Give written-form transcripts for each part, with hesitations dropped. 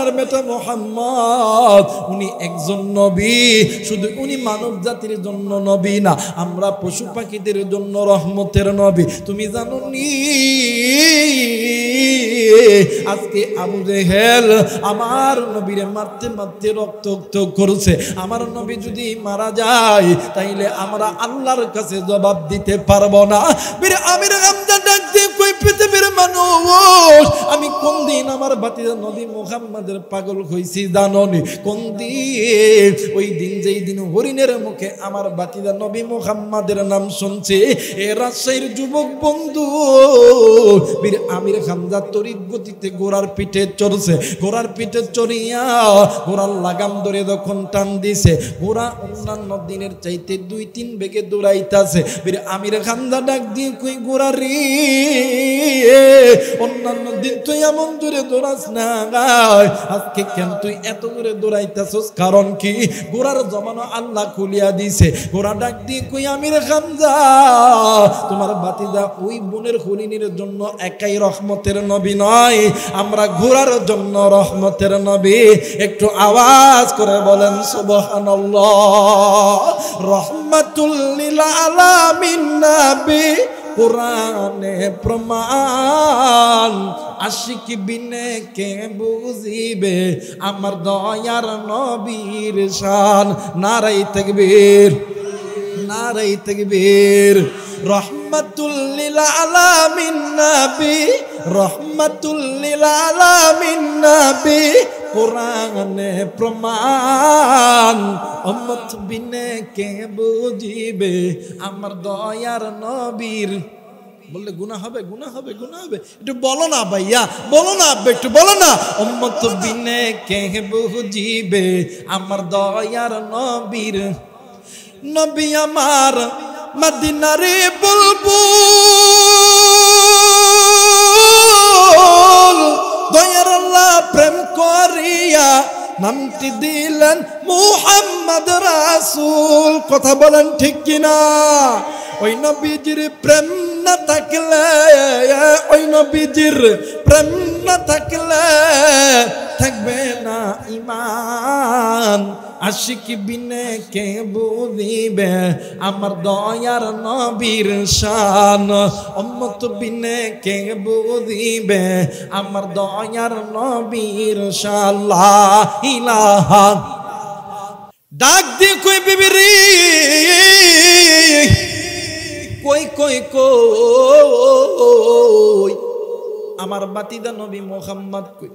আল্লাহর বেটা মুহাম্মদ উনি একজন নবী, শুধু উনি মানব জাতির জন্য নবী না, আমরা পশু পাখিদের জন্য রহমতের নবী। তুমি জানো নি আজকে আবু জেহেল আমার নবীরে মারতে মারতে রক্ত করছে। আমার নবী যদি মারা যায় তাইলে আমরা আল্লাহর কাছে জবাব দিতে পারবো না। আমির হামজা ডাক দিয়ে কই পৃথিবীর মানুষ, আমি কোন দিন আমার ভাতিজা নবী মুহাম্মাদের পাগল হইছি জানোনি? কোন দিন? ওই দিন যেই দিন হরিণের মুখে আমার ভাতিজা নবী মুহাম্মাদের নাম শুনছে। এ রাজশাহীর যুবক বন্ধু বীর আমির হামজা তড়িৎ গতিতে ঘোড়ার পিঠে চড়ছে। ঘোড়ার পিঠে চড়িয়া ঘোড়ার লাগাম ধরে যখন টান দিছে, ঘোড়া অন্যান্য দিনের চাইতে 2-3 বেগে দৌড়াইতাছে। বীর আমির হামজা ডাক দিয়ে কই ঘোড়া রে, অন্যান্য দিন তুই এমন জোরে দৌড়াস না, আজকে কেন তুই এত জোরে দৌড়াইতাছস? কারণ কি? ঘোড়ার জমানো আল্লাহ খুলিয়া দিছে। ঘোড়া ডাক দিয়ে কই আমির হামজা তোমার ভাতিজা ওই বোনের হরিণের জন্য একাই রহমতের নবী নয়, আমরা ঘোড়ার জন্য রহমতের নবী। একটু আওয়াজ করে বলেন সুবহানাল্লাহ। রহমাতুল লিল আলামিন নবী কোরআনে প্রমাণ, আশিক বিনে কে বুঝিবে আমার দয়ার নবীর শান। নারায়ে তাকবীর, নারায়ে তাকবীর। রহমাতুল লিল আলামিন নবী, রহমাতুল লিল আলামিন নবী কোরআনে প্রমাণ, উম্মত বিনে কে বুঝিবে আমার দয়ার নবীর। বললে গুনাহ হবে, গুনাহ হবে, গুনাহ হবে। একটু বলো না ভাইয়া, বলো না আব্বা, একটু বলো না। উম্মত বিনে কে বুঝিবে আমার দয়ার নবীর। নবী আমার মদিনারে বুলবুল, দয়ার আল্লাহ প্রেম করিয়া নামটি দিলেন মুহাম্মদ রাসূল। কথা বলেন ঠিক কিনা? ওই নবীজির প্রেম না থাকলে, ওই নবীজির প্রেম না থাকলে থাকবে না ঈমান। আশিক বিনে কে বুঝিবে আমার দয়ার নবীর শান, উম্মত বিনে কে বুঝিবে আমার দয়ার নবীর শান। লা ইলাহা। ডাক দিয়ে কই বিবি রে, কই কই কই আমার বাতিদা নবী মুহাম্মদ কই?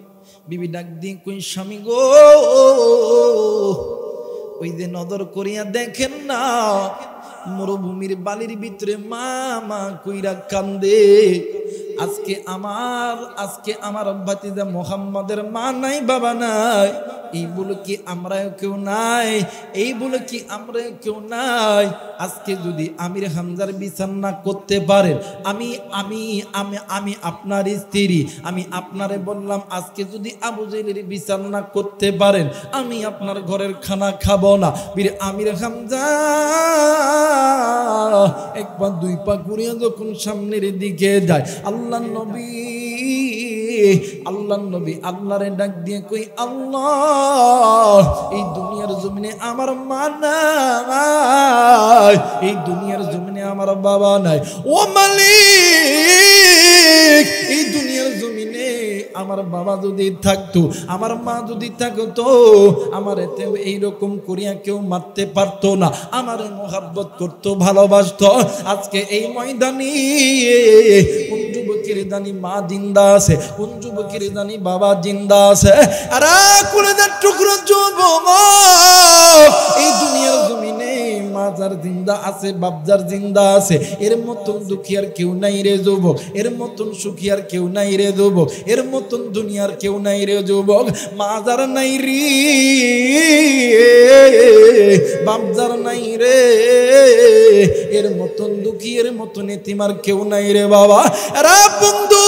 বিবি ডাক দিয়ে কই স্বামী গো, ওই যে নজর করিয়া দেখেন না মরুভূমির বালির ভিতরে মা মা কইরা কান্দে। আজকে আমার ভাতিজা মুহাম্মাদের মা নাই, বাবা নাই। এই বলে কি আমরা কেউ নাই? এই বলে কি আমরা কেউ নাই? আজকে যদি আমির হামজার বিচার না করতে পারেন, আমি আমি আমি আমি আপনার স্ত্রী, আমি আপনারে বললাম আজকে যদি আবু জেহেলের বিচার না করতে পারেন, আমি আপনার ঘরের খানা খাবো না। বীর আমির হামজা এক পা দুই পা ঘুরিয়ে যখন সামনের দিকে যায়, আল্লাহর নবী আল্লাহরে ডাক দিয়ে কই আল্লাহ, এই দুনিয়ার জমিনে আমার মা নাই, এই দুনিয়ার জমিনে আমার বাবা নাই। ও মালিক, এই দুনিয়ার জমিনে আমার বাবা যদি থাকতো, আমার মা যদি থাকতো, আমার এতেও এইরকম করিয়া কেউ মারতে পারতো না, আমার মোহাব্বত করতো, ভালোবাসতো। আজকে এই ময়দানে কোন যুবকের জানি মা জিন্দা আছে, কোন যুবকের জানি বাবা জিন্দা আছে। আর কলেজার টুকরো যুবক এই দুনিয়ার জমিনে মা যার জিন্দা আছে, বাপ যার জিন্দা আছে, এর মতন দুঃখী আর কেউ নাই রে যুবক, এর মতন সুখী আর কেউ নাই রে যুবক, এর মতন দুনিয়ার কেউ নাই রে যুবক। মা যার নাই রে, বাপ যার নাই রে, এর মতন দুঃখী এর মতন এতিম আর কেউ নাই রে বাবা। আরে বন্ধু,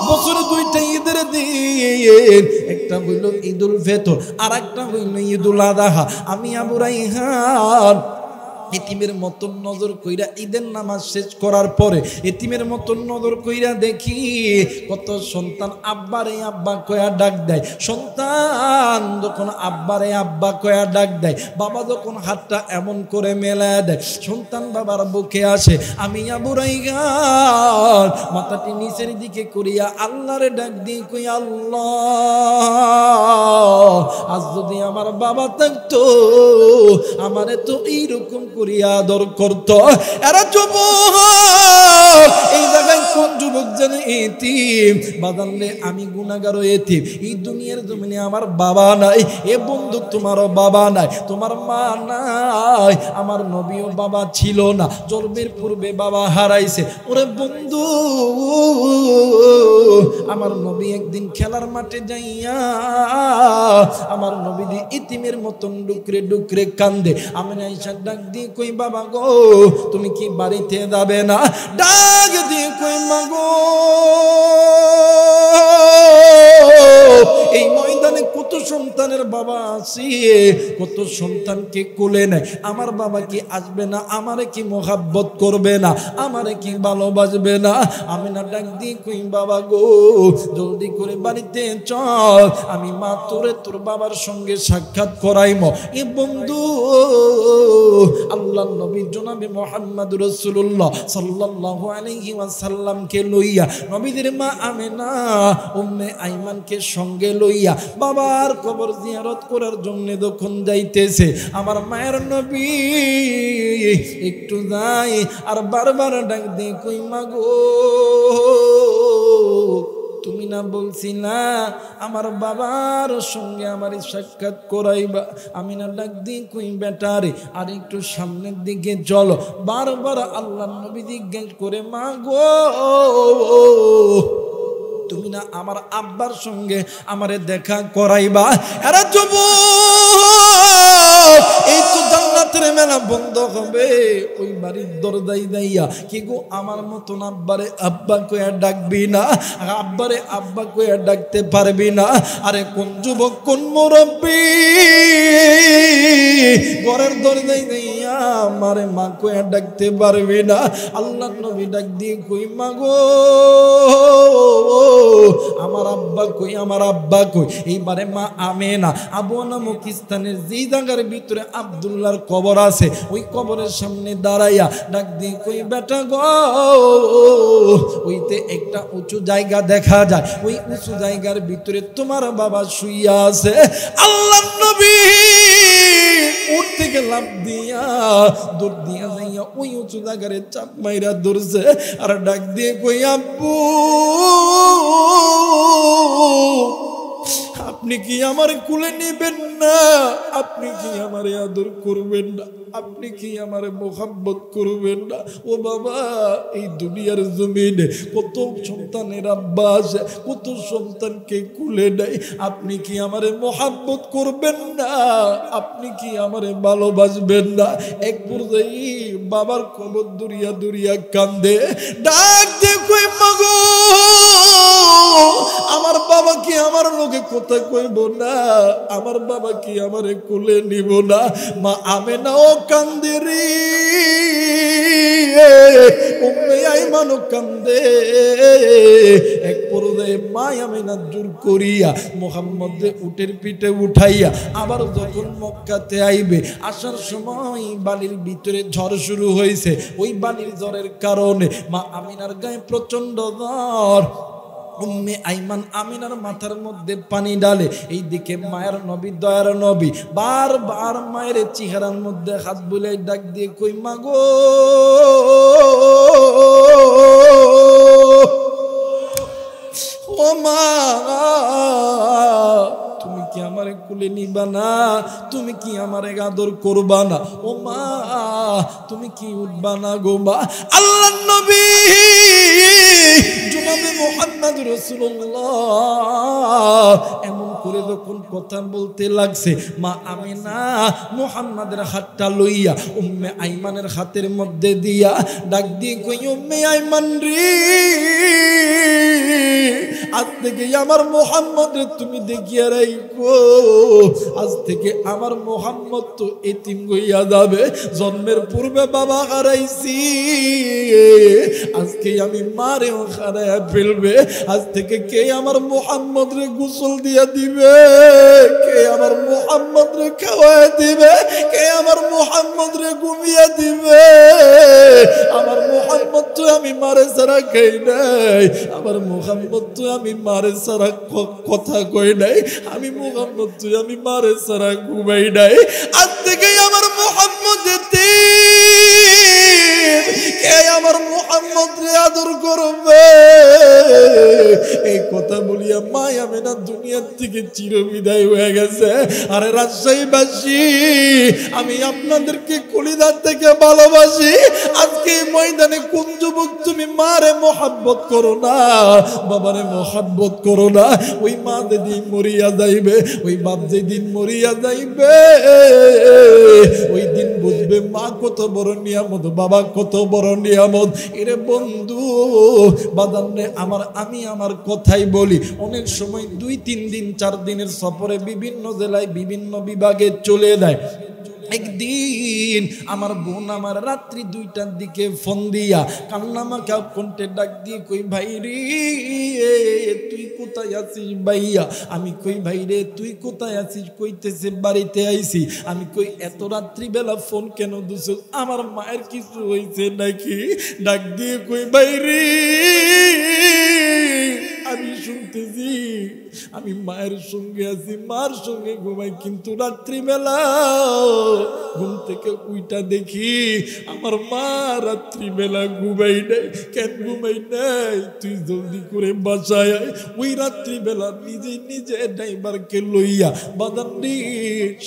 বছর দুইটা ঈদের দিন, একটা হইল ঈদুল ফিতর আর একটা হইল ঈদুল আযহা। আমি আবু রাইহান এতিমের মতন নজর কইরা ঈদের নামাজ শেষ করার পরে এতিমের মতন নজর কইরা দেখি কত সন্তান আব্বারে আব্বা কয়া ডাক দেয়। সন্তান যখন আব্বারে আব্বা কয়া ডাক দেয়, বাবা যখন হাতটা এমন করে মেলায় দেয়, সন্তান বাবার বুকে আসে। আমি আবু রাইহান মাথাটি নিচের দিকে করিয়া আল্লাহরে ডাক দিয়ে কই, আল্লাহ আজ যদি আমার বাবা থাকতো আমারে তো এইরকম করিয়া আদর করতো। এরা যুবক, এই জায়গায় কোন যুবক জানে এতিম বাদানলে আমি গুনাহগার এতিম। এই দুনিয়ার জমিনে আমার বাবা নাই, এ বন্ধু তোমারও বাবা নাই, তোমার মা নাই, আমার নবীও বাবা ছিল না, জন্মের পূর্বে বাবা হারাইছে। ওরে বন্ধু, আমার নবী একদিন খেলার মাঠে যাইয়া আমার নবী দি ইতিমের মতন ডুকরে ডুকরে কান্দে। আমি আইসা ডাক দিয়ে কই, বাবা গো তুমি কি বাড়িতে যাবে না? ডাক দিয়ে কই, মা গো এই ময়দানে কত সন্তানের বাবা আছে, কত সন্তানকে কোলে নেয়, আমার বাবা কি আসবে না? আমারে কি মোহাব্বত করবে না? আমারে কি ভালোবাসবে না? আমি না ডাক দিয়ে কই, বাবা গো জলদি করে বাড়িতে চল, আমি মা তোরে তোর বাবার সঙ্গে সাক্ষাৎ করাইম। এ বন্ধু, আল্লাহর নবী জনাবে মুহাম্মদ রাসূলুল্লাহ সাল্লাল্লাহু আলাইহি ওয়াসাল্লামকে লইয়া নবীদের মা আমেনা উম্মে আইমানকে সঙ্গে লইয়া বাবার কবর জিয়ারত করার জন্য যখন যাইতেছে, আমার মায়ের নবী একটু যাই আর বারবার ডাক দিয়ে কই, মা গো তুমি না বলছিলা আমার বাবার সঙ্গে আমার সাক্ষাৎ করাইবা? আমি না ডাক দিয়ে কই, বেটারে আর একটু সামনের দিকে চলো। বারবার আল্লাহর নবী জিজ্ঞেস করে, মা গো তুমি না আমার আব্বার সঙ্গে আমারে দেখা করাইবা? এরা যুবক, এই তো জান্নাতের মেলা বন্ধ হবে ওই বাড়ির দরজায় দাইয়া। কি গো আমার মতন আব্বারে আব্বা কইয়া ডাকবি না? আব্বারে আব্বা কইয়া ডাকতে পারবি না? আরে কোন যুবক, কোন মুরব্বি ঘরের দরজায় দাইয়া আমারে মা কইয়া ডাকতে পারবি না? আল্লাহর নবী ডাক দিয়ে কই, মা গো আমার আব্বা কই, আমার আব্বা কই? এইবারে মা আমেনা আবু নামক স্থানের যেই জায়গার ভিতরে আব্দুল্লাহর কবর আছে, ওই কবরের সামনে দাঁড়াইয়া ডাক দিয়ে কই, বেটা গো ওইতে একটা উঁচু জায়গা দেখা যায়, ওই উঁচু জায়গার ভিতরে তোমার বাবা শুইয়া আছে। আল্লাহর নবী উঠ থেকে লাফ দিয়া দৌড় দিয়া যাইয়া ওই উঁচু জায়গারে চাপ মাইরা ধরছে আর ডাক দিয়ে কই, আব্বু আপনি কি আমার কুলে নেবেন না? আপনি কি আমার আদর করবেন না? আপনি কি আমার মোহাব্বত করবেন না? ও বাবা, এই দুনিয়ার জমিনে কত সন্তানের আব্বা আছে, কত সন্তানকে কুলে নেয়, আপনি কি আমারে মোহাব্বত করবেন না? আপনি কি আমারে ভালোবাসবেন না? এক পর্যায়ে বাবার কবর দুরিয়া দুরিয়া কান্দে, ডাক দিয়ে কই, মাগো আমার বাবা কি আমার লোকে কথা কইব না? আমার বাবা কি আমারে কোলে নিব না? মা আমেনা ও কান্দে রে, উম্মে আইমানও কান্দে। এক পর্যায়ে মা আমেনা জোর করিয়া মুহাম্মদ উটের পিঠে উঠাইয়া আবার যখন মক্কাতে আইবে, আসার সময় বালির ভিতরে ঝড় শুরু হয়েছে। ওই বালির ঝড়ের কারণে মা আমিনার গায়ে প্রচন্ড জ্বর। উম্মে আইমান আমিনার মাথার মধ্যে পানি ডালে, এইদিকে মায়ের নবী দয়ার নবী বারবার মায়ের চেহারার মধ্যে হাত বুলাই ডাক দিয়ে কই, মা গো ও মা তুমি কি আমারে কুলে নিবা না? তুমি কি আমারে আদর করবা না? ও মা তুমি কি উঠবা না গো মা? আল্লাহর নবী জনাবে মুহাম্মদ রাসূলুল্লাহ এমন করে যখন কথা বলতে লাগছে, মা আমিনা মুহাম্মাদের হাতটা লইয়া উম্মে আইমানের হাতের মধ্যে দিয়া ডাক দিয়ে কই, উম্মে আইমান রে আজ থেকে আমার মোহাম্মদ তুমি দেখিয়া রাখো, আজ থেকে আমার মোহাম্মদ তো এতিম হইয়া যাবে। জন্মের পূর্বে বাবা হারাইছি, আজকে আমি মারেও হারাইয়া ফেলবে। আজ থেকে কে আমার মোহাম্মদ রে গোসল দিয়া দিবে, কে আমার মোহাম্মদ রে খাওয়ায় দিবে, কে আমার মোহাম্মদ রে ঘুমিয়ে দিবে। আমার মোহাম্মদ তো আমি মারে ছাড়া খাই নাই, আমার মোহাম্মদ তো আমি মারে ছাড়া কথা কই নাই, আমি মোহাম্মদ তো আমি মারে ছাড়া ঘুমাই নাই। আজ থেকে আমার মোহাম্মদ কে আমার মোহাম্মদ রে আদর করবে। এই কথা বলিয়া মা আমেনা দুনিয়ার থেকে চিরবিদায় হয়ে গেছে। আরে রাজশাহীবাসী, আমি আপনাদেরকে কলিজার থেকে ভালোবাসি। আজকে ময়দানে কোন যুবক তুমি মারে মোহাব্বত করো না, বাবারে মোহাব্বত করো না? ওই মা যেদিন মরিয়া যাইবে, ওই বাপ যেদিন মরিয়া যাইবে, ওই দিন বুঝবে মা কত বড় নিয়ামত, বাবা কত বড় নিয়ামত। এরে বন্ধু বাদানে আমি আমার কথাই বলি, অনেক সময় 2-3 দিন 4 দিনের সফরে বিভিন্ন জেলায় বিভিন্ন বিভাগে চলে যায়। একদিন আমার বোন আমার রাত্রি 2টার দিকে ফোন দিয়া কান্নামাখা কণ্ঠে ডাক দিয়ে কই, ভাই রে তুই কোথায় আছিস ভাইয়া? আমি কই, ভাই রে তুই কোথায় আছিস? কইতেছে বাড়িতে আইছি। আমি কই, এত রাত্রিবেলা ফোন কেন দিছো? আমার মায়ের কিছু হয়েছে নাকি? ডাক দিয়ে কই, ভাই রে আমি শুনতেছি, আমি মায়ের সঙ্গে আছি, মার সঙ্গে ঘুমাই, কিন্তু রাত্রিবেলা ঘুম থেকে উইটা দেখি আমার মা রাত্রিবেলা ঘুমাই নাই। কেন ঘুমাই নাই? তুই জলদি করে বাসায় আয়। ওই রাত্রিবেলা নিজে ড্রাইভারকে লইয়া বাদান্ডি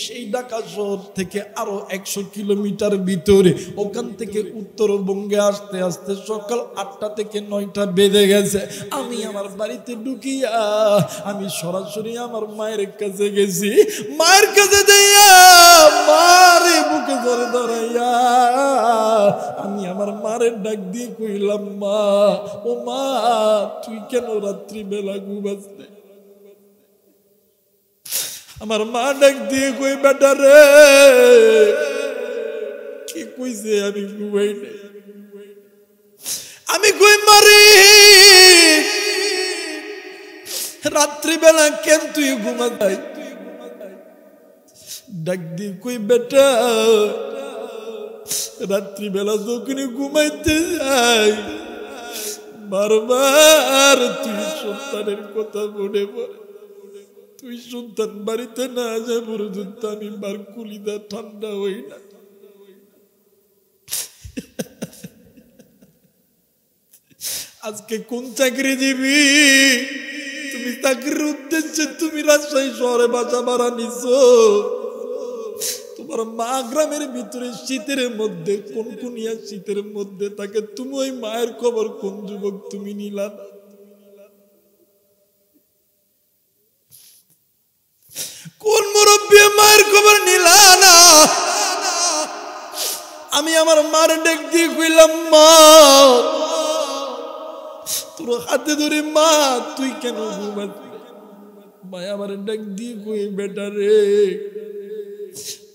সেই ঢাকা শহর থেকে আরো 100 কিলোমিটার ভিতরে, ওখান থেকে উত্তরবঙ্গে আসতে আসতে সকাল 8টা থেকে 9টা বেজে গেছে। আমি আমার বাড়িতে ঢুকিয়া আমি সরাসরি আমার মায়ের কাছে গেছি। মায়ের কাছে যাইয়া মারে বুকে ধরে ধরাইয়া আমি আমার মারের ডাক দিয়ে কইলাম, মা ও মা তুই কেন রাত্রিবেলা ঘুমাস না? আমার মা ডাক দিয়ে কই, বেটা রে কি কইছে আমি ঘুমাই নাই? আমি কই, মারি রাত্রিবেলা কেন তুই ঘুমাতাই? ডাক দিয়ে কই, বেটা রাত্রিবেলা যখনই ঘুমাইতে যাই বারবার তুই সন্তানের কথা মনে পড়ে। তুই সন্তান বাড়িতে না যায় পর্যন্ত আমি বার কুলিদা ঠান্ডা হই না। আজকে কোন চাকরিজীবী তুমি চাকরির উদ্দেশ্যে তুমি রাজশাহী শহরে বাসা ভাড়া নিছো? তোমার মা গ্রামের ভিতরে শীতের মধ্যে কোনকুনিয়া শীতের মধ্যে থাকে, তুমি ওই মায়ের খবর কোন যুবক তুমি নিলা না? কোন মুরব্বী মায়ের খবর নিলা না? আমি আমার মার ডাক দিয়ে কইলাম, মা তোর হাতে ধরে মা তুই কেন ঘুমাচ্ছিস? মা আমার ডাক দিয়ে কই, বেটা রে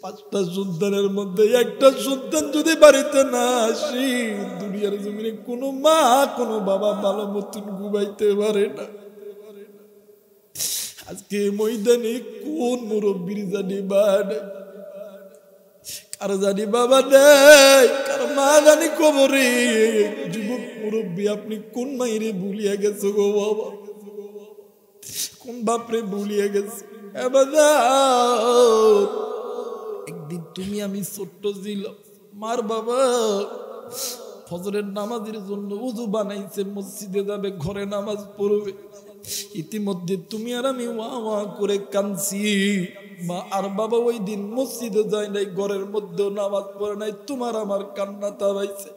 5টা সন্তানের মধ্যে একটা সন্তান যদি বাড়িতে না আসি দুনিয়ার জমিনে কোনো মা কোনো বাবা ভালো মতন ঘুমাইতে পারে না। আজকে ময়দানে কোন মুরব্বীর জানি বা নেই, কার জানি বাবা নেই, কার মা জানি কবরে। যুবক মুরব্বী আপনি কোন মাইরে ভুলিয়া গেছো গো বাবা? কোন বাপরে ভুলিয়া গেছো? একদিন তুমি আমি ছোট্ট ছিলাম, মার বাবা ফজরের নামাজের জন্য উযু বানাইছে, মসজিদে যাবে, ঘরে নামাজ পড়বে। ইতিমধ্যে তুমি আর আমি ওয়া ওয়া করে কাঁদছি। মা আর বাবা ওই দিন মসজিদে যায় নাই, ঘরের মধ্যেও নামাজ পড়ে নাই, তোমার আমার কান্না তাবাইছে।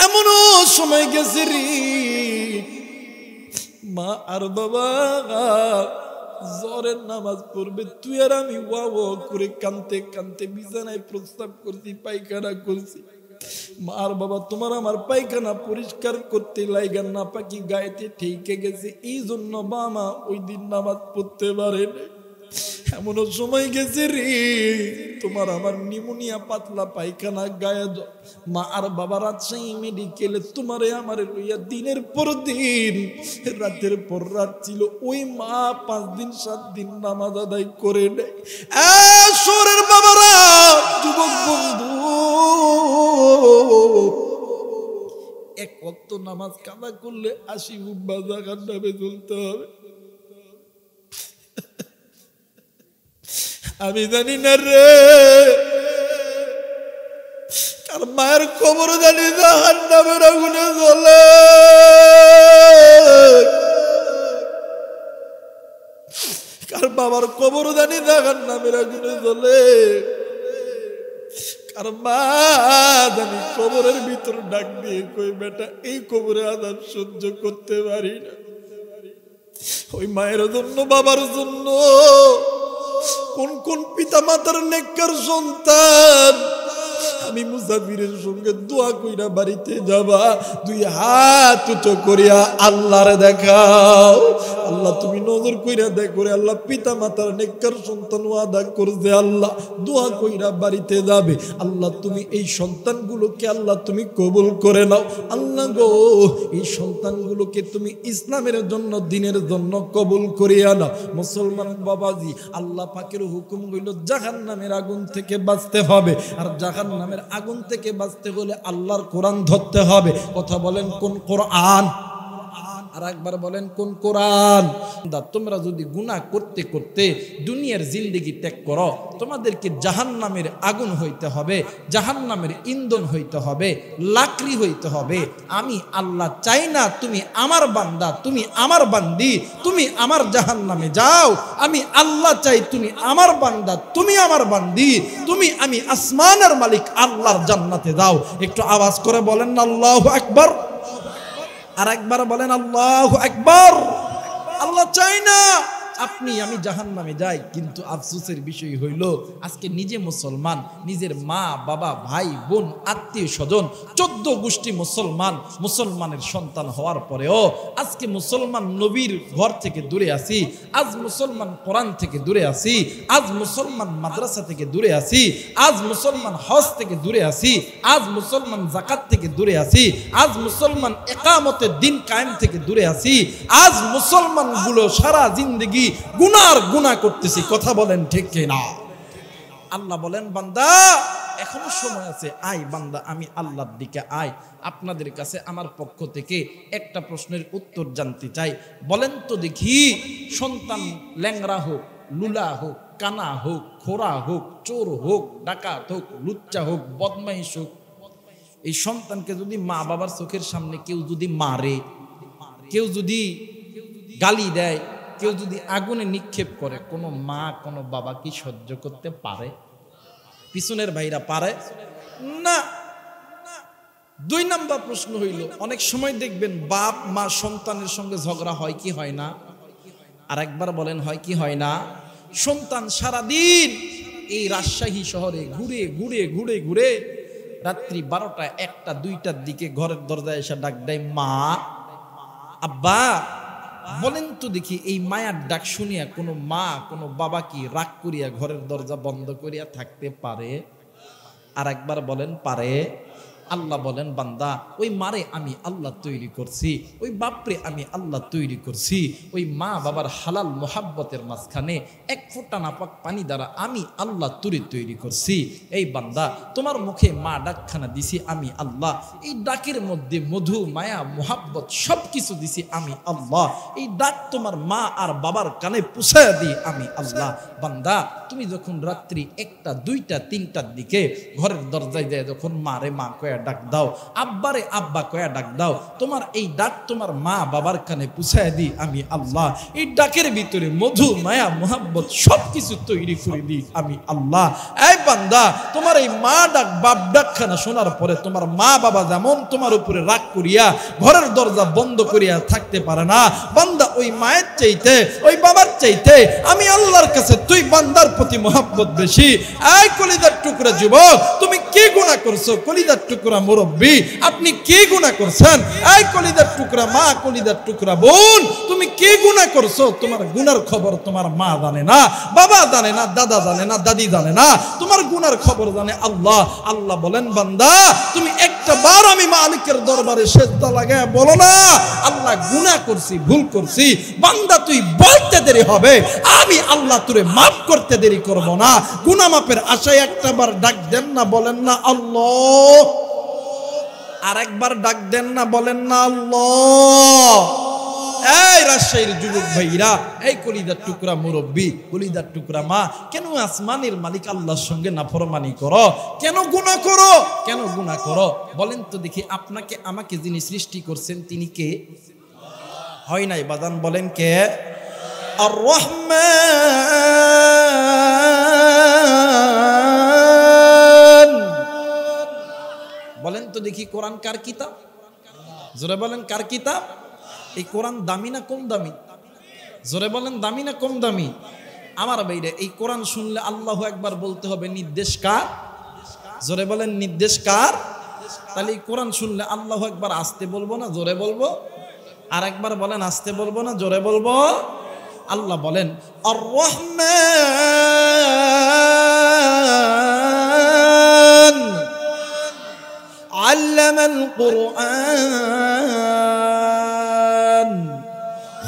এমনও সময় গেছে রে মা আর বাবা জোরের নামাজ পড়বে, তুই আর আমি ওয়া ওয়া করে কানতে কানতে বিছানায় প্রস্তাব করছি, পায়খানা করছি। মার বাবা তোমার আমার পায়খানা পরিষ্কার করতে লাইগা না পাকি গায়েতে ঠেকে গেছে, এই জন্য বাবা ওই দিন নামাজ পড়তে পারে না। এমনও সময় গেছে রে তোমার আমার নিউমোনিয়া, পাতলা পায়খানা, গায়ে মা আর বাবা রাজশাহী মেডিকেলে তোমারে আমারে লইয়া দিনের পর দিন রাতের পর রাত ছিল। ওই মা 5 দিন 7 দিন নামাজ আদায় করে নেয়। শহরের বাবারা, যুবক বন্ধু, এক ওয়াক্ত নামাজ কাদা করলে 80 উম্মা জাহান্নামে জ্বলতে হবে। আমি জানি না রে কার মায়ের কবর জানি জাহান্নামের আগুনে জ্বলে, কার বাবার কবর জানি জাহান্নামের আগুনে জ্বলে, কার মা জানি কবরের ভিতর ডাক দিয়ে কই বেটা এই কবরে আযাব সহ্য করতে পারি না। ওই মায়ের জন্য বাবার জন্য কোন কোন পিতা মাতার নেককার সন্তান আমি মুসাফিরের সঙ্গে দোয়া কইরা বাড়িতে যাবা, 2 হাত উঁচু করিয়া আল্লাহরে দেখাও। আল্লাহ তুমি নজর কইরা দেখো রে, আল্লাহ পিতা মাতার নেককার সন্তান ওয়াদা করছে আল্লাহ দোয়া কইরা বাড়িতে যাবে। আল্লাহ তুমি এই সন্তানগুলোকে আল্লাহ তুমি কবুল করে নাও। আল্লাহ গো এই সন্তানগুলোকে তুমি ইসলামের জন্য, দিনের জন্য কবুল করিয়া নাও। মুসলমান বাবাজি, আল্লাহ পাকের হুকুম হইল জাহান্নামের আগুন থেকে বাঁচতে হবে, আর জাহান্নামের আগুন থেকে বাঁচতে হলে আল্লাহর কোরআন ধরতে হবে। কথা বলেন কোন কোরআন? আর একবার বলেন কোন কোরআন? তোমরা যদি গুনাহ করতে করতে দুনিয়ার জিন্দেগি ত্যাগ করো, তোমাদেরকে জাহান্নামের আগুন হইতে হবে, জাহান্নামের ইন্ধন হইতে হবে, লাকড়ি হইতে হবে। আমি আল্লাহ চাই না তুমি আমার বান্দা, তুমি আমার বান্দি, তুমি আমার জাহান্নামে যাও। আমি আল্লাহ চাই তুমি আমার বান্দা, তুমি আমার বান্দি, আমি আসমানের মালিক আল্লাহর জান্নাতে যাও। একটু আওয়াজ করে বলেন না আল্লাহু আকবার। আর একবার বলেন আল্লাহু আকবার। আল্লাহ চাই না আপনি আমি জাহান্নামে যাই, কিন্তু আফসোসের বিষয় হইল আজকে নিজে মুসলমান, নিজের মা বাবা ভাই বোন আত্মীয় স্বজন 14 গোষ্ঠী মুসলমান, মুসলমানের সন্তান হওয়ার পরেও আজকে মুসলমান নবীর ঘর থেকে দূরে আছি, আজ মুসলমান কোরআন থেকে দূরে আছি, আজ মুসলমান মাদ্রাসা থেকে দূরে আছি, আজ মুসলমান হজ থেকে দূরে আছি, আজ মুসলমান যাকাত থেকে দূরে আছি, আজ মুসলমান ইকামতের দিন কায়েম থেকে দূরে আছি, আজ মুসলমান গুলো সারা জিন্দেগি গুনাহ করতেছি। কথা বলেন ঠিক কিনা? আল্লাহ বলেন বান্দা এখনো সময় আছে, আয় বান্দা আমি আল্লাহর দিকে আয়। আপনাদের কাছে আমার পক্ষ থেকে একটা প্রশ্নের উত্তর জানতে চাই। বলেন তো দেখি, সন্তান ল্যাংড়া হোক, লুলা হোক, কানা হোক, খোরা হোক, চোর হোক, ডাকাত হোক, লুচ্চা হোক, বদমাইশ হোক, এই সন্তানকে যদি মা বাবার চোখের সামনে কেউ যদি মারে, কেউ যদি গালি দেয়, কেউ যদি আগুনে নিক্ষেপ করে, কোনো মা কোনো বাবা কি সহ্য করতে পারে? পিছনের ভাইরা পারে না। 2 নাম্বার প্রশ্ন হইল, অনেক সময় দেখবেন বাপ মা সন্তানের সঙ্গে ঝগড়া হয় কি হয় না? আর একবার বলেন হয় কি হয় না? সন্তান সারাদিন এই রাজশাহী শহরে ঘুরে ঘুরে ঘুরে ঘুরে রাত্রি 12টা 1টা 2টার দিকে ঘরের দরজায় এসে ডাক দেয় মা আব্বা। বলেন তো দেখি এই মায়ার ডাক শুনিয়া কোনো মা কোনো বাবা কি রাগ করিয়া ঘরের দরজা বন্ধ করিয়া থাকতে পারে? আর একবার বলেন পারে? আল্লাহ বলেন বান্দা ওই মারে আমি আল্লাহ তৈরি করছি, ওই বাপরে আমি আল্লাহ তৈরি করছি, ওই মা বাবার হালাল মোহাব্বতের মাঝখানে 1 ফোঁটা নাপাক পানি দ্বারা আমি আল্লাহ তৈরি করছি। এই বান্দা তোমার মুখে মা ডাকখানা দিছি আমি আল্লাহ, এই ডাকের মধ্যে মধু মায়া মোহাব্বত সব কিছু দিছি আমি আল্লাহ। এই ডাক তোমার মা আর বাবার কানে পুষায়া দিই আমি আল্লাহ। বান্দা তুমি যখন রাত্রি 1টা 2টা 3টার দিকে ঘরের দরজায় যায় যখন মারে মা কয়া ডাক দাও, আব্বারে আব্বা কয়া ডাক দাও, তোমার এই ডাক তোমার মা বাবার কানে পুছায় দি আমি আল্লাহ। এই ডাকের ভিতরে মধু মায়া মোহাব্বত সবকিছু তৈরি করে দি আমি আল্লাহ। এই বান্দা তোমার এই মা ডাক বাপ ডাকখানা শোনার পরে তোমার মা বাবা যেমন তোমার উপরে রাগ করিয়া ঘরের দরজা বন্ধ করিয়া থাকতে পারে না, বান্দা ওই মায়ের চাইতে ওই বাবার চাইতে আমি আল্লাহর কাছে তুই বান্দার প্রতি মোহাব্বত বেশি। এই কলিজার টুকরা যুবক, তুমি কি গুনাহ করছো? কলিজার টুকরা মুরব্বী, আপনি কি গুনাহ করছেন? এই কলিজার টুকরা মা, কলিজার টুকরা বোন, তুমি কি গুনাহ করছো? তোমার গুনার খবর তোমার মা জানে না, বাবা জানে না, দাদা জানে না, দাদি জানে না, তোমার গুনার খবর জানে আল্লাহ। আল্লাহ বলেন, বান্দা তুমি একটা বার আমি মালিকের দরবারে সেজদা লাগায় বলো না আল্লাহ গুনাহ করছি, ভুল করছি। বান্দা তুই বলতে দেরি হবে, আমি আল্লাহ তোরে মাফ করতে দেরি করব না। গুনাহ মাফের আশায় একটা বার ডাক দেন না, বলেন না আল্লাহ। আর একবার ডাক দেন না, বলেন না আল্লাহ। এই রাজশাহীর যুবক ভাইরা, এই কলিজার টুকরা মুরব্বী, কলিজার টুকরা মা, কেন আসমানের মালিক আল্লাহর সঙ্গে নাফরমানি করো? কেন গুনাহ করো? কেন গুনাহ করো? বলেন তো দেখি, আপনাকে আমাকে যিনি সৃষ্টি করছেন তিনি কে? হয় নাই বাদান, বলেন কে? আর রহমান। বলেন তো দেখি, কোরআন কার কিতাব? জোরে বলেন, কার কিতাব? এই কোরআন দামি না কম দামি? জোরে বলেন, দামি না কম দামি? আমার ভাইরা, এই কোরআন শুনলে আল্লাহু আকবার বলতে হবে। নির্দেশ কার? জোরে বলেন, নির্দেশ কার? তাহলে এই কোরআন শুনলে আল্লাহু আকবার আস্তে বলবো না জোরে বলবো? আর একবার বলেন, আস্তে বলবো না জোরে বলবো? আল্লাহ বলেন, আর রহমান আল্লামাল কুরআন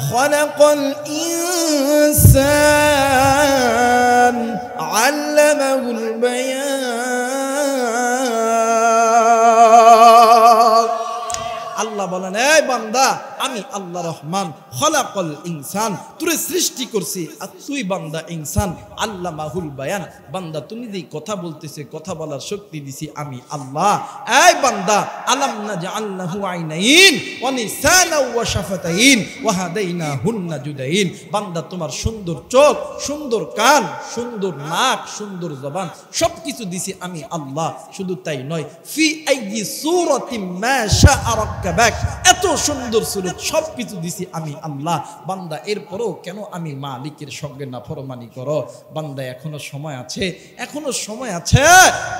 খালাকাল ইনসান আল্লামাহুল বায়ান। আল্লাহ বলেন, এই বান্দা আমি আল্লাহ রহমান, খলাকাল ইনসান, তুই সৃষ্টি করছি, আর তুই বান্দা ইনসান, আল্লামাহুল বায়ান, বান্দা তুমি যেই কথা বলতেছে, কথা বলার শক্তি দিছি আমি আল্লাহ। এই বান্দা, আলাম নাজআল লাহু আইনাইন ওয়া লিসানাও ওয়া শাফাতাইন ওয়া হাদাইনাহুন নাজদাইন। বান্দা তোমার সুন্দর চোখ, সুন্দর কান, সুন্দর নাক, সুন্দর জবান, সবকিছু দিছি আমি আল্লাহ। শুধু তাই নয়, ফি আইয়ি সূরাতিন মা শাআ রাক্কাবাক, এত সুন্দর সুরত সবকিছু দিছি আমি আল্লাহ। বান্দা এরপরও কেন আমি মালিকের সঙ্গে নাফরমানি করো? বান্দা এখনো সময় আছে, এখনো সময় আছে।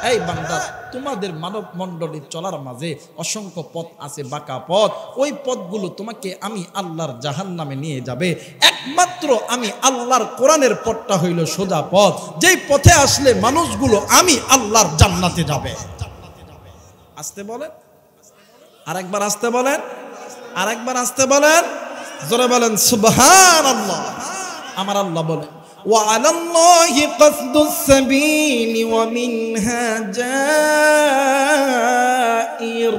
এই বান্দা, তোমাদের মানব মণ্ডলীর চলার মাঝে অসংখ্য পথ আছে, বাঁকা পথ। ওই পথগুলো তোমাকে আমি আল্লাহর জাহান্নামে নিয়ে যাবে। একমাত্র আমি আল্লাহর কোরআনের পথটা হইল সোজা পথ, যেই পথে আসলে মানুষগুলো আমি আল্লাহর জান্নাতে যাবে। আসতে বলেন, আরেকবার আসতে বলেন, আরেকবার আসতে বলেন, জোরে বলেন সুবহানাল্লাহ। আমার আল্লাহ বলেন, ওয়া আলাল্লাহি কাসদুস সাবিলি ওয়া মিনহা জাইর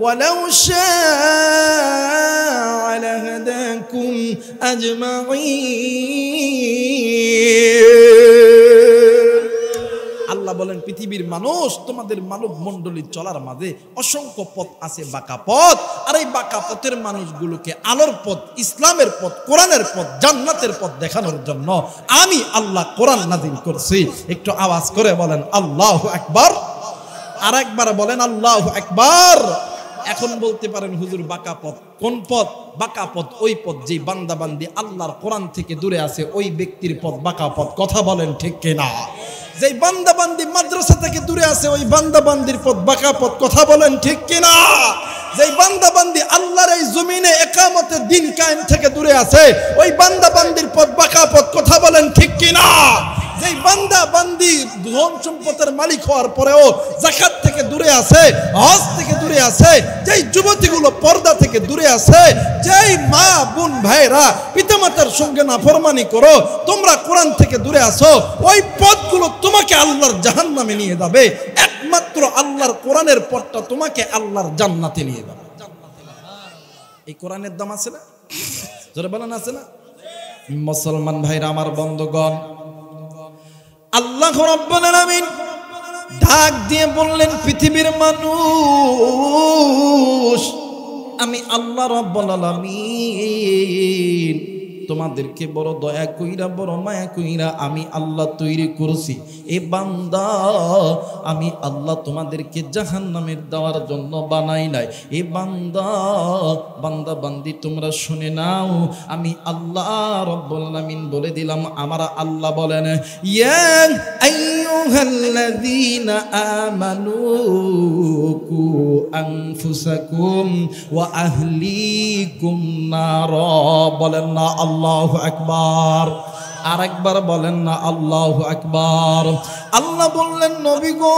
ওয়ালাউ শাআ লাহাদাকুম আজমাইন। আল্লাহ বলেন, পৃথিবীর মানুষ, তোমাদের মানব মণ্ডলীর চলার মাঝে অসংখ্য পথ আছে, বাঁকা পথ। আর এই বাঁকা পথের মানুষগুলোকে আলোর পথ, ইসলামের পথ, কোরআনের পথ, জান্নাতের পথ দেখানোর জন্য আমি আল্লাহ কোরআন নাযিল করছি। একটু আওয়াজ করে বলেন আল্লাহু আকবার। আর একবার বলেন আল্লাহু আকবার। এখন বলতে পারেন, হুজুর বাঁকা পথ কোন পথ? বাঁকা পথ ওই পথ যে বান্দা বান্দি আল্লাহর কোরআন থেকে দূরে আছে, ওই ব্যক্তির পথ বাঁকা পথ। কথা বলেন ঠিক কিনা? যেই বান্দা বান্দি মাদ্রাসা থেকে দূরে আছে, ওই বান্দা বান্দির পথ বাঁকা পথ। কথা বলেন ঠিক কিনা? যেই বান্দা বান্দি আল্লাহর এই জমিনে ইকামতের দিন কায়েম থেকে দূরে আছে, ওই বান্দা বান্দির পথ বাঁকা পথ। কথা বলেন ঠিক কিনা? যেই বান্দা বান্দি ধন সম্পদের মালিক হওয়ার পরেও যাকাত থেকে দূরে আছে, হজ থেকে দূরে আছে, যেই যুবতীগুলো পর্দা থেকে দূরে আছে, যেই মা বোন ভাইরা পিতামাতার সঙ্গে নাফরমানি করো, তোমরা কোরআন থেকে দূরে আসো, ওই পথগুলো তোমাকে আল্লাহর জাহান্নামে নিয়ে যাবে। একমাত্র আল্লাহর কোরআনের পথটা তোমাকে আল্লাহর জান্নাতে নিয়ে যাবে। এই কোরআনের দাম আছে না? জোরে বলেন, আছে না? মুসলমান ভাইরা আমার, বন্ধুগণ, আল্লাহ রাব্বুল আলামিন ডাক দিয়ে বললেন, পৃথিবীর মানুষ, আমি আল্লাহ রাব্বুল আলামিন তোমাদেরকে বড় দয়া কইরা বড় মায়া কইরা আমি আল্লাহ তৈরি করছি। এ বান্দা, আমি আল্লাহ তোমাদেরকে জাহান্নামের দেওয়ার জন্য বানাই নাই। এ বান্দা, বান্দা বান্দি তোমরা শুনে নাও, আমি আল্লাহ রব্বুল আলামিন বলে দিলাম। আমার আল্লাহ বলেন, ইয়া আইয়ুহাল্লাযীনা আমানু কু আনফুসাকুম ওয়া আহলিকুম নার। বলেন না আল্লাহু আকবার। আরেকবার বলেন না আল্লাহু আকবার। আল্লাহ বললেন, নবী গো,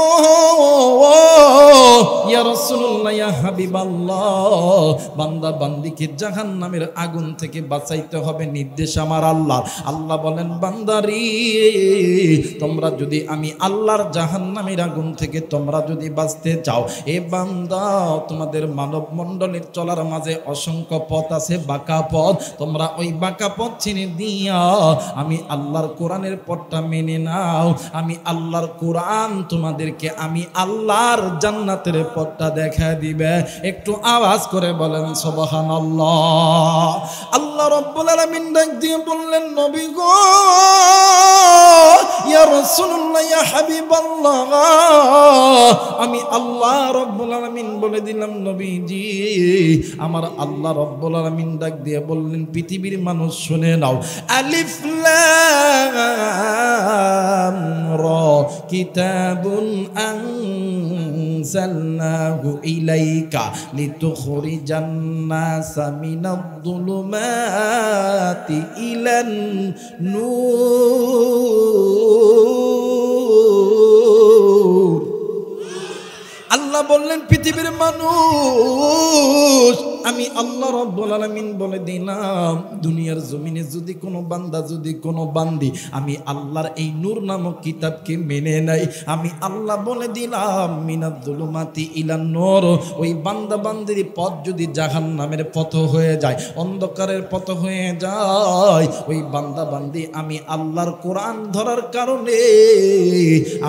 ইয়া রাসূলুল্লাহ, ইয়া হাবিবাল্লাহ, বান্দা বান্দিকে জাহান্নামের আগুন থেকে বাঁচাইতে হবে, নির্দেশ আমার আল্লাহ। আল্লাহ বলেন, বান্দারি, তোমরা যদি আমি আল্লাহর জাহান্নামের আগুন থেকে তোমরা যদি বাঁচতে চাও, এ বান্দা, তোমাদের মানব মণ্ডলীর চলার মাঝে অসংখ্য পথ আছে, বাঁকা পথ। তোমরা ওই বাঁকা পথ ছেড়ে দিয়া আমি আল্লাহর কোরআনের পথটা মেনে নাও। আমি আল্লাহর কোরআন তোমাদেরকে আমি আল্লাহর জান্নাতের পথটা দেখা দিবে। একটু আওয়াজ করে বলেন সুবহানাল্লাহ। আল্লাহ রাব্বুল আলামিন ডাক দিয়ে বললেন, নবী গো, ইয়া রাসূলুল্লাহ, ইয়া হাবিবাল্লাহ, আমি আল্লাহ রাব্বুল আলামিন বলে দিলাম, নবীজি, আমার আল্লাহ রাব্বুল আলামিন ডাক দিয়ে বললেন, পৃথিবীর মানুষ শুনে নাও, আলিফ লাম রা কিতাবুন আনজালনাহু ইলাইকা লিতুখরিজান নাসা মিনাদ-দুলুমাতি ইলান নূর। আল্লাহ বললেন, পৃথিবীর মানুষ, আমি আল্লাহ রাব্বুল আলামিন বলে দিলাম, দুনিয়ার জমিনে যদি কোনো বান্দা, যদি কোনো বান্দি আমি আল্লাহর এই নূর নামক কিতাবকে মেনে নেয়, আমি আল্লাহ বলে দিলাম, মিনাদ-দুলুমাতি ইলান নূর, ওই বান্দা বান্দির পথ যদি জাহান্নামের পথ হয়ে যায়, অন্ধকারের পথ হয়ে যায়, ওই বান্দা বান্দি আমি আল্লাহর কোরআন ধরার কারণে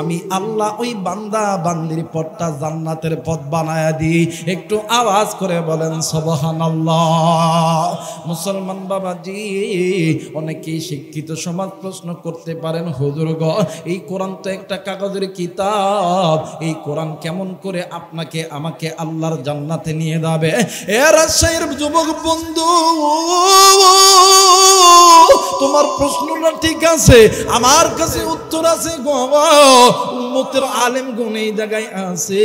আমি আল্লাহ ওই বান্দা বান্দির পথটা জান্নাতের পথ বানায়া দিই। একটু আওয়াজ করে বলেন সুবহানাল্লাহ। মুসলমান বাবাজি, অনেকেই শিক্ষিত সমাজ প্রশ্ন করতে পারেন, হুজুর গো, এই কোরআন তো একটা কাগজের কিতাব, এই কোরআন কেমন করে আপনাকে আমাকে আল্লাহর জান্নাতে নিয়ে যাবে? এ রাজশাহীর যুবক বন্ধু, তোমার প্রশ্নটা ঠিক আছে, আমার কাছে উত্তর আছে গো। উম্মতের আলেম গুণ এই জায়গায় আছে,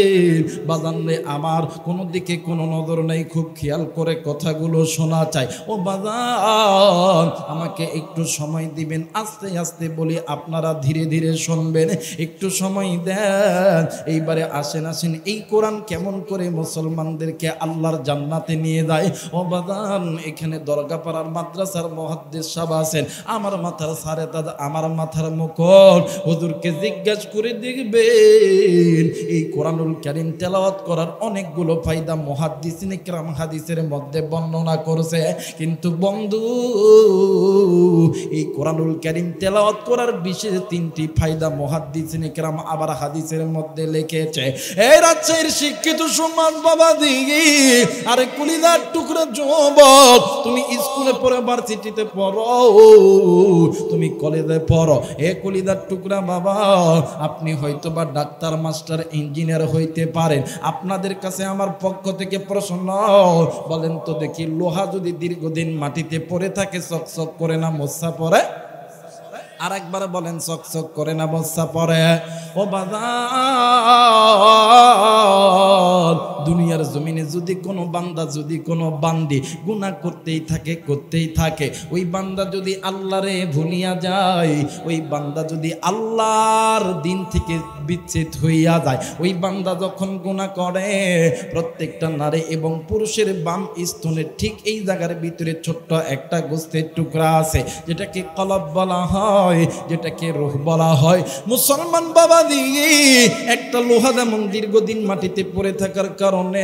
বাজানরে আমার কোনো দিকে কোনো নজর নেই, খুব খেয়াল করে কথাগুলো শোনা চাই। ও বাজান, আমাকে একটু সময় দিবেন, আস্তে আস্তে বলি, আপনারা ধীরে ধীরে শুনবেন, একটু সময় দেন। এইবারে আসেন আসেন, এই কোরআন কেমন করে মুসলমানদেরকে আল্লাহর জান্নাতে নিয়ে যায়? ও বাজান, এখানে দরগাপাড়ার মাদ্রাসার মুহাদ্দিস সাহেব আছেন, আমার মাথার সারে দাদা, আমার মাথার মুকুট, হুজুরকে জিজ্ঞাসা করে দেখবেন, এই কোরআনুল কারীম তেলাওয়াত করার অনেকগুলো ফায়দা মুহাদ্দিসিনে কিরাম হাদিসের মধ্যে বর্ণনা করেছে। কিন্তু বন্ধু, এই কোরআনুল কারীম তেলাওয়াত করার বিশেষ 3টি ফায়দা মুহাদ্দিসিনে কিরাম আবার হাদিসের মধ্যে লিখেছে। এই রাজশাহীর শিক্ষিত সমাজ বাবা দিগি, আরে কলিজার টুকরা যুবক, তুমি স্কুলে পড়ো, ভার্সিটিতে পড়ো, তুমি কলেজে পড়ো, এ কলিজার টুকরা বাবা, আপনি হয়তো বা ডাক্তার, মাস্টার, ইঞ্জিনিয়ার হইতে পারেন। আপনাদের কাছে আমার পক্ষ থেকে প্রশ্ন, বলেন তো দেখি, লোহা যদি দীর্ঘদিন মাটিতে পড়ে থাকে চকচক করে না মশা পড়ে? আর একবার বলেন, চকচক করে না মশা পড়ে? ও বাজার, দুনিয়ার জমিনে যদি কোনো বান্দা, যদি কোনো বান্দি গুনাহ করতেই থাকে, ওই বান্দা যদি আল্লাহরে ভুলিয়া যায়, ওই বান্দা যদি আল্লাহর দিন থেকে বিচ্ছেদ হইয়া যায়, ওই বান্দা যখন গুনাহ করে, প্রত্যেকটা নারী এবং পুরুষের বাম স্তনের ঠিক এই জায়গার ভিতরে ছোট্ট একটা গোস্তের টুকরা আছে, যেটাকে কলব বলা হয়, যেটাকে রূহ বলা হয়। মুসলমান বাবা দিয়ে, একটা লোহা যেমন দীর্ঘদিন মাটিতে পড়ে থাকা থাকার কারণে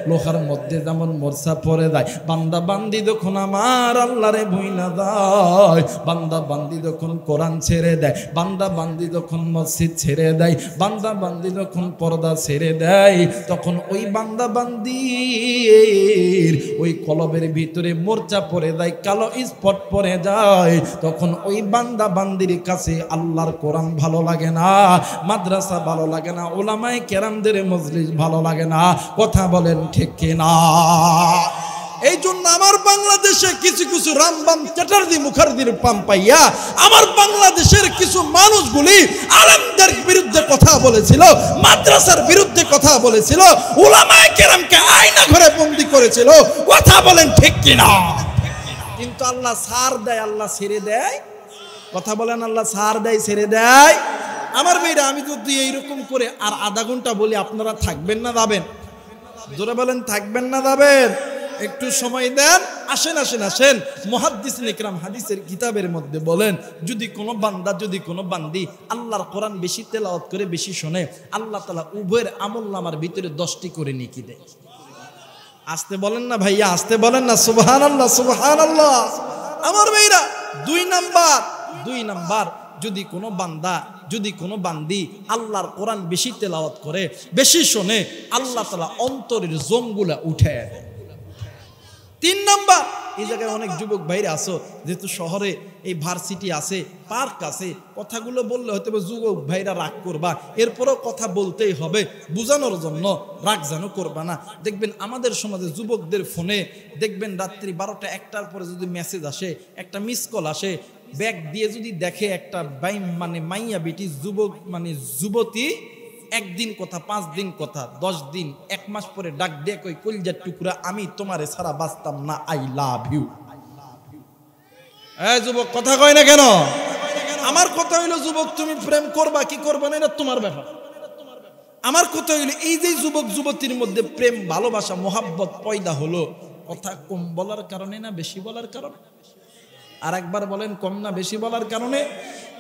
লোহার মধ্যে যেমন মোরসা পড়ে যায়, বান্দা বান্দি যখন আমার আল্লাহরে ভুইলা যায়, বান্দা বান্দি যখন কোরআন ছেড়ে দেয়, বান্দা বান্দি যখন মসজিদ ছেড়ে দেয়, বান্দা বান্দি যখন পর্দা ছেড়ে দেয়, তখন ওই বান্দা বান্দির ওই কলবের ভিতরে মোরচা পড়ে যায়, কালো স্পট পড়ে যায়। তখন ওই বান্দা বান্দির কাছে আল্লাহর কোরআন ভালো লাগে না, মাদ্রাসা ভালো লাগে না, উলামায়ে কেরামদের মজলিস ভালো লাগে না। কথা বলেন ঠিক কিনা? এই জন্য আমার বাংলাদেশে কিছু কিছু রামবাম চ্যাটার্জি মুখার্জির পাম পাইয়া আমার বাংলাদেশের কিছু মানুষগুলি আলেমদের বিরুদ্ধে কথা বলেছিল, মাদ্রাসার বিরুদ্ধে কথা বলেছিল, উলামায়ে কেরামকে আয়না ঘরে বন্দী করেছিল। কথা বলেন ঠিক কিনা? কিন্তু আল্লাহ ছাড় দেয়, আল্লাহ ছেড়ে দেয়। কথা বলেন, আল্লাহ ছাড় দেয়, ছেড়ে দেয়। আমার মেয়েরা, আমি যদি এইরকম করে আর আধা ঘন্টা বলি, আপনারা থাকবেন না যাবেন? জোরে বলেন, থাকবেন না যাবেন? একটু সময় দেন। আসেন আসেন আসেন। মুহাদ্দিসিন ইকরাম হাদিসের কিতাবের মধ্যে বলেন, যদি কোনো বান্দা, যদি কোনো বান্দি আল্লাহর কোরআন বেশি তেলাওয়াত করে, বেশি শোনে, আল্লাহ তাআলা উভয়ের আমলনামার ভিতরে 10টি করে নেকি দেয়। আসতে বলেন না ভাইয়া, আসতে বলেন না। সুবহানাল্লাহ, সুবহানাল্লাহ। আমার মেয়েরা, 2 নাম্বার, যদি কোনো বান্দা, যদি কোনো বান্দি আল্লাহর কোরআন বেশি তেলাওয়াত করে, বেশি শোনে, আল্লাহ তাআলা অন্তরের জমগুলা উঠে দেয়। 3 নাম্বার, এই জায়গায় অনেক যুবক ভাইরা আছো, যেহেতু শহরে এই ভার্সিটি আছে, পার্ক আছে, কথাগুলো বললে হয়তো যুবক ভাইরা রাগ করবা, এরপরও কথা বলতেই হবে বোঝানোর জন্য, রাগ যেন করবা না। দেখবেন আমাদের সমাজে যুবকদের ফোনে দেখবেন রাত্রি 12টা 1টার পরে যদি মেসেজ আসে, একটা মিস কল আসে, ব্যাগ দিয়ে যদি দেখে একটা মানে মাইয়া বেটি, যুবক মানে যুবতী, 1 দিন কথা, 5 দিন কথা, 10 দিন, 1 মাস পরে ডাক দিয়ে কই, কলিজার টুকরা, আমি তোমারে ছাড়া বাঁচতাম না, আই লাভ ইউ। এই যুবক, কথা কয় না কেন? আমার কথা হইলো, যুবক তুমি প্রেম করবা কি করবা না, এটা তোমার ব্যাপার। আমার কথা হইলো, এই যে যুবক যুবতীর মধ্যে প্রেম, ভালোবাসা, মোহাব্বত পয়দা হলো, কথা কম বলার কারণে না বেশি বলার কারণে? আর একবার বলেন, কম না বেশি বলার কারণে?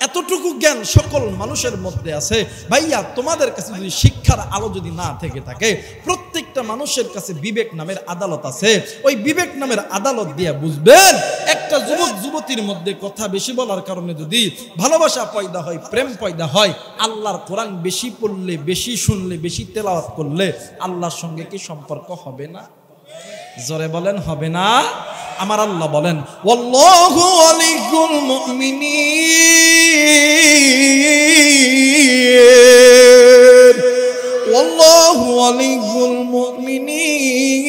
এতটুকু জ্ঞান সকল মানুষের মধ্যে আছে ভাইয়া। তোমাদের কাছে যদি শিক্ষার আলো যদি না থেকে থাকে, প্রত্যেকটা মানুষের কাছে বিবেক নামের আদালত আছে। ওই বিবেক নামের আদালত দিয়ে বুঝবেন, একটা যুবক যুবতীর মধ্যে কথা বেশি বলার কারণে যদি ভালোবাসা পয়দা হয়, প্রেম পয়দা হয়, আল্লাহর কোরআন বেশি পড়লে, বেশি শুনলে, বেশি তেলাওয়াত করলে আল্লাহর সঙ্গে কি সম্পর্ক হবে না? জোরে বলেন, হবে না? আমার আল্লাহ বলেন, ওয়াল্লাহু ওয়ালিয়ুল মুমিনিন, ওয়াল্লাহু ওয়ালিয়ুল মুমিনিন।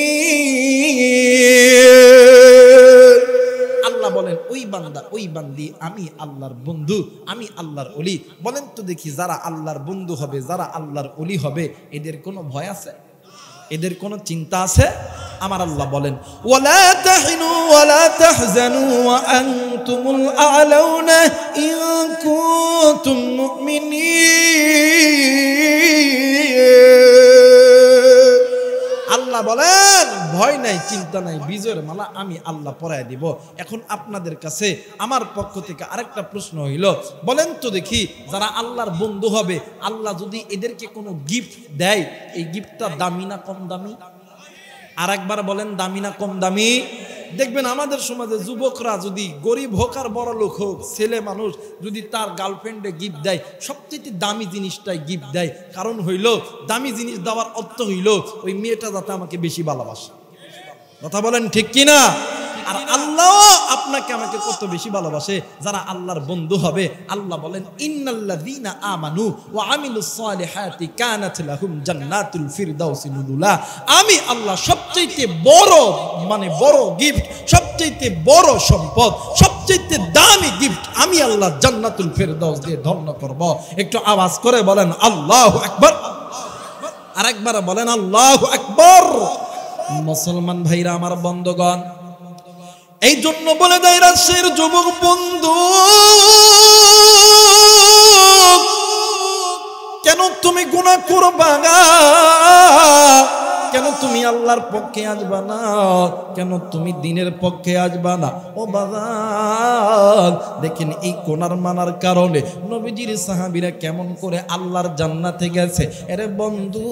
আল্লাহ বলেন, ওই বান্দা, ওই বান্দি আমি আল্লাহর বন্ধু, আমি আল্লাহর ওলি। বলেন তো দেখি, যারা আল্লাহর বন্ধু হবে, যারা আল্লাহর ওলি হবে, এদের কোনো ভয় আছে? এদের কোনো চিন্তা আছে? আমার আল্লাহ বলেন, ওয়ালা তাহিনু ওয়ালা তাহজানু ওয়া আনতুমুল আ'লাউনা ইন কুনতুম মুমিনিন। আল্লাহ বলেন, ভয় নাই, চিন্তা নাই, বিজয়ের মালা আমি আল্লাহ পরায় দিব। এখন আপনাদের কাছে আমার পক্ষ থেকে আরেকটা প্রশ্ন হইল, বলেন তো দেখি, যারা আল্লাহর বন্ধু হবে, আল্লাহ যদি এদেরকে কোনো গিফট দেয়, এই গিফটটা দামি না কম দামি? আর একবার বলেন, দামি না কম দামি? দেখবেন আমাদের সমাজে যুবকরা যদি গরিব হোক আর বড় লোক হোক, ছেলে মানুষ যদি তার গার্লফ্রেন্ডে গিফট দেয়, সবচেয়ে দামি জিনিসটাই গিফট দেয়। কারণ হইল, দামি জিনিস দেওয়ার অর্থ হইল ওই মেয়েটা যাতে আমাকে বেশি ভালোবাসে। কথা বলেন ঠিক কিনা? আর আল্লাহ আপনাকে আমাকে কত বেশি ভালোবাসে, যারা আল্লাহর বন্ধু হবে। আল্লাহ বলেন, ইন্নাল্লাযীনা আমানু ওয়া আমিলুস সালিহাতি কানাত লাহুম জান্নাতুল ফিরদাউসি নুজুলা। আমি আল্লাহ সবচেয়ে বড়, মানে বড় গিফট, সবচেয়ে বড় সম্পদ, সবচেয়ে দামি গিফট আমি আল্লাহ জান্নাতুল ফিরদাউস দিয়ে ধন্য করব। একটু আওয়াজ করে বলেন আল্লাহু আকবার। আরেকবার বলেন আল্লাহু আকবার। মুসলমান ভাইরা আমার, বন্ধুগণ, এই জন্য বলে দেয় রাজশাহীর যুবক বন্ধু, কেন তুমি গুনাহ করবা? কেন তুমি আল্লাহর পক্ষে আসবা না? কেন তুমি দিনের পক্ষে আসবা না? ও বাজার দেখেন এই কোনার মানার কারণে নবীজির সাহাবীরা কেমন করে আল্লাহর জান্নাতে গেছে। এরে বন্ধু,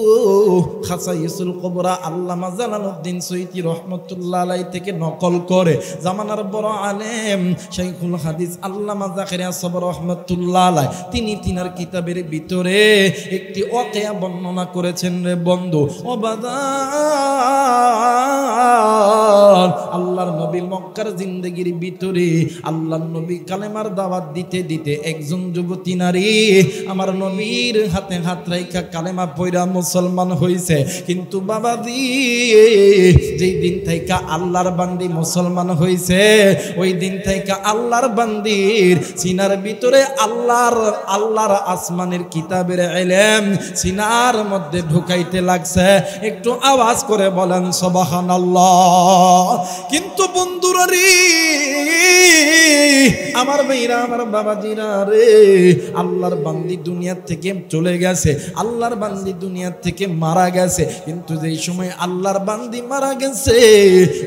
খাসাইসুল কুবরা আল্লামা জালালউদ্দিন সুয়ুতী রহমাতুল্লাহ আলাইহি থেকে নকল করে জামানার বড় আলেম শাইখুল হাদিস আল্লামা জাকারিয়া সাবর রহমাতুল্লাহ আলাইহি তিনি তিনার কিতাবের ভিতরে একটি ওয়াকিয়া বর্ণনা করেছেন। রে বন্ধু, ও বাজার আল্লাহর নবী মক্কার জিন্দেগির ভিতরে আল্লাহর নবী কালেমার দাওয়াত দিতে দিতে একজন যুবতী নারী আমার নবীর হাতে হাত রাইখা কালেমা পয়রা মুসলমান হইছে। কিন্তু বাবাজি যেই দিন থেকে আল্লাহর বান্দি মুসলমান হইছে ওই দিন থেকে আল্লাহর বান্দির সিনার ভিতরে আল্লাহর আসমানের কিতাবের ইলম সিনার মধ্যে ঢুকাইতে লাগছে। একটু আওয়াজ করে বলেন সুবহানাল্লাহ। কিন্তু বন্ধুরা রে, আমার ভাইরা, আমার বাবাজিরা রে, আল্লাহর বান্দি দুনিয়া থেকে চলে গেছে, আল্লাহর বান্দি দুনিয়া থেকে মারা গেছে। কিন্তু যেই সময় আল্লাহর বান্দি মারা গেছে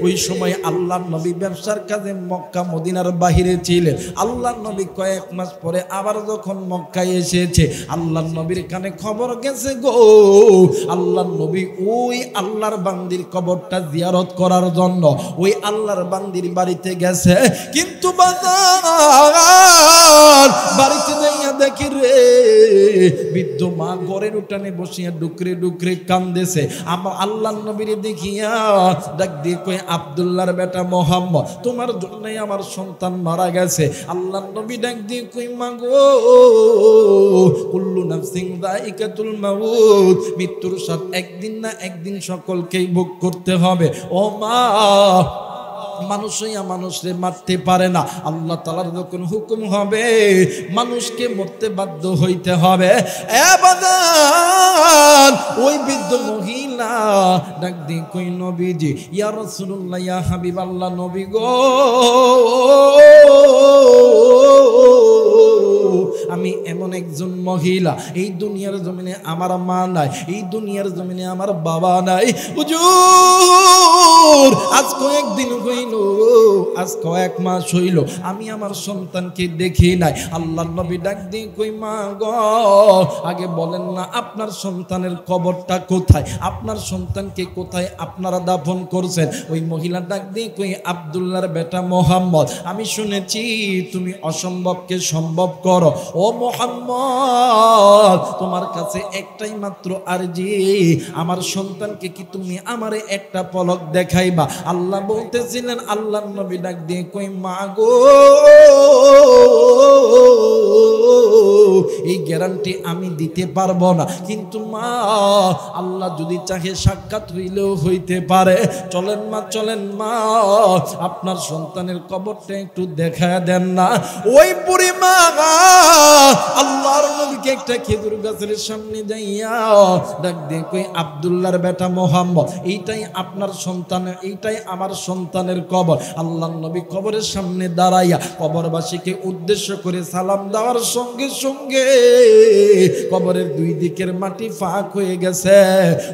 ওই সময় আল্লাহর নবী ব্যবসার কাজে মক্কা মদিনার বাহিরে ছিলেন। আল্লাহর নবী কয়েক মাস পরে আবার যখন মক্কায় এসেছে আল্লাহর নবীর কানে খবর গেছে গো, আল্লাহর নবী ওই আল্লাহর বান্দির কবরটা জিয়ারত করার জন্য ওই আল্লাহর বান্দির বাড়িতে গেছে। কিন্তু বাড়িতে যাইয়া দেখি রে বৃদ্ধ মা ঘরের উঠানে বসিয়া ডুকরে ডুকরে কান্দেছে। আমার আল্লাহর নবীর দেখিয়া ডাক দিয়ে কই, আব্দুল্লাহর বেটা মোহাম্মদ, তোমার জন্যই আমার সন্তান মারা গেছে। আল্লাহর নবী ডাক দিয়ে কই, মা গো, কুল্লু নাফসিন যায়িকাতুল মাউত, মৃত্যুর স্বাদ একদিন না একদিন সকলকেই ভোগ করতে হবে। ও মা, মানুষই মানুষকে মারতে পারে না, আল্লাহ তাআলার যখন হুকুম হবে মানুষকে মরতে বাধ্য হইতে হবে। ওই বৃদ্ধ মহিলা ডাক দিয়ে কই, নবীজি, ইয়া রাসূলুল্লাহ, ইয়া হাবিবাল্লাহ, নবী গো, আমি এমন একজন মহিলা, এই দুনিয়ার জমিনে আমার মা নাই, এই দুনিয়ার জমিনে আমার বাবা নাই। হুজুর, আজ কয়েকদিন হইল, আজ কয়েক মাস হইল আমি আমার সন্তানকে দেখি নাই। আল্লাহর নবী ডাক দিয়ে কই, মা গো, আগে বলেন না আপনার সন্তানের কবরটা কোথায়, আপনার সন্তানকে কোথায় আপনারা দাফন করছেন? ওই মহিলা ডাক দিয়ে কই, আব্দুল্লাহর বেটা মোহাম্মদ, আমি শুনেছি তুমি অসম্ভবকে সম্ভব করো। ও মোহাম্মদ, তোমার কাছে একটাই মাত্র আরজি, আমার সন্তানকে কি তুমি আমারে একটা পলক দেখাইবা? আল্লাহ বলতেছিলেন। আল্লাহর নবী ডাক দিয়ে কই, মা গো, এই গ্যারান্টি আমি দিতে পারবো না, কিন্তু মা আল্লাহ যদি চাহে সাক্ষাৎ হইলেও হইতে পারে। চলেন মা, চলেন মা, আপনার সন্তানের কবরটা একটু দেখা দেন না। ওই বুড়ি মা আল্লাহর নবীকে একটা খেজুর গাছের সামনে যাইয়া ডাক দিয়ে কই, আব্দুল্লাহর বেটা মোহাম্মদ, এইটাই আপনার সন্তান, এইটাই আমার সন্তানের কবর। আল্লাহর নবী কবরের সামনে দাঁড়াইয়া কবরবাসীকে উদ্দেশ্য করে সালাম দেওয়ার সঙ্গে সঙ্গে কবরের দুই দিকের মাটি ফাঁক হয়ে গেছে।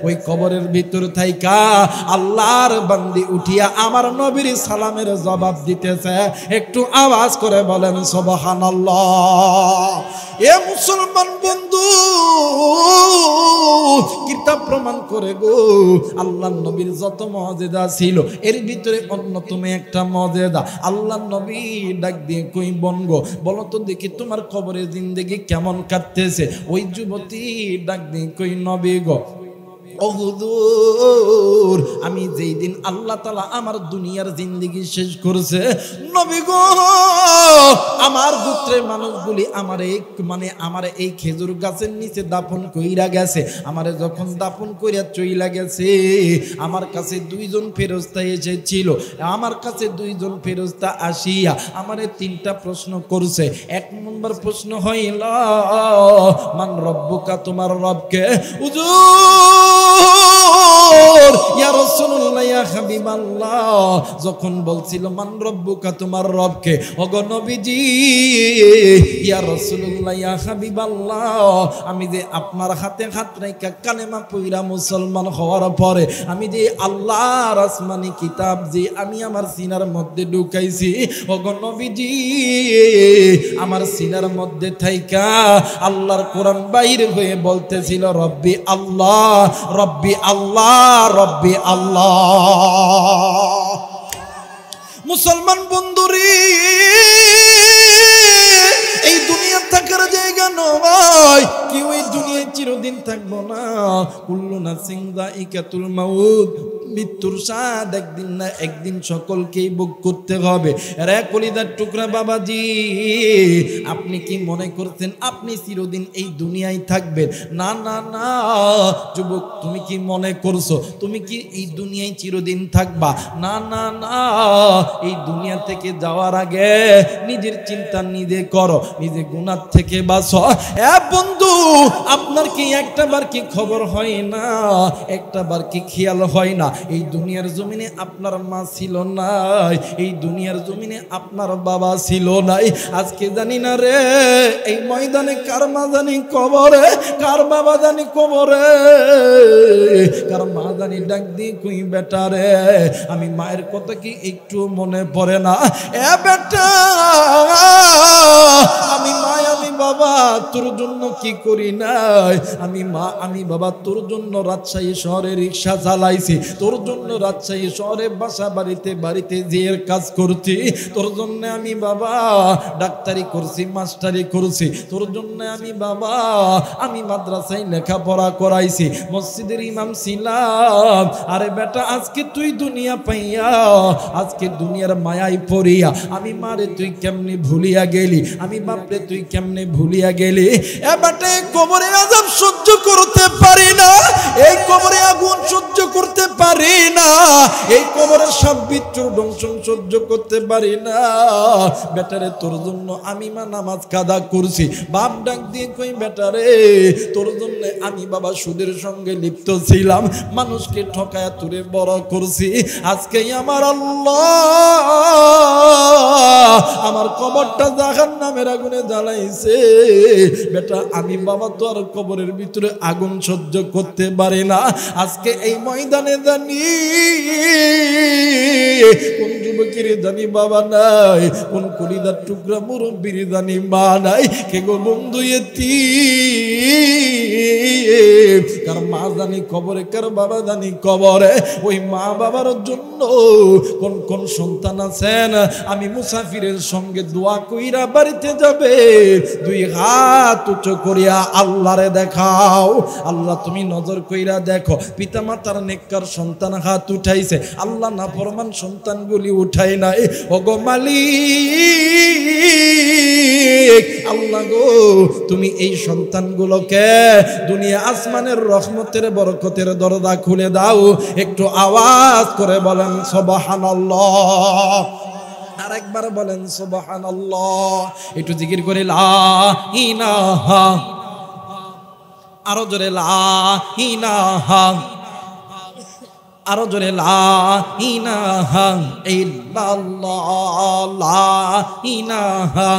ওই কবরের ভিতর থাইকা আল্লাহর বান্দি উঠিয়া আমার নবীর সালামের জবাব দিতেছে। একটু আওয়াজ করে বলেন সুবহানাল্লাহ। এ মুসলমান বন্ধু, কিতাব প্রমাণ করে গো, আল্লাহর নবীর যত মর্যাদা ছিল এর ভিতরে অন্যতম একটা মর্যাদা। আল্লাহর নবী ডাক দিয়ে কই, বনগো, বলো তো দেখি তোমার কবরে জিন্দেগি কেমন কাটতেছে? ওই যুবতী ডাক দিয়ে কই, নবী গো, ও হুজুর, আমি যেই দিন আল্লাহ তাআলা আমার দুনিয়ার জিন্দেগি শেষ করেছে, নবী গো, আমার গোত্রের মানুষগুলি আমারে এই খেজুর গাছের নিচে দাফন কইরা গেছে। আমারে যখন দাফন কইরা চইলা গেছে, আমার কাছে দুইজন ফেরেশতা এসেছিল। আমার কাছে দুইজন ফেরেশতা আসিয়া আমারে তিনটা প্রশ্ন করছে। এক নম্বর প্রশ্ন হইল, মান রব্বুকা, তোমার রবকে? হুজুর হুজুর ইয়া রাসূলুল্লাহ ইয়া হাবিবাল্লাহ যখন বলছিল মান রব্বুকা তোমার রবকে ওগো নবীজি ইয়া রাসূলুল্লাহ ইয়া হাবিবাল্লাহ আমি যে আপনার হাতে হাত রাখা কালেমা পড়া মুসলমান হওয়ার পরে আমি যে আল্লাহর আসমানি কিতাব যে আমি আমার সিনার মধ্যে ঢুকাইছি ওগো নবীজি আমার সিনার মধ্যে থাইকা আল্লাহর কোরআন বাইরে হয়ে বলতেছিল রব্বি আল্লাহ রব্বি আল্লাহ রব্বি আল্লাহ। মুসলমান বন্ধুরে এই দুনিয়া থাকার জায়গা নয়, কেউ এই দুনিয়ায় চিরদিন থাকবো না। কুল্লু নাফসিন যায়িকাতুল মাউত, মৃত্যুর স্বাদ একদিন না একদিন সকলকেই ভোগ করতে হবে। রে কলিজার টুকরা বাবাজি, আপনি কি মনে করছেন আপনি চিরদিন এই দুনিয়ায় থাকবেন? না না না যুবক, তুমি কি মনে করছো তুমি কি এই দুনিয়ায় চিরদিন থাকবা? না না না, এই দুনিয়া থেকে যাওয়ার আগে নিজের চিন্তা নিজে করো, নিজে গুনাহ থেকে বাঁচো। এ বন্ধু, আপনার কি একটাবার কি খবর হয় না, একটাবার কি খেয়াল হয় না এই দুনিয়ার জমিনে আপনার মা ছিল নাই, এই দুনিয়ার জমিনে আপনার বাবা ছিল নাই? আজকে জানি না রে এই ময়দানে কার মা জানি কবরে, কার বাবা জানি কবরে, কার মা জানি ডাক দিয়ে কই বেটা রে আমি মায়ের কথা কি একটু মনে পড়ে না? এ বেটা আমি মা আমি বাবা তোর জন্য কি করি নাই, আমি মা আমি বাবা তোর জন্য রাজশাহী শহরে রিক্সা চালাইছি, তোর জন্য রাজশাহী শহরে বাসা বাড়িতে বাড়িতে যেয়ে কাজ করছি, তোর জন্য আমি বাবা ডাক্তারি করছি মাস্টারি করছি, তোর জন্য আমি বাবা আমি মাদ্রাসায় লেখাপড়া করাইছি, মসজিদের ইমাম ছিলাম। আরে বেটা আজকে তুই দুনিয়া পাইয়া, আজকে দুনিয়ার মায়ায় পড়িয়া আমি মারে তুই কেমনে ভুলিয়া গেলি, আমি বাপরে তুই কেমনে ভুলিয়া গেলি? এ বেটা কবরে আযাব সহ্য করতে পারি না, এই কবরে আগুন সহ্য করতে পারি না, এই কবরের সব বিচ্ছুর দংশন সহ্য করতে পারি না। বেটারে তোর জন্য আমি মা নামাজ কাদা করছি, বাপ ডাক দিয়ে কই বেটারে তোর জন্য আমি বাবা সুদের সঙ্গে লিপ্ত ছিলাম, মানুষকে ঠকায়া তোরে বড় করছি, আজকে আমার আল্লাহ আমার কবরটা জাহান্নামের আগুনে জ্বালাইছে। বেটা আমি বাবা তো আর কবরের ভিতরে আগুন সহ্য করতে পারে না। আজকে এই ময়দানে জানি কোন যুবকের জানি বাবা নাই, কোন কলিজার টুকরা মুরব্বির জানি মা নাই, কে গো বন্ধু এতিম, কার মা জানি কবরে, কার বাবা জানি কবরে। ওই মা বাবার জন্য কোন কোন সন্তান আছেন আমি মুসাফিরের সঙ্গে দোয়া কইরা বাড়িতে যাবে, দুই হাত উঁচু করিয়া আল্লাহরে দেখাও, আল্লাহ তুমি নজর কইরা দেখো পিতা মাতার নেককার সন্তান হাত উঠাইছে, আল্লাহ নাফরমান সন্তানগুলি উঠাই নাই। ওগো মালিক আল্লাহ গো, তুমি এই সন্তানগুলোকে দুনিয়া আসমানের রহমতের বরকতের দরজা খুলে দাও। একটু আওয়াজ করে বলেন সুবহানাল্লাহ, আরেকবার বলেন সুবহানাল্লাহ, একটু জিকির করে লা ইলাহা, আরো জোরে লা ইলাহা, আরো জোরে লা ইলাহা ইল্লাল্লাহ, লা ইলাহা।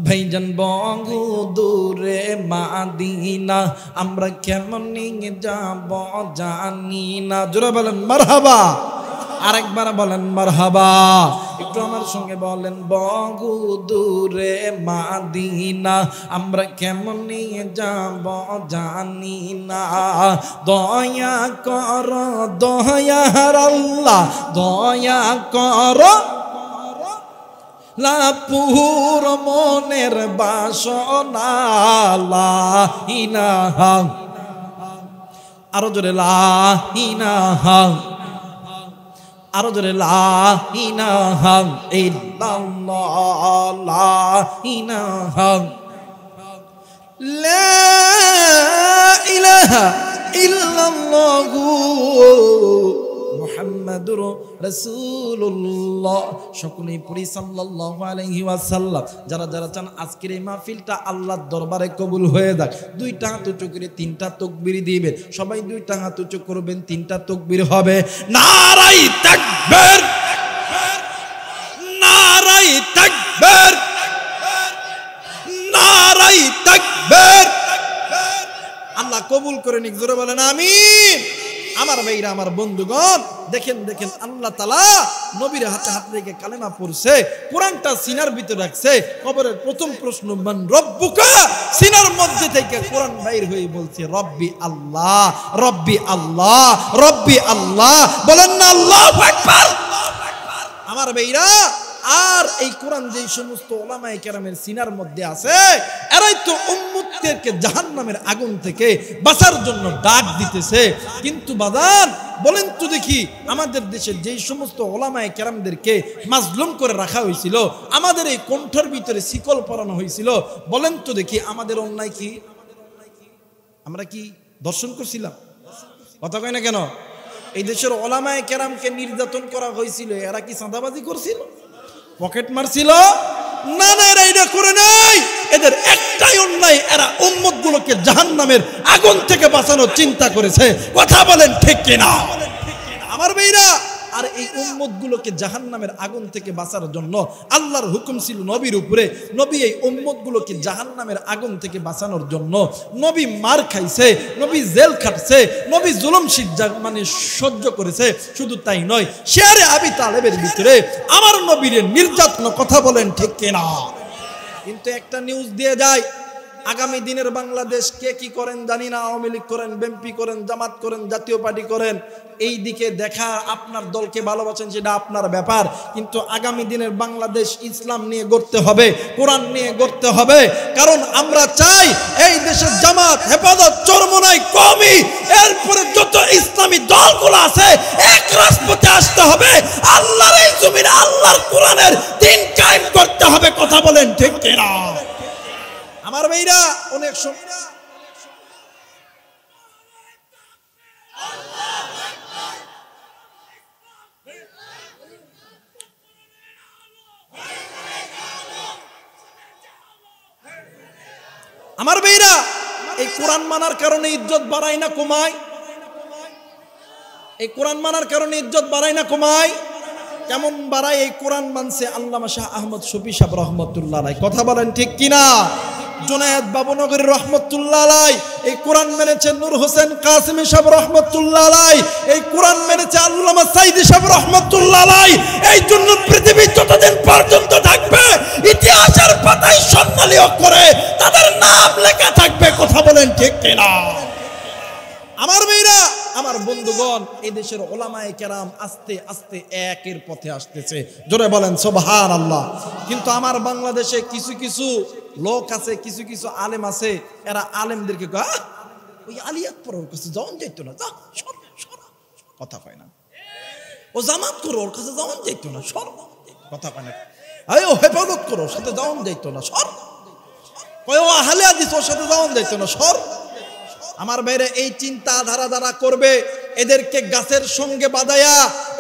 ভাইজান বঙ্গু দূরে মাদিনা আমরা কেমন নিয়ে যাব জানি না, জোরে বলেন মারহাবা, আরেকবার বলেন মারহাবা, একটু আমার সঙ্গে বলেন বঙ্গু দূরে মাদিনা আমরা কেমন নিয়ে যাব জানি না, দয়া কর দয়ার আল্লাহ দয়া কর, লাপুর মনের বাসনা লা ইলাহা, আরো জোরে লা ইলাহা, আরো জোরে লা ইলাহা ইল্লাল্লাহ, লা ইলাহা, লা ইলাহা ইল্লাল্লাহু মুহাম্মাদুর রাসূলুল্লাহ। সকলেই পড়ি সাল্লাল্লাহু আলাইহি ওয়াসাল্লাম। যারা যারা চান আজকের এই মাহফিলটা আল্লাহর দরবারে কবুল হয়ে যাক, দুইটা হাত উঁচু করে তিনটা তাকবীর দিবেন। সবাই দুইটা হাত উঁচু করবেন, তিনটা তাকবীর হবে। নারায়ে তাকবীর, নারায়ে তাকবীর, নারায়ে তাকবীর। আল্লাহ কবুল করে নিক, জোরে বলেন আমিন। আমার ভাইরা, আমার বন্ধুগণ, দেখেন দেখেন আল্লাহ তাআলা নবীর হাতে হাত রেখে কালেমা পড়ছে, কোরআনটা সিনার ভিতরে রাখছে। কবরের প্রথম প্রশ্ন মান রব্বুকা, সিনার মধ্যে থেকে কোরআন বাইর হয়ে বলছে রব্বি আল্লাহ, রব্বি আল্লাহ, রব্বি আল্লাহ। বলেন না আল্লাহু আকবার। আমার ভাইরা, আর এই কোরআন যে সমস্ত উলামায়ে কেরামের সিনার মধ্যে আছে, এরাই তো উম্মতকে জাহান্নামের আগুন থেকে বাঁচার জন্য ডাক দিতেছে। কিন্তু বাজান বলেন তো দেখি, আমাদের দেশে যে সমস্ত উলামায়ে কেরামদেরকে মাজলুম করে রাখা হয়েছিল, আমাদের এই কণ্ঠের ভিতরে শিকল পরানো হয়েছিল, বলেন তো দেখি আমাদের অন্যায় কি? আমরা কি দর্শন করছিলাম? কথা কয় না কেন? এই দেশের উলামায়ে কেরামকে নির্যাতন করা হয়েছিল, এরা কি চাঁদাবাজি করছিল, পকেট মারছিল? না না, এরা এটা করে নাই। এদের একটাই অন্যায়, এরা উম্মতগুলোকে জাহান্নামের আগুন থেকে বাঁচানোর চিন্তা করেছে। কথা বলেন ঠিক কিনা আমার ভাইরা? আর এই উম্মতগুলোকে জাহান্নামের আগুন থেকে বাঁচার জন্য আল্লাহর হুকুম ছিল নবীর উপরে। নবী এই উম্মতগুলোকে জাহান্নামের আগুন থেকে বাঁচানোর জন্য নবী মার খাইছে, নবী জেল খাটছে, নবী জুলুম সিজ্জা মানে সহ্য করেছে। শুধু তাই নয়, শেরে আবি তালেবের ভিতরে আমার নবীর নির্যাতন। কথা বলেন ঠিক কিনা? কিন্তু একটা নিউজ দিয়ে যায়, আগামী দিনের বাংলাদেশ কে কি করেন জানি না, আওয়ামী লীগ করেন, বিএনপি করেন, জামাত করেন, জাতীয় পার্টি করেন, এই দিকে দেখা আপনার দলকে ভালোবাসেন সেটা আপনার ব্যাপার। কিন্তু আগামী দিনের বাংলাদেশ ইসলাম নিয়ে গড়তে হবে, কোরআন নিয়ে গড়তে হবে। কারণ আমরা চাই এই দেশের জামাত, হেফাজত, চরমোনাই, কওমি, এরপরে যত ইসলামী দলগুলো আছে এক রাজপথে আসতে হবে। আল্লাহর এই জমিনে আল্লাহর কোরআনের দিন কায়েম করতে হবে। কথা বলেন ঠিক কিনা আমার ভাইরা? অনেক সময় আমার ভাইরা, এই কোরআন মানার কারণে ইজ্জত বাড়ায় না কমায়? এই কোরআন মানার কারণে ইজ্জত বাড়ায় না কমায়? কেমন বাড়ায়? এই কোরআন মানছে আল্লামা শাহ আহমদ শফী সাহেব রহমতুল্লাহ আলাইহি। কথা বলেন ঠিক কিনা? জুনায়েদ বাবুনগরী রহমতুল্লাহ আলাইহি। এই কোরআন মেনেছে নূর হোসেন কাসেমী সাহেব রহমতুল্লাহ আলাইহি। এই কোরআন মেনেছে আল্লামা সাইদি সাহেব রহমতুল্লাহ আলাইহি। এই জন্য পৃথিবী যতদিন পর্যন্ত থাকবে, ইতিহাসের পাতায় স্বর্ণালী অক্ষরে তাদের নাম লেখা থাকবে। কথা বলেন ঠিক কিনা আমার ভাইরা, আমার বন্ধুগণ? এই দেশের উলামায়ে কেরাম আস্তে আস্তে একের পথে আসতেছে। জোরে বলেন সুবহানাল্লাহ। কিন্তু আমার বাংলাদেশে কিছু কিছু লোক আছে, কিছু কিছু আলেম আছে, এরা আলেমদেরকে ওই আলিয়াত পড়ার কাছে যাওয়ান যাইতো না, যা সর সর। কথা কয় না। ও জামাত করো, ওর কাছে যাওয়ান যাইতো না, সর। কথা কয় না। ও হেফাজত করো, ওর সাথে যাওয়ান যাইতো না, সর। কয় ও আহলে হাদিস, ওর সাথে যাওয়ান যাইতো না, সর। আমার বাইরে এই চিন্তা ধারা যারা করবে, এদেরকে গাছের সঙ্গে বাঁধাইয়া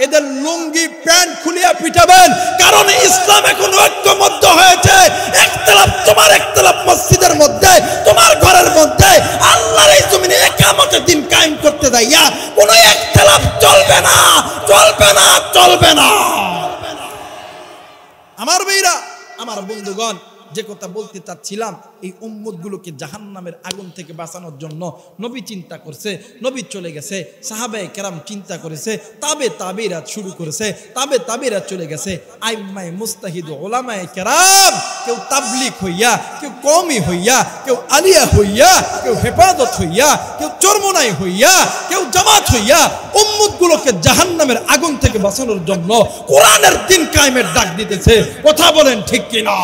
এদের লুঙ্গি প্যান্ট খুলিয়া পিটাবেন। কারণ ইসলাম এখন ঐক্যবদ্ধ হয়েছে। ইখতিলাফ তোমার ইখতিলাফ মসজিদের মধ্যে, তোমার ঘরের মধ্যে, আল্লাহর এই জমিনে ইকামতের দিন কায়েম করতে যাইয়া কোনো ইখতিলাফ চলবে না, চলবে না, চলবে না। আমার ভাইরা, আমার বন্ধুগণ, যে কথা বলতে চাচ্ছিলাম, এই উম্মতগুলোকে জাহান্নামের আগুন থেকে বাঁচানোর জন্য নবী চিন্তা করছে, নবী চলে গেছে, সাহাবায়ে কেরাম চিন্তা করেছে, তাবেঈরা শুরু করেছে, তাবেঈরা চলে গেছে, আইম্মায়ে মুস্তাহিদ উলামায়ে কেরাম, কেউ তাবলীগ হইয়া, কেউ কওমি হইয়া, কেউ আলিয়া হইয়া, কেউ হেফাজত হইয়া, কেউ চরমোনাই হইয়া, কেউ জামাত হইয়া উম্মতগুলোকে জাহান্নামের আগুন থেকে বাঁচানোর জন্য কোরআনের দিন কায়েমের ডাক দিতেছে। কথা বলেন ঠিক কিনা?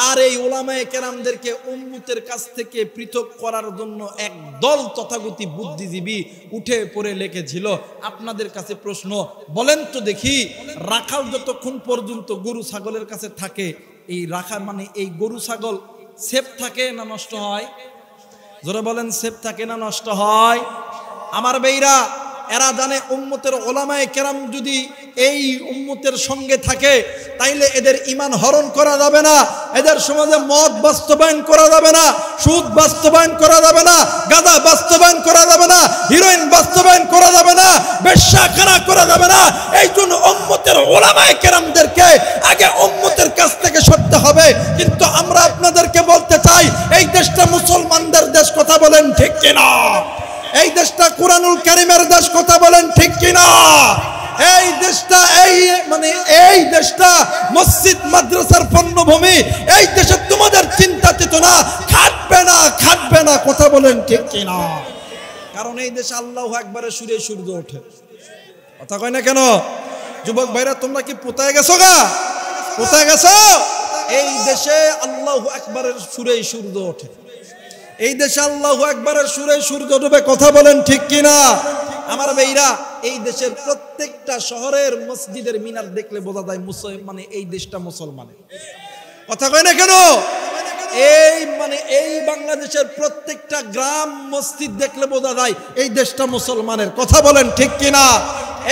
আর এই উলামায়ে কেরামদেরকে উম্মতের কাছ থেকে পৃথক করার জন্য একদল তথাগতি বুদ্ধিজীবী উঠে পড়ে লেগেছিল। আপনাদের কাছে প্রশ্ন, বলেন তো দেখি, রাখাল যতক্ষণ পর্যন্ত গরু ছাগলের কাছে থাকে, এই রাখা মানে এই গরু ছাগল সেফ থাকে না নষ্ট হয়? জোরে বলেন, সেফ থাকে না নষ্ট হয়? আমার ভাইরা, এরা জানে উম্মতের ওলামায়ে কেরাম যদি এই উম্মতের সঙ্গে থাকে তাইলে এদের ঈমান হরণ করা যাবে না, এদের সমাজে মদ বাস্তবায়ন করা যাবে না, সুদ বাস্তবায়ন করা যাবে না, গাঁজা বাস্তবায়ন করা যাবে না, হিরোইন বাস্তবায়ন করা যাবে না, বেশ্যাখানা করা যাবে না। এই জন্য উম্মতের ওলামায়ে কেরামদেরকে আগে উম্মতের কাছ থেকে সরতে হবে। কিন্তু আমরা আপনাদেরকে বলতে চাই, এই দেশটা মুসলমানদের দেশ, কথা বলেন ঠিক কিনা? এই দেশটা কুরআনুল কারীমের দেশ, কথা বলেন ঠিক কিনা? এই দেশটা এই দেশটা মসজিদ মাদ্রাসার পণ্যভূমি। এই দেশে তোমাদের চিন্তা চেতনা খাটবে না, কথা বলেন ঠিক কিনা? কারণ এই দেশে আল্লাহু আকবারের সুরে সূর্য ওঠে। কথা কয় না কেন? যুবক ভাইরা, তোমরা কি পোতায় গেছো গা? পোতায় গেছো? এই দেশে আল্লাহু আকবারের সুরে সূর্য ওঠে, এই দেশে আল্লাহু আকবারের সুরে সূর্য ডুবে। কথা বলেন ঠিক কিনা? আমার ভাইরা, এই দেশের প্রত্যেকটা শহরের মসজিদের মিনার দেখলে বোঝা যায় এই দেশটা মুসলমানের। কথা কয় না কেন? এই বাংলাদেশের প্রত্যেকটা গ্রাম মসজিদ দেখলে বোঝা যায় এই দেশটা মুসলমানের। কথা বলেন ঠিক কিনা?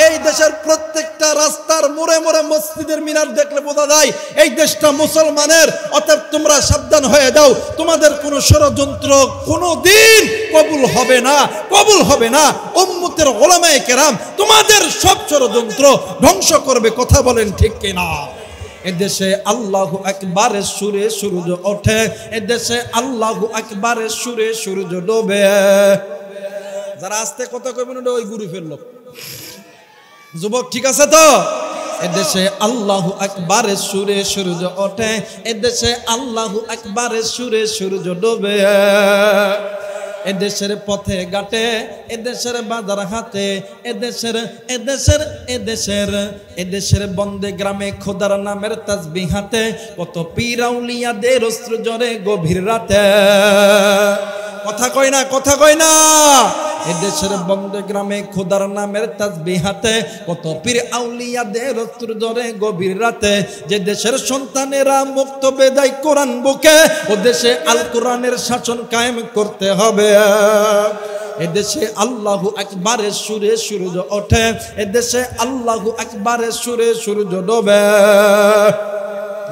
এই দেশের প্রত্যেকটা রাস্তার মোড়ে মোড়ে মসজিদের মিনার দেখলে বোঝা যায় এই দেশটা মুসলমানের। অতএব তোমরা সাবধান হয়ে যাও, তোমাদের কোনো ষড়যন্ত্র কোনোদিন কবুল হবে না। উম্মতের উলামায়ে কেরাম তোমাদের সব ষড়যন্ত্র ধ্বংস করবে। কথা বলেন ঠিক কিনা? এদেশে আল্লাহু আকবারের সুরে সূর্য ওঠে, এদেশে আল্লাহু আকবারের সুরে সূর্য ডোবে। যারা আস্তে কথা কইবেন ওই গুরু ফেললো যুবক, ঠিক আছে তো? এদেশে আল্লাহু আকবারের সুরে সূর্য ওঠে, এদেশে আল্লাহু আকবারের সুরে সূর্য ডোবে। এদেশের পথে ঘাটে, এদেশের বাজার হাতে, এদেশের বন্দে গ্রামে খোদার নামের তাসবিহ হাতে, কত পীর আউলিয়াদের অস্ত্র জ্বরে গভীর রাতে। কথা কয় না? এদেশের বন্দে গ্রামে খোদার নামের তাসবিহ হাতে, কত পীর আউলিয়াদের অস্ত্র জ্বরে গভীর রাতে। যে দেশের সন্তানেরা মুক্ত বেদায় কোরআন বুকে, ও দেশে আল কোরআনের শাসন কায়েম করতে হবে। এদেশে আল্লাহু আকবারের সুরে সূর্য ওঠে, এদেশে আল্লাহু আকবারের সুরে সূর্য ডোবে।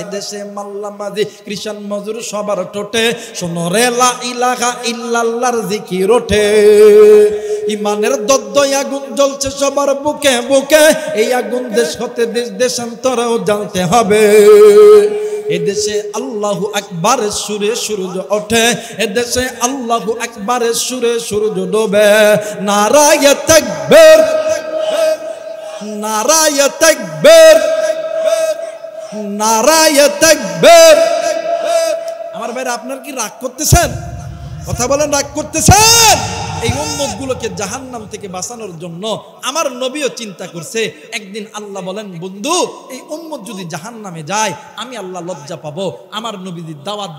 এদেশে মাল্লা মাঝি কৃষাণ মজুর সবার ঠোঁটে, শোনো রে লা ইলাহা ইল্লাল্লাহর জিকির ওঠে। ইমানের দদ্দয় আগুন জ্বলছে সবার বুকে বুকে, এই আগুন দেশ হতে দেশান্তরেও জ্বালতে হবে। এদেশে আল্লাহু আকবারের সুরে সূর্য ওঠে, এদেশে আল্লাহু আকবারের সুরে সূর্য ডোবে। নারায়ে তাকবীর, নারায়ে তাকবীর, নারায়ে তাকবীর। আমার ভাইরা, আপনারা কি রাগ করতেছেন? কথা বলেন, রাগ করতেছেন? এই উম্মতগুলোকে জাহান্নাম থেকে বাঁচানোর জন্য আমার নবীও চিন্তা করছে। একদিন আল্লাহ বলেন, বন্ধু, এই উম্মত যদি জাহান্নামে যায় আমি আল্লাহ লজ্জা পাবো। আমার নবীদের দাওয়াত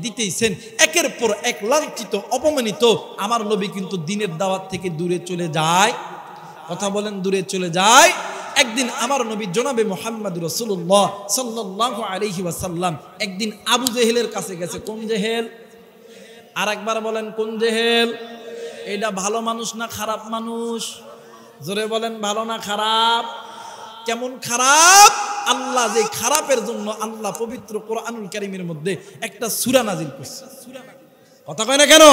দিতেইছেন, একের পর এক লাঞ্ছিত অপমানিত আমার নবী কিন্তু দ্বীনের দাওয়াত থেকে দূরে চলে যায়। কথা বলেন, দূরে চলে যায়। একদিন আমার নবী জনাবে মুহাম্মদ রাসূলুল্লাহ সাল্লাল্লাহু আলাইহি ওয়াসাল্লাম একদিন আবু জেহেলের কাছে গেছে। কোন জেহেল? আর একবার বলেন, কোন জেহেল? এটা ভালো মানুষ না খারাপ মানুষ? জোরে বলেন, ভালো না খারাপ? কেমন খারাপ? আল্লাহ যে খারাপের জন্য আল্লাহ পবিত্র কোরআনুল কারীমের মধ্যে একটা সূরা নাজিল করছে। কথা কয় না কেন?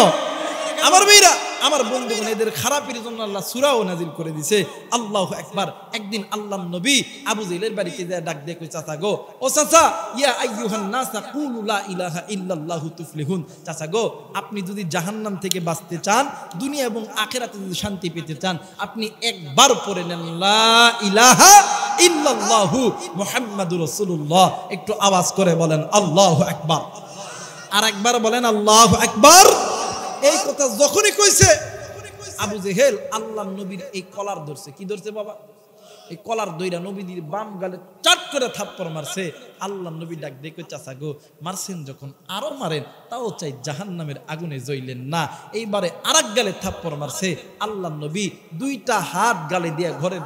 আমার ভাইরা, আমার বন্ধুগণ, এদের খারাপের জন্য আল্লাহ সূরাও নাজিল করে দিয়েছে। আল্লাহু আকবার। একদিন আল্লাহর নবী আবু জেহেলের বাড়িতে যায়, ডাক দিয়ে কই, চাচা গো, ও চাচা, ইয়া আইয়ুহান নাস কুলু লা ইলাহা ইল্লাল্লাহু তুফলিহুন। চাচা গো, আপনি যদি জাহান্নাম থেকে বাঁচতে চান, দুনিয়া এবং আখিরাতে যদি শান্তি পেতে চান, আপনি একবার পড়ে নেন লা ইলাহা ইল্লাল্লাহু মুহাম্মাদুর রাসূলুল্লাহ। একটু আওয়াজ করে বলেন আল্লাহু আকবার। আর একবার বলেন আল্লাহু আকবার। এই কথা যখনই কইছে, আবু জেহেল আল্লাহর নবীর এই কলার ধরছে। কি ধরছে বাবা? এই কলার দইরা নবীর বাম গালে চাট করে থাপ্পড় মারছে। আল্লাহর নবী ডাক দিয়ে কই, চাচা গো, মারছেন যখন আরো মারেন, তাও চাই জাহান্নামের আগুনে জ্বললেন না। এইবারে আরেক গালে থাপ্পড় মারছে। আল্লাহর নবী দুইটা হাত গালে দিয়ে ঘরের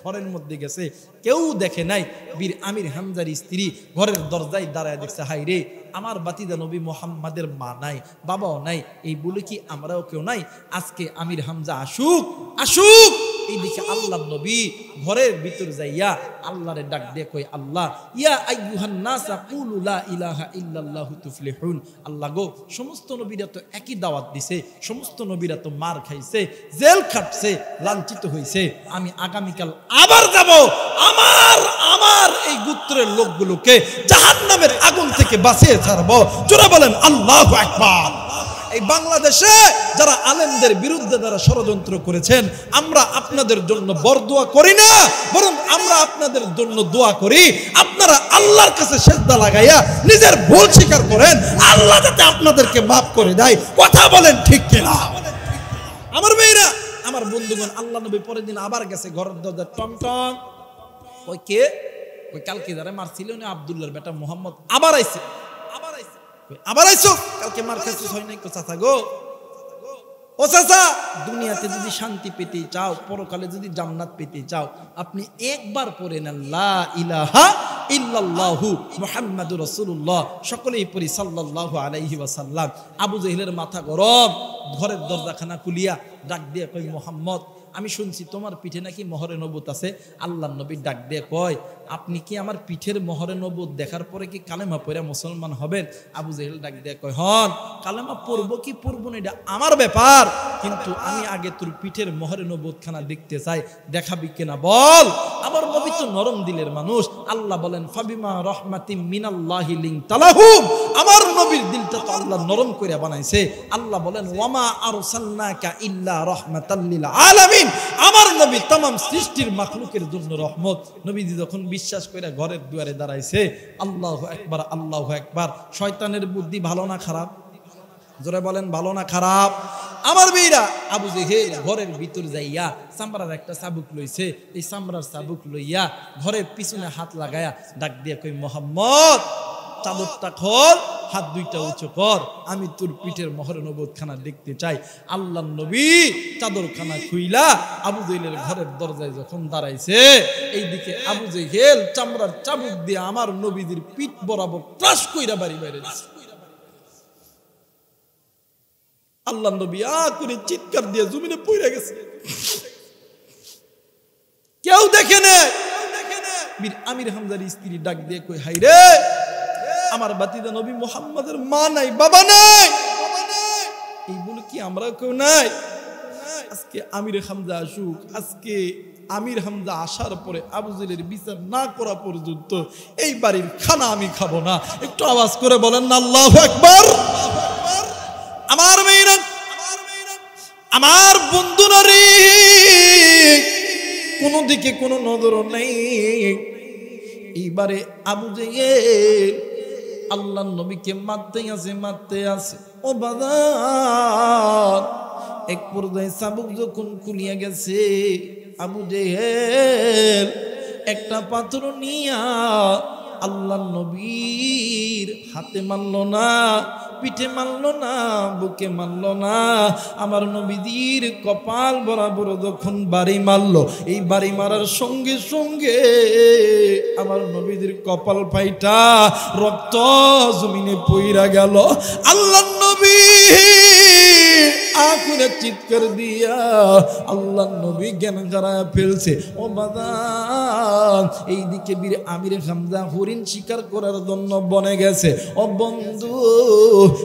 ঘরের মধ্যে গেছে, কেউ দেখে নাই। বীর আমির হামজার স্ত্রী ঘরের দরজায় দাঁড়ায় দেখছে, হাই রে, আমার বাতিদা নবী মোহাম্মদের মা নাই, বাবাও নাই, এই বলে কি আমরাও কেউ নাই? আজকে আমির হামজা আসুক আসুক। এইদিকে আল্লাহ নবী ঘরের ভিতর যাইয়া আল্লাহরে ডাক দিয়ে কই, আল্লাহ, ইয়া আইয়ুহান নাস কুলু লা ইলাহা ইল্লাল্লাহু তুফলিহুন। আল্লাহ গো, সমস্ত নবীরা তো একই দাওয়াত দিছে, সমস্ত নবীরা তো মার খাইছে, জেল খাটছে, লাঞ্ছিত হইছে। আমি আগামীকাল আবার যাব, আমার এই গোত্রের লোকগুলোকে জাহান্নামের আগুন থেকে বাঁচিয়ে ছাড়বো। জোরে বলেন আল্লাহু আকবার। এই বাংলাদেশে যারা আলেমদের বিরুদ্ধে যারা ষড়যন্ত্র করেছেন, আমরা আপনাদের জন্য বরদোয়া করি না, বরং আমরা আপনাদের জন্য দোয়া করি, আপনারা আল্লাহর কাছে সেজদা লাগাইয়া নিজের ভুল স্বীকার করেন, আল্লাহ যাতে আপনাদেরকে মাফ করে দেয়। কথা বলেন ঠিক কিনা? আমার মেয়েরা, আমার বন্ধুগণ, আল্লাহ নবী পরের দিন আবার গেছে ঘরের দরজা টমটম। ওই কে? ওই কালকে যারা মারছিল না আব্দুল্লাহর বেটা মোহাম্মদ আবার আইছে। আবার আইছো? কালকে মার খাইছিস হয় নাই? চাচা গো, ও চাচা, দুনিয়াতে যদি শান্তি পেতে চাও, পরকালে যদি জান্নাত পেতে চাও, আপনি একবার পড়ে নেন লা ইলাহা ইল্লাল্লাহু মুহাম্মাদুর রাসূলুল্লাহ। সকলেই পড়ি সাল্লাল্লাহু আলাইহি ওয়াসাল্লাম। আবু জেহেলের মাথা গরম, ঘরের দরজাখানা খুলিয়া ডাক দিয়ে কই, মোহাম্মদ, আমি শুনছি তোমার পিঠে নাকি মোহরে নবুত আছে। আল্লাহ নবী ডাক দিয়ে কয়, আপনি কি আমার পিঠের মোহরে নবুত দেখার পরে কি কালেমা পড়ে মুসলমান হবেন? আবু জেহেল ডাক দিয়ে কয়, হন, কালেমা পড়বো কি পড়বো না এটা আমার ব্যাপার, কিন্তু আমি আগে তোর পিঠের মোহরে নবুত খানা দেখতে চাই, দেখাবি কিনা বল। আমার নবী তো নরম দিলের মানুষ। আল্লাহ বলেন, ফাবিমা রহমাতিম মিনাল্লাহি লিনতা লাহুম। আমার নবীর দিলটা তো আল্লাহ নরম করে বানাইছে। আল্লাহ বলেন, ওয়ামা আরসালনাকা ইল্লা রাহমাতাল লিল আলামিন। আমার নবী तमाम সৃষ্টির মাখলুকের জন্য রহমত। নবীজি যখন বিশ্বাস করে ঘরের দুয়ারে দাঁড়াইছে, আল্লাহু আকবার, আল্লাহু আকবার। শয়তানের বুদ্ধি ভালো না খারাপ? জোরে বলেন, ভালো না খারাপ? আমার মেয়েরা, আবু জেহেল ঘরের ভিতর যাইয়া চামড়ার একটা চাবুক লইছে। এই চামড়ার চাবুক লইয়া ঘরের পিছনে হাত লাগায়া ডাক দিয়ে কই, মোহাম্মদ, চাদরটা খোল, হাত দুইটা উঁচু কর, আমি তোর পিঠের মোহরে নবুত খানা দেখতে চাই। আল্লাহ নবী চাদরখানা খুইলা আবু জেহেলের ঘরের দরজায় যখন দাঁড়াইছে, এইদিকে আবু জেহেল চামড়ার চাবুক দিয়ে আমার নবীদের পিঠ বরাবর ত্রাস কইরা বাড়ি বাইরে দিছে। আল্লাহ নবী করে চিৎকার দিয়ে জমিনে পড়ে গেছে, কেউ দেখে নেই। বীর আমির হামজার স্ত্রী ডাক দিয়ে কই, হাই রে, আমার বাতিদা নবী মুহাম্মাদের মা নাই, বাবা নাই, এই বলে কি আমরা কেউ নাই? আজকে আমির হামজা আসুক, আজকে আমির হামজা আসার পরে আবু জেহেলের বিচার না করা পর্যন্ত এই বাড়ির খানা আমি খাবো না। একটু আওয়াজ করে বলেন না আল্লাহু আকবার। আমার মেয়েরা, আমার বন্ধুরা রে, কোন দিকে কোনো নজর নেই। এইবারে আবু জেহেল আল্লাহ নবীকে মারতে আছে। ও বাজার, এক পর্যায়ে চাবুক যখন খুলিয়া গেছে, আবু জেহেল একটা পাথর নিয়া আল্লাহ নবীর হাতে মারল না, পিঠে মারল না, বুকে মারল না, আমার নবীদের কপাল বরাবর যখন বাড়ি মারল, এই বাড়ি মারার সঙ্গে সঙ্গে আমার নবীদের কপাল ফাইটা রক্ত জমিনে পইরা গেল। আল্লাহ নবী আকুরে চিৎকার দিয়া আল্লাহ নবী জ্ঞান হারায় ফেলছে। ও বাদান, এইদিকে বীর আমির হামজা হরিণ শিকার করার জন্য বনে গেছে। ও বন্ধু,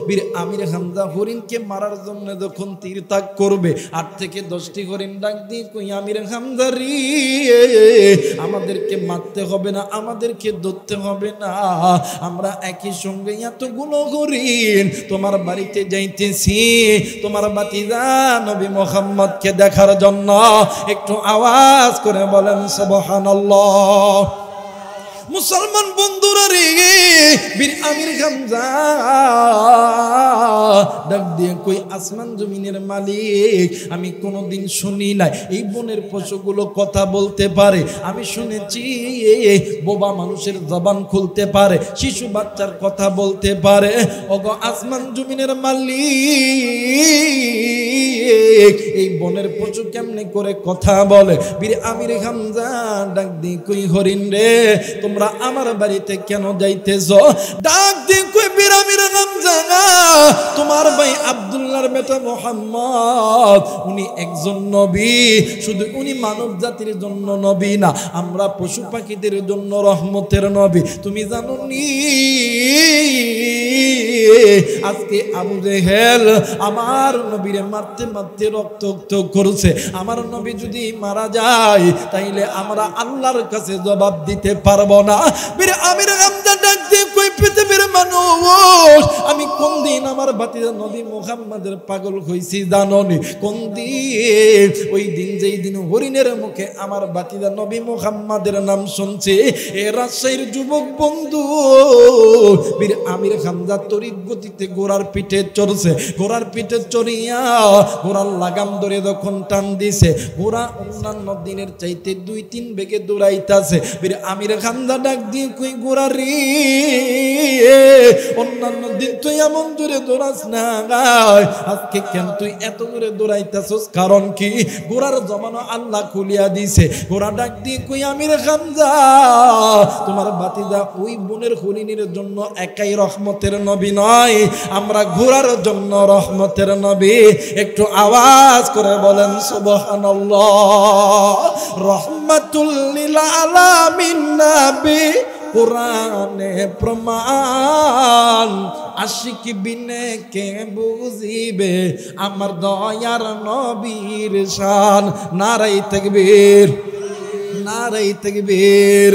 বীর আমির হামজা হরিণকে মারার জন্য যখন তীর তাক করবে, 8 থেকে 10টি হরিণ ডাক দিয়ে কই, আমির হামজা রে, আমাদেরকে মারতে হবে না, আমাদেরকে ধরতে হবে না, আমরা একই সঙ্গে এতগুলো হরিণ তোমার বাড়িতে যাইতেছি তোমার বাতিজা নবী মুহাম্মদকে দেখার জন্য। একটু আওয়াজ করে বলেন সুবহানাল্লাহ। মুসলমান বন্ধুরা রে, বীর আমির হামজা ডাক দিয়ে কই, আসমান জমিনের মালিক, আমি কোনোদিন শুনি নাই এই বনের পশুগুলো কথা বলতে পারে। আমি শুনেছি বোবা মানুষের জবান খুলতে পারে, শিশু বাচ্চার কথা বলতে পারে। ওগো আসমান জমিনের মালিক, এই বনের পশু কেমনে করে কথা বলে? বীর আমির হামজা ডাক দিয়ে কই, হরিণ রে, তোমরা আমার বাড়িতে কেন যাইতেছ? ডাক দিয়ে কই, বীর আমির হামজা, তোমার ভাই আব্দুল্লাহর বেটা মুহাম্মদ উনি একজন নবী, শুধু উনি মানব জাতির জন্য নবী না, আমরা পশু পাখিদের জন্য রহমতের নবী। তুমি জানো নি আজকে আবু জেহেল আমার নবীরে মারতে মারতে রক্ত করছে। আমার নবী যদি মারা যায় তাইলে আমরা আল্লাহর কাছে জবাব দিতে পারবো না। বীর আমির হামজা ডাক দিয়ে কই, পৃথিবীর মানুষ, আমি কোন দিন আমার ভাতিজা নবী মুহাম্মাদের পাগল হইছি জানো নি? কোন দিন? ওই দিন যেই দিন হরিণের মুখে আমার ভাতিজা নবী মুহাম্মাদের নাম শুনছে। এ রাজশাহীর যুবক বন্ধু, বীর আমির হামজা তড়িৎ গতিতে ঘোড়ার পিঠে চড়ছে। ঘোড়ার পিঠে চড়িয়া ঘোড়ার লাগাম ধরে যখন টান দিছে, ঘোড়া অন্যান্য দিনের চাইতে 2-3 বেগে দৌড়াইতাছে। বীর আমির হামজা ডাক দিয়ে কই, ঘোড়া রে, অন্যান্য দিন তুই এমন দূরে দৌড়াস না, আজকে কেন তুই এত দূরে দৌড়াইতাছস? কারণ কি? ঘোড়ার জমানো আল্লাহ খুলিয়া দিছে। ঘোড়া ডাক দিয়ে কই, আমির হামজা, তোমার ভাতিজা ওই বনের হরিণের জন্য একাই রহমতের নবী নয়, আমরা ঘোড়ার জন্য রহমতের নবী। একটু আওয়াজ করে বলেন সুবহানাল্লাহ। রহমাতুল লিল আলামিন নবী, কোরআনে প্রমাণ, আশিক বিনে কে বুঝিবে আমার দয়ার নবীর শান। নারায়ে তাকবীর, নারায়ে তাকবীর।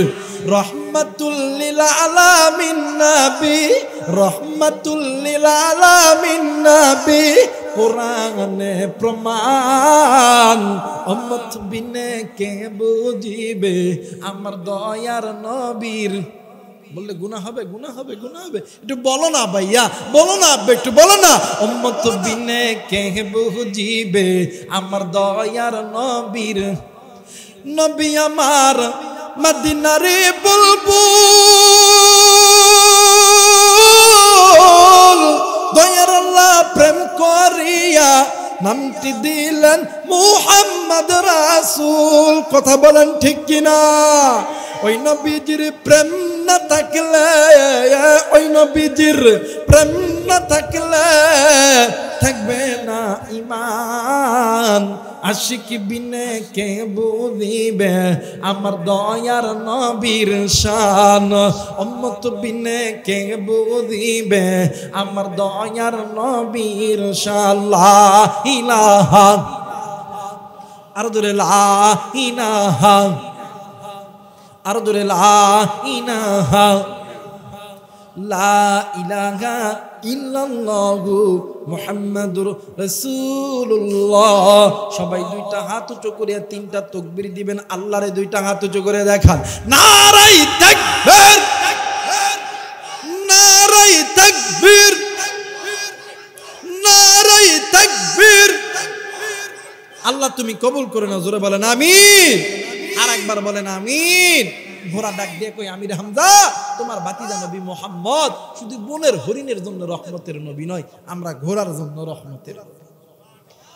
রহমাতুল লিল আলামিন নবী, রহমাতুল লিল আলামিন নবী, কোরআনে প্রমাণ, উম্মত বিনে কে বুঝিবে আমার দয়ার নবীর। বললে গুনাহ হবে, গুনাহ হবে, গুনাহ হবে। একটু বলো না ভাইয়া, বলো না আব্বা, একটু বলো না। উম্মত বিনে কে বুঝিবে আমার দয়ার নবীর। নবী আমার মদিনারে বুলবুল, দয়ার আল্লাহ প্রেম করিয়া নামটি দিলেন মুহাম্মদ রাসূল। কথা বলেন ঠিক কিনা? ওই নবীজির প্রেম না থাকলে, ওই নবীজির প্রেম না থাকলে থাকবে না ঈমান। আশিক বিনে কে বুঝিবে আমার দয়ার নবীর শান, উম্মত বিনে কে বুঝিবে আমার দয়ার নবীর শান। লা ইলাহা, আর জোরে লা ইলাহা, আর জোরে লা ইলাহা, লা ইলাহা ইল্লাল্লাহু মুহাম্মাদুর রাসূলুল্লাহ। সবাই দুইটা হাত উঁচু করে 3টা তাকবীর দিবেন। আল্লাহরে 2টা হাত উঁচু করে দেখান। নারায়ে তাকবীর, নারায়ে তাকবীর, নারায়ে তাকবীর। আল্লাহ তুমি কবুল করে নাও। জোরে বলেন আমিন। আরেকবার বলেন আমিন। ঘোড়া ডাক দিয়ে কই, আমির হামজা, তোমার ভাতিজা নবী মুহাম্মদ শুধু বনের হরিণের জন্য রহমতের নবী নয়, আমরা ঘোড়ার জন্য রহমতের।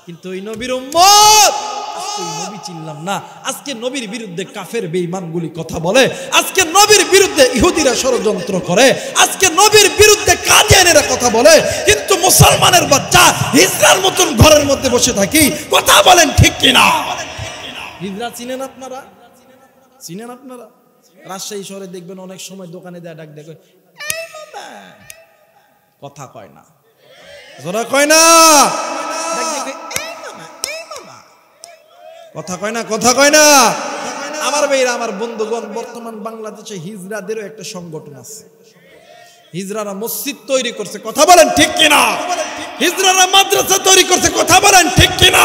কিন্তু ওই নবীর উম্মত আজকে নবী চিনলাম না। আজকে নবীর বিরুদ্ধে কাফের বেঈমানগুলি কথা বলে, আজকে নবীর বিরুদ্ধে ইহুদিরা ষড়যন্ত্র করে, আজকে নবীর বিরুদ্ধে কাদিয়ানীরা কথা বলে। কিন্তু মুসলমানের বাচ্চা হিজরার মতন ঘরের মধ্যে বসে থাকি। কথা বলেন ঠিক কিনা? হিজরা চিনেন আপনারা? চিনেন আপনারা? রাজশাহী শহরে দেখবেন অনেক সময় দোকানে দেয়, ডাক দেখে, কথা কয় না, জোরা কয় না, কথা কয় না, কথা কয় না। আমার ভাইরা, আমার বন্ধুগণ, বর্তমান বাংলাদেশে হিজরাদেরও একটা সংগঠন আছে। হিজরারা মসজিদ তৈরি করছে। কথা বলেন ঠিক কিনা? হিজরারা মাদ্রাসা তৈরি করছে। কথা বলেন ঠিক কিনা?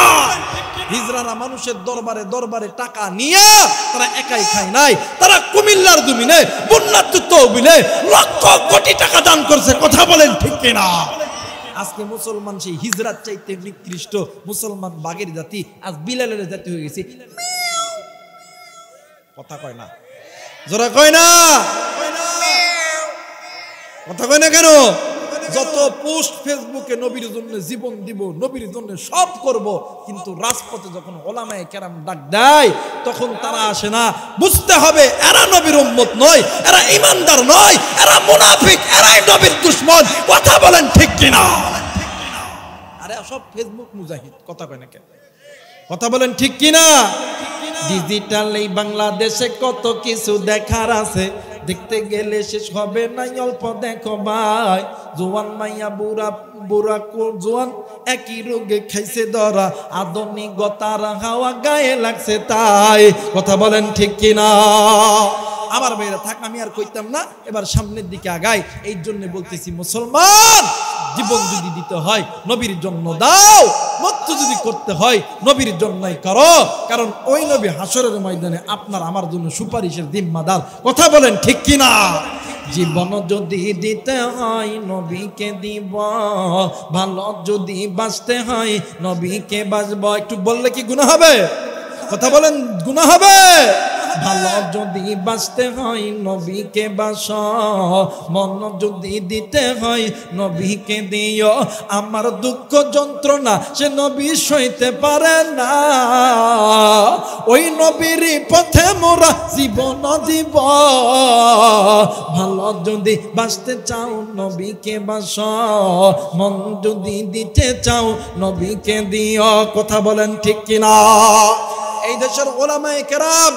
হিজড়ারা মানুষের দরবারে দরবারে টাকা নিয়ে তারা একাই খায় নাই, তারা কুমিল্লার জমিনে বন্যার্থ তহবিলে লক্ষ কোটি টাকা দান করছে। কথা বলেন ঠিক কিনা? আজকে মুসলমান সেই হিজরাত চাইতে নিকৃষ্ট মুসলমান বাগের জাতি আজ বিলালের জাতি হয়ে গেছে। কথা কয় না, জোরা কয় না, কথা কয় না কেন? যত পোস্ট ফেসবুকে নবীর জন্য জীবন দিব, নবীর জন্য সব করব, কিন্তু রাজপথে যখন ওলামায়ে কেরাম ডাক দেয় তখন তারা আসে না। বুঝতে হবে এরা নবীর উম্মত নয়, এরা ইমানদার নয়, এরা মুনাফিক, এরাই নবীর দুশমন। কথা বলেন ঠিক কিনা? আরে সব ফেসবুক মুজাহিদ। কথা কয় না কেন? কথা বলেন ঠিক কিনা? ডিজিটাল এই বাংলাদেশে কত কিছু দেখার আছে, দেখতে গেলে শেষ হবে না, অল্প দেখো ভাই। জোয়ান মাইয়া বুড়া বুড়া জোয়ান একই রোগে খাইছে ধরা, আধুনিকতার হাওয়া গায়ে লাগছে তাই। কথা বলেন ঠিক কিনা? আমার ভাইরা থাক, আমি আর কইতাম না, এবার সামনের দিকে আগাই। এই জন্য বলতেছি মুসলমান, জীবন যদি দিতে হয় নবীর জন্য দাও, মৃত্যু যদি করতে হয় নবীর জন্যই করো, কারণ ওই নবী হাসরের ময়দানে আপনার আমার জন্য সুপারিশের জিম্মাদার। কথা বলেন ঠিক কিনা? জীবন যদি দিতে হয় নবীকে দিব, ভালো যদি বাঁচতে হয় নবীকে বাঁচবো। একটু বললে কি গুনাহ হবে? কথা বলেন, গুনাহ হবে? ভালো যদি বাঁচতে হয় নবীকে বাসো, মন যদি দিতে হয় নবীকে দিও। আমার দুঃখ যন্ত্রণা সে নবী সইতে পারে না, ওই নবীর পথে মোরা জীবন দিব। ভালো যদি বাঁচতে চাও নবীকে বাসো, মন যদি দিতে চাও নবীকে দিও। কথা বলেন ঠিক কিনা? এই দেশের ওলামায়ে কেরাম,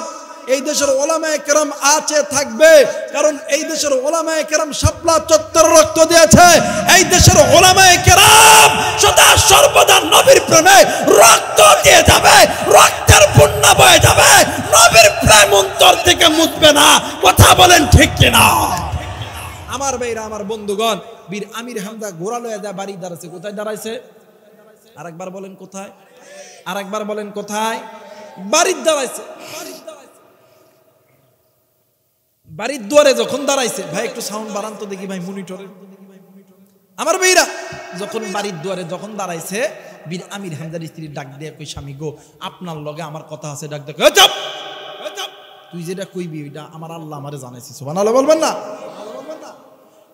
এই দেশের ওলামায়ে কেরাম আছে, থাকবে, কারণ এই দেশের ওলামায়ে কেরাম শাপলা চত্বর রক্ত দিয়েছে। এই দেশের ওলামায়ে কেরাম সদা সর্বদা নবীর প্রেমে রক্ত দিয়ে যাবে, রক্তের বন্যা বয়ে যাবে, নবীর প্রেম অন্তর থেকে মুছবে না। কথা বলেন ঠিক কিনা? আমার ভাইরা, আমার বন্ধুগণ, বীর আমির হামজা ঘোড়া লয়ে যা বাড়ি দাঁড়াইছে। কোথায় দাঁড়াইছে? আরেকবার বলেন কোথায়? আরেকবার বলেন কোথায়? বাড়ির দাঁড়াইছে। বাড়ির দুয়ারে যখন দাঁড়াইছে, ভাই একটু সাউন্ড বাড়ান তো দেখি ভাই মনিটরে। আমার ভাইরা, যখন বাড়ির দুয়ারে যখন দাঁড়াইছে, বীর আমির হামজার স্ত্রী ডাক দিয়ে কই, স্বামী গো, আপনার লগে আমার কথা আছে। ডাক দিয়ে চুপ, তুই যেটা কইবি ওইটা আমার আল্লাহ আমারে জানাইছে। সুবহানাল্লাহ বলবেন না?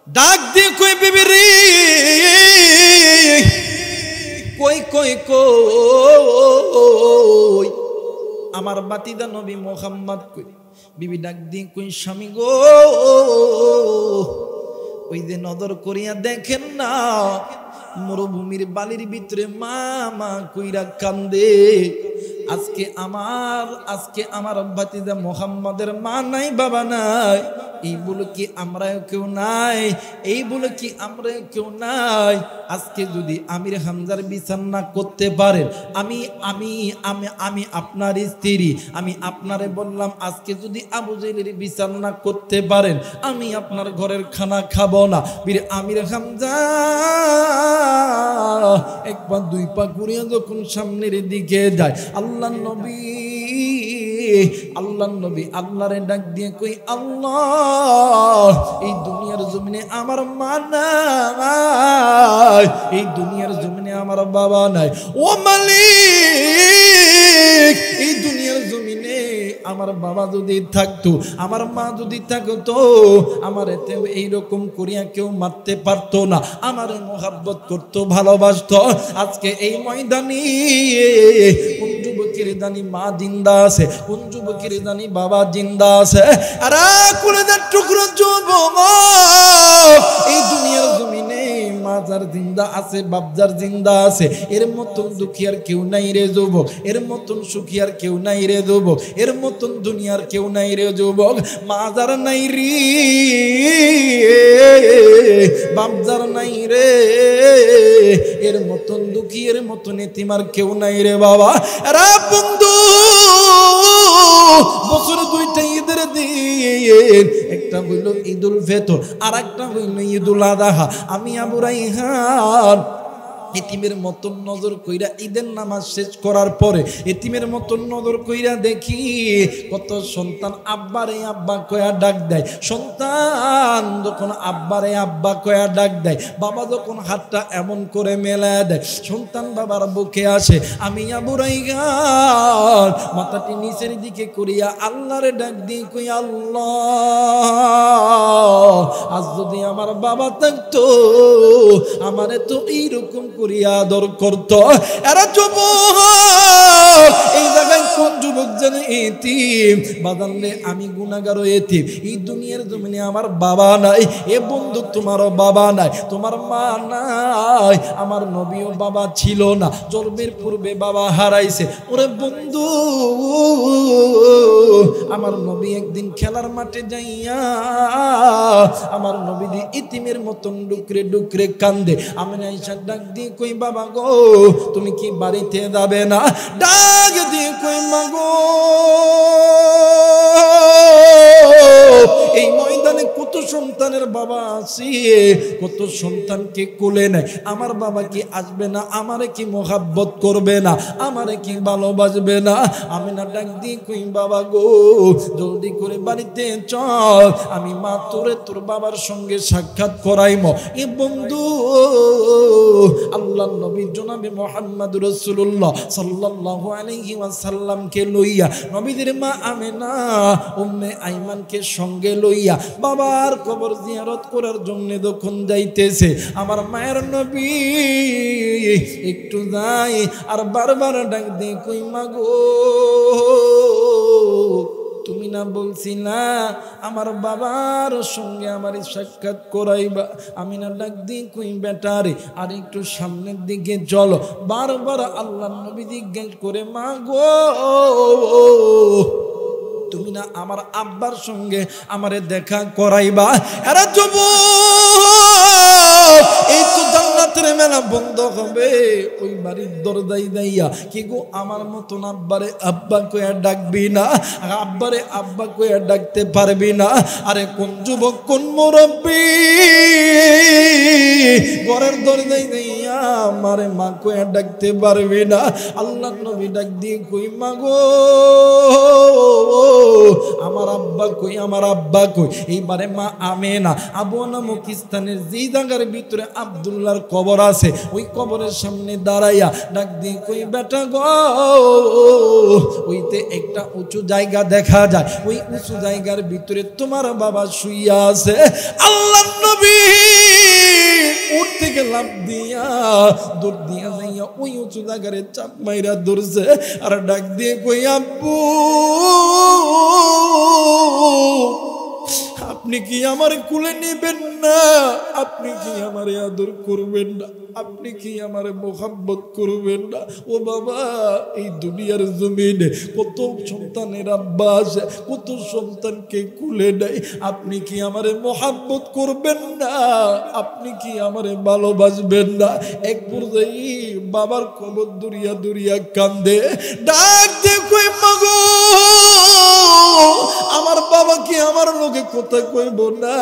ডাক দিয়ে কই, বিবি রে, কই কই কই আমার বাতিদা নবী মুহাম্মদ কই? বিবি ডাক দিয়ে কই, স্বামী গো, ওই যে নজর করিয়া দেখেন না, মরুভূমির বালির ভিতরে মা মা কইরা কান্দে। আজকে আমার বাতিদা মুহাম্মাদের মা নাই, বাবা নাই। এই বলে কি আমরা কেউ নাই? এই বলে কি আমরা কেউ নাই? আজকে যদি আমির হামজার বিচার না করতে পারেন, আমি আমি আমি আমি আপনার স্ত্রী, আমি আপনারে বললাম, আজকে যদি আবু জেহেলের বিচার না করতে পারেন, আমি আপনার ঘরের খানা খাবো না। বীর আমির হামজা এক পা দুই পা ঘুরিয়ে যখন সামনের দিকে যায়, আল্লাহর নবী আল্লাহরে ডাক দিয়ে কই, আল্লাহ, এই দুনিয়ার জমিনে আমার মা নাই, এই দুনিয়ার জমিনে আমার বাবা নাই। ও মালিক, এই দুনিয়ার জমিনে আমার বাবা যদি থাকতো, আমার মা যদি থাকতো, আমার এতে এইরকম করিয়া কেউ মারতে পারতো না, আমার মোহাব্বত করতো, ভালোবাসতো। আজকে এই ময়দানে কোন যুবকের জানি মা জিন্দা আছে, কোন যুবকের জানি বাবা জিন্দা আছে। আর কুলেদের টুকরো যুবক এই দুনিয়ার জমিনে মাজার জিন্দা আছে, বাপজার জিন্দা আছে, এর মতন দুঃখী আর কেউ নাই রে যুবক, এর মতন সুখী আর কেউ নাই রে যুবক, এর মতন দুনিয়ার কেউ নাই রে যুবক। মাজার নাই রে, বাপজার নাই রে, এর মতন দুঃখী, এর মতন এতিমার কেউ নাই রে বাবা। আরে বন্ধু, বছর দুইটা ঈদের দিন, একটা হইল ঈদুল ফিতর আর একটা হইল ঈদুল আযহা। আমি আবু রাইহান এতিমের মতন নজর কইরা ঈদের নামাজ শেষ করার পরে এতিমের মতন নজর কইরা দেখি কত সন্তান আব্বারে আব্বা কয়া ডাক দেয়। সন্তান যখন আব্বারে আব্বা কয়া ডাক দেয়, বাবা যখন হাতটা এমন করে মেলায় দেয়, সন্তান বাবার বুকে আসে। আমি আবু রাইগান মাথাটি নিচের দিকে করিয়া আল্লাহরে ডাক দিই, কই আল্লাহ, আজ যদি আমার বাবা থাকতো আমারে তো এইরকম করিয়া আদর করতো। এরা যুবক, এই জায়গায় কোন যুবক জানে এতিম বাদানলে আমি গুনাহগার এতিম। এই দুনিয়ার জমিনে আমার বাবা নাই, এ বন্ধু তোমারও বাবা নাই, তোমার মা নাই, আমার নবীও বাবা ছিল না, জন্মের পূর্বে বাবা হারাইছে। ওরে বন্ধু, আমার নবী একদিন খেলার মাঠে যাইয়া আমার নবী দি ইতিমের মতন ডুকরে ডুকরে কান্দে। আমি আইসা ডাক দিয়ে কই বাবা গো, তুমি কি বাড়িতে যাবে না? ডাক দিয়ে কই মা গো, এই ময়দানে কত সন্তানের বাবা আছে, কত সন্তানকে কোলে নেয়, আমার বাবা কি আসবে না? আমারে কি মোহাব্বত করবে না? আমারে কি ভালোবাসবে না? আমি না ডাক দিয়ে কই বাবা গো, জলদি করে বাড়িতে চল, আমি মা তোরে তোর বাবার সঙ্গে সাক্ষাৎ করাইম। এ বন্ধু, আল্লাহর নবী জনাবে মুহাম্মদ রাসূলুল্লাহ সাল্লাল্লাহু আলাইহি ওয়াসাল্লামকে লইয়া নবীদের মা আমেনা উম্মে আইমানকে সঙ্গে লইয়া বাবার কবর জিয়ারত করার জন্য যখন যাইতেছে, আমার মায়ের নবী একটু যাই আর বারবার ডাক দিয়ে কই মা গো, তুমি না বলছিলা আমার বাবার সঙ্গে আমার সাক্ষাৎ করাইবা? আমি না ডাক দিই কই বেটারে আর একটু সামনের দিকে চলো। বারবার আল্লাহর নবী জিজ্ঞেস করে, মা গো, তুমি না আমার আব্বার সঙ্গে আমারে দেখা করাইবা? এরা যুবক, এই তো জান্নাতের মেলা বন্ধ হবে। ওই বাড়ির দরজায় দাইয়া কি গো, আমার মতন আব্বারে আব্বা কইয়া ডাকবি না? আব্বারে আব্বা কইয়া ডাকতে পারবি না? আরে কোন যুবক, কোন মুরব্বী ঘরের দরজায় দাইয়া আমারে মা কইয়া ডাকতে পারবি না? আল্লাহর নবী ডাক দিয়ে কই মা গো, আমার আব্বা কই, আমার আব্বা কই? এইবারে মা আমেনা আবু নামক স্থানের যেই জায়গার ভিতরে আব্দুল্লাহর কবর আছে, ওই কবরের সামনে দাঁড়াইয়া ডাক দিয়ে কই বেটা গো, ওইতে একটা উঁচু জায়গা দেখা যায়, ওই উঁচু জায়গার ভিতরে তোমার বাবা শুইয়া আছে। আল্লাহর নবী উঠ থেকে লাফ দিয়া দৌড় দিয়া যাইয়া ওই উঁচু জায়গার চাপ মাইরা ধরছে আর ডাক দিয়ে কই আব্বু, আপনি কি আমার কুলে নেবেন না? আপনি কি আমার আদর করবেন না? আপনি কি আমার মোহাব্বত করবেন না? ও বাবা, এই দুনিয়ার জমিনে কত সন্তানের আব্বা আছে, কত সন্তানকে কুলে নেয়, আপনি কি আমার মোহাব্বত করবেন না? আপনি কি আমার ভালোবাসবেন না? এক পর্যায়ে বাবার কবর দুরিয়া দুরিয়া কান্দে, ডাক দেখো মাগো, আমার বাবা কি আমার লোকে কথা কইব না?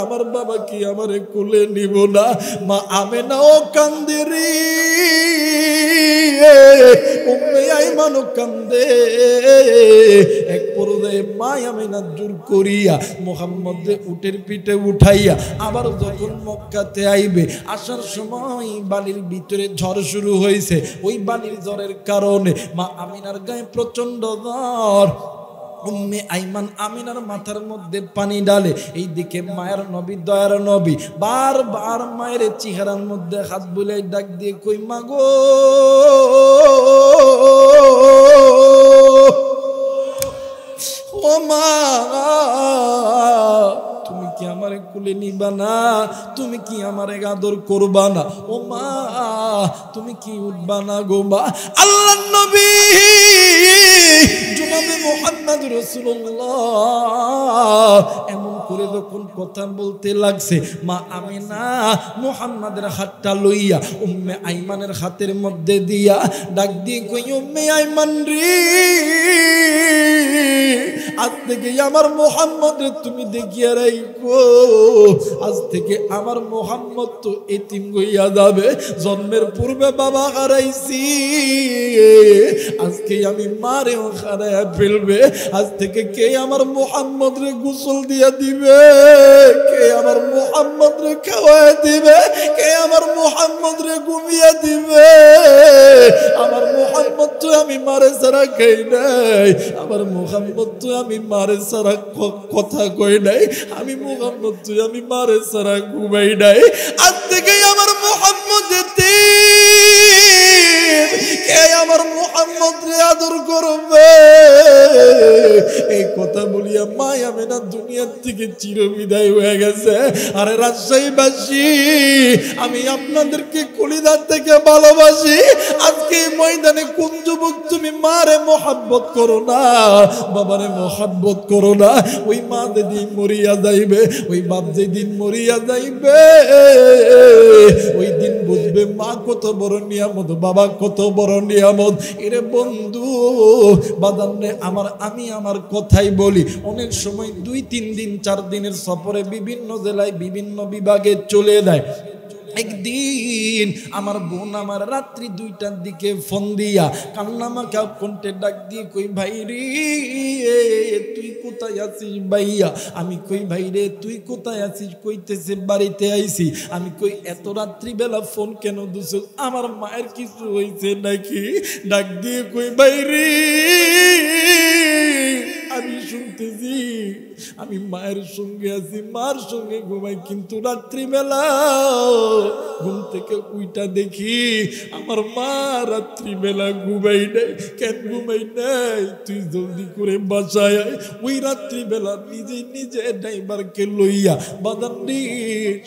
আমার বাবা কি আমারে কোলে নিব না? মা আমেনা ও কান্দে রে, উম্মে আইমান ও কান্দে। এক পর্যায়ে মা আমেনা জোর করিয়া মুহাম্মদ উটের পিঠে উঠাইয়া আবার যখন মক্কাতে আইবে, আসার সময় বালির ভিতরে ঝড় শুরু হয়েছে। ওই বালির ঝড়ের কারণে মা আমিনার গায়ে প্রচন্ড জ্বর। উম্মে আইমান আমিনার মাথার মধ্যে পানি ডালে, এই দিকে মায়ের নবী, দয়ার নবী বারবার মায়ের চেহারার মধ্যে হাত বুলাই ডাক দিয়ে কই মা গো, ও মা, তুমি কি আমারে কুলে নিবা না? তুমি কি আমারে আদর করবা না? ও মা, তুমি কি উঠবা না গো মা? আল্লাহর নবী জনাবে মুহাম্মদ রাসূলুল্লাহ এমন করে যখন কথা বলতে লাগছে, মা আমিনা মুহাম্মাদের হাতটা লইয়া উম্মে আইমানের হাতের মধ্যে দিয়া ডাক দিয়ে কই, উম্মে আইমান রে, আজ থেকে আমার মুহাম্মদ তুমি দেখিয়া রাখো, আজ থেকে আমার মুহাম্মদ তো এতিম হইয়া যাবে। জন্মের পূর্বে বাবা হারাইছি, আজকে আমি মারেও হারাইয়া ফেলবে। আজ থেকে কে আমার মুহাম্মদ রে গোসল দিয়া দিবে, কে আমার মুহাম্মদ রে খাওয়ায় দিবে, কে আমার মুহাম্মদ রে ঘুমিয়ে দিবে। আমার মুহাম্মদ তো আমি মারে ছাড়া খাই নাই, আমার মুহাম্মদ তো আমি মারে ছাড়া কথা কই নাই, আমি মুহাম্মদ তো আমি মারে ছাড়া ঘুমাই নাই। আজ থেকে আমার মুহাম্মদ কে আমার মুহাম্মদ রে আদর করবে। এই কথা বলিয়া মা আমিনা দুনিয়ার থেকে চিরবিদায় হয়ে গেছে। আরে রাজশাহীবাসী, আমি আপনাদেরকে কলিজার থেকে ভালোবাসি। আজকে ময়দানে কোন যুবক তুমি মারে মোহাব্বত করো না, বাবারে মোহাব্বত করো না? ওই মা যেদিন মরিয়া যাইবে, ওই বাপ যেদিন মরিয়া যাইবে, ওই দিন বুঝবে মা কত বড় নিয়ামত, বাবা কত বড় নিয়ামত। এরে বন্ধু বাদান্নে আমি আমার কথাই বলি, অনেক সময় 2-3 দিন 4 দিনের সফরে বিভিন্ন জেলায় বিভিন্ন বিভাগে চলে যায়। একদিন আমার বোন আমার রাত্রি 2টার দিকে ফোন দিয়া কান্নামাখা কণ্ঠে ডাক দিয়ে কই, ভাই রে তুই কোথায় আছিস ভাইয়া? আমি কই, ভাই রে তুই কোথায় আছিস? কইতেছে বাড়িতে আইছি। আমি কই, এত রাত্রিবেলা ফোন কেন দিছিস? আমার মায়ের কিছু হয়েছে নাকি? ডাক দিয়ে কই, ভাই রে আমি শুনতেছি, আমি মায়ের সঙ্গে আছি, মার সঙ্গে ঘুমাই, কিন্তু রাত্রিবেলা ঘুম থেকে উইটা দেখি আমার মা রাত্রিবেলা ঘুমাই নাই। কেন ঘুমাই নাই? তুই জলদি করে বাসায় আয়। ওই রাত্রিবেলা নিজে ড্রাইভারকে লইয়া বাদান্ডি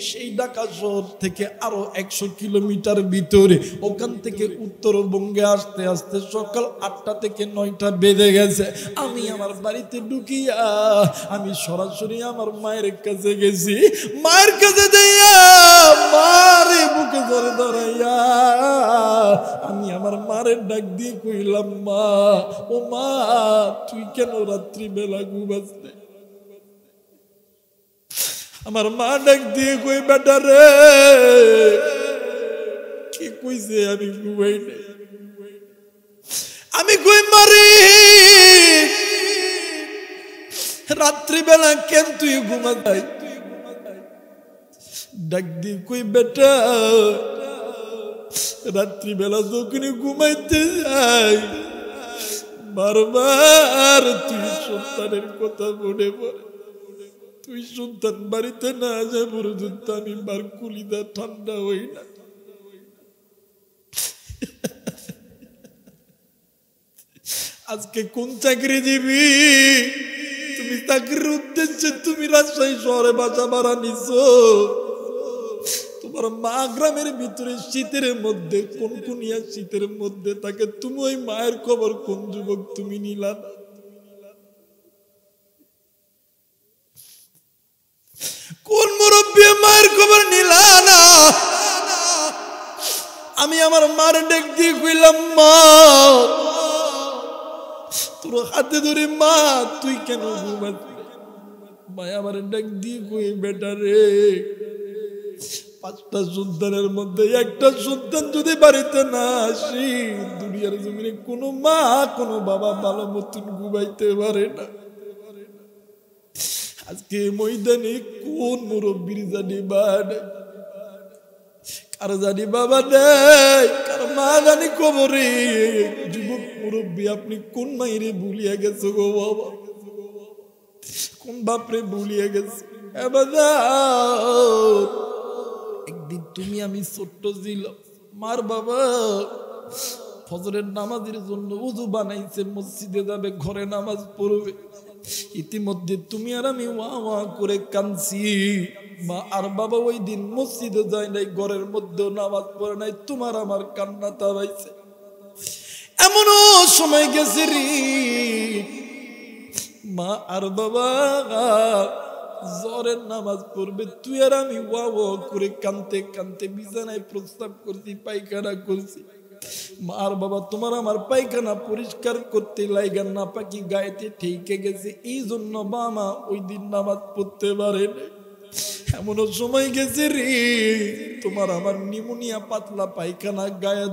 সেই ঢাকা শহর থেকে আরো 100 কিলোমিটার ভিতরে, ওখান থেকে উত্তরবঙ্গে আসতে আসতে সকাল 8টা থেকে 9টা বেজে গেছে। আমি আমার বাড়িতে ঢুকিয়া আমি সরাসরি আমার মায়ের কাছে গেছি। মায়ের কাছে যাইয়া মারে বুকে ধরে ধরাইয়া আমি আমার মারে ডাক দিয়ে কইলাম, মা ও মা তুই কেন রাত্রিবেলা ঘুমাস না? আমার মা ডাক দিয়ে কই, বেটা রে কি কইছে আমি ঘুমাই নাই? আমি কই, মারি রাত্রিবেলা কেন তুই ঘুমাতাই? ডাক দিয়ে কই, বেটা রাত্রিবেলা যখন ঘুমাইতে যাই বারবার তুই সন্তানের কথা মনে পড়ে। তুই সন্তান বাড়িতে না যা পর্যন্ত আমি বার কুলিদা ঠান্ডা হই না। আজকে কোন চাকরিজীবী তুমি চাকরির উদ্দেশ্যে তুমি রাজশাহী শহরে বাসা ভাড়া নিছো? তোমার মা গ্রামের ভিতরে শীতের মধ্যে কোনকুনিয়া শীতের মধ্যে থাকে, তুমি ওই মায়ের খবর কোন যুবক তুমি নিলা না? কোন মুরব্বী মায়ের খবর নিলা না? আমি আমার মার ডেক দিয়ে কইলাম, মা তোর হাতে ধরে মা তুই কেন ঘুমাচ্ছিস? মা আমার ডাক দিয়ে কই, বেটা রে 5টা সন্তানের মধ্যে একটা সন্তান যদি বাড়িতে না আসি, দুনিয়ার জমিনে কোনো মা কোনো বাবা ভালো মতন ঘুমাইতে পারে না। আজকে ময়দানে কোন মুরব্বীর জানি মা নেই, কার জানি বাবা নেই, কার মা জানি কবরে। যুবক মুরব্বী আপনি কোন মাইরে ভুলিয়া গেছো গো বাবা? কোন বাপরে ভুলিয়া গেছো? একদিন তুমি আমি ছোট্ট ছিলাম, মার বাবা ফজরের নামাজের জন্য উযু বানাইছে, মসজিদে যাবে, ঘরে নামাজ পড়বে। ইতিমধ্যে তুমি আর আমি ওয়া ওয়া করে কাঁদছি। মা আর বাবা ওই দিন মসজিদে যায় নাই, ঘরের মধ্যেও নামাজ পড়ে নাই, তোমার আমার কান্না তাবাইছে। এমনও সময় গেছে রে মা আর বাবা জোরের নামাজ পড়বে, তুই আর আমি ওয়া ওয়া করে কানতে কানতে বিছানায় প্রস্তাব করছি, পায়খানা করছি। মার বাবা তোমার আমার পায়খানা পরিষ্কার করতে লাইগান না পাকি গায়েতে ঠেকে গেছে, এই জন্য বাবা ওই দিন নামাজ পড়তে পারে না। এমনও সময় গেছে রে তোমার আমার নিউমোনিয়া, পাতলা পায়খানা, গায়ে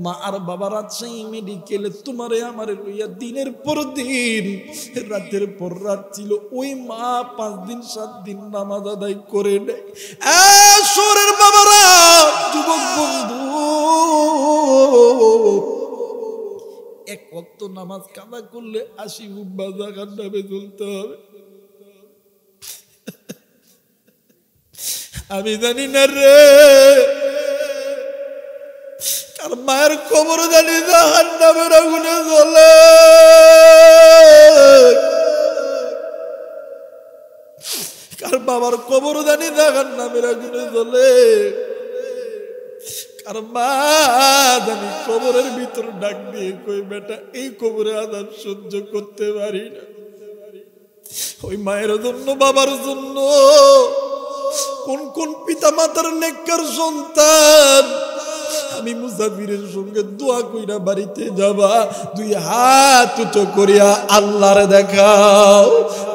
মা আর বাবা রাজশাহী মেডিকেলে তোমারে আমারে লইয়া দিনের পর দিন রাতের পর রাত ছিল। ওই মা 5 দিন 7 দিন নামাজ আদায় করে নেয়। শহরের বাবারা, যুবক বন্ধু, এক ওয়াক্ত নামাজ কাদা করলে 80 উম্মা জাহান্নামে ঝুলতে হবে। আমি জানি না রে কার মায়ের কবর জানি জাহান্নামের আগুনে জ্বলে, কার বাবার কবর জানি জাহান্নামের আগুনে জ্বলে, কার মা জানি কবরের ভিতর ডাক দিয়ে কই বেটা এই কবরে আযাব সহ্য করতে পারি না। ওই মায়ের জন্য বাবার জন্য কোন কোন পিতা মাতার নেককার সন্তান আমি মুসাফিরের সঙ্গে দোয়া কইরা বাড়িতে যাবা, 2 হাত উঁচু করিয়া আল্লাহরে দেখাও,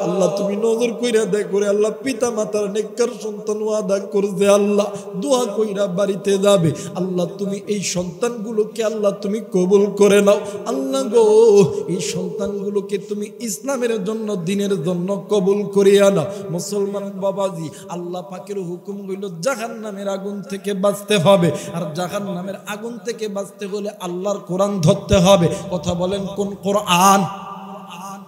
আল্লাহ তুমি নজর কইরা দেখো রে আল্লাহ পিতা মাতার নেককার সন্তান ওয়াদা করছে আল্লাহ দোয়া কইরা বাড়িতে যাবে, আল্লাহ তুমি এই সন্তানগুলোকে আল্লাহ তুমি কবুল করে নাও, আল্লাহ গো এই সন্তানগুলোকে তুমি ইসলামের জন্য দ্বীনের জন্য কবুল করিয়া নাও। মুসলমান বাবাজি, আল্লাহ পাকের হুকুম হইল জাহান্নামের আগুন থেকে বাঁচতে হবে, আর জাহান্নামের আগুন থেকে বাঁচতে হলে আল্লাহর কোরআন ধরতে হবে। কথা বলেন কোন কোরআন?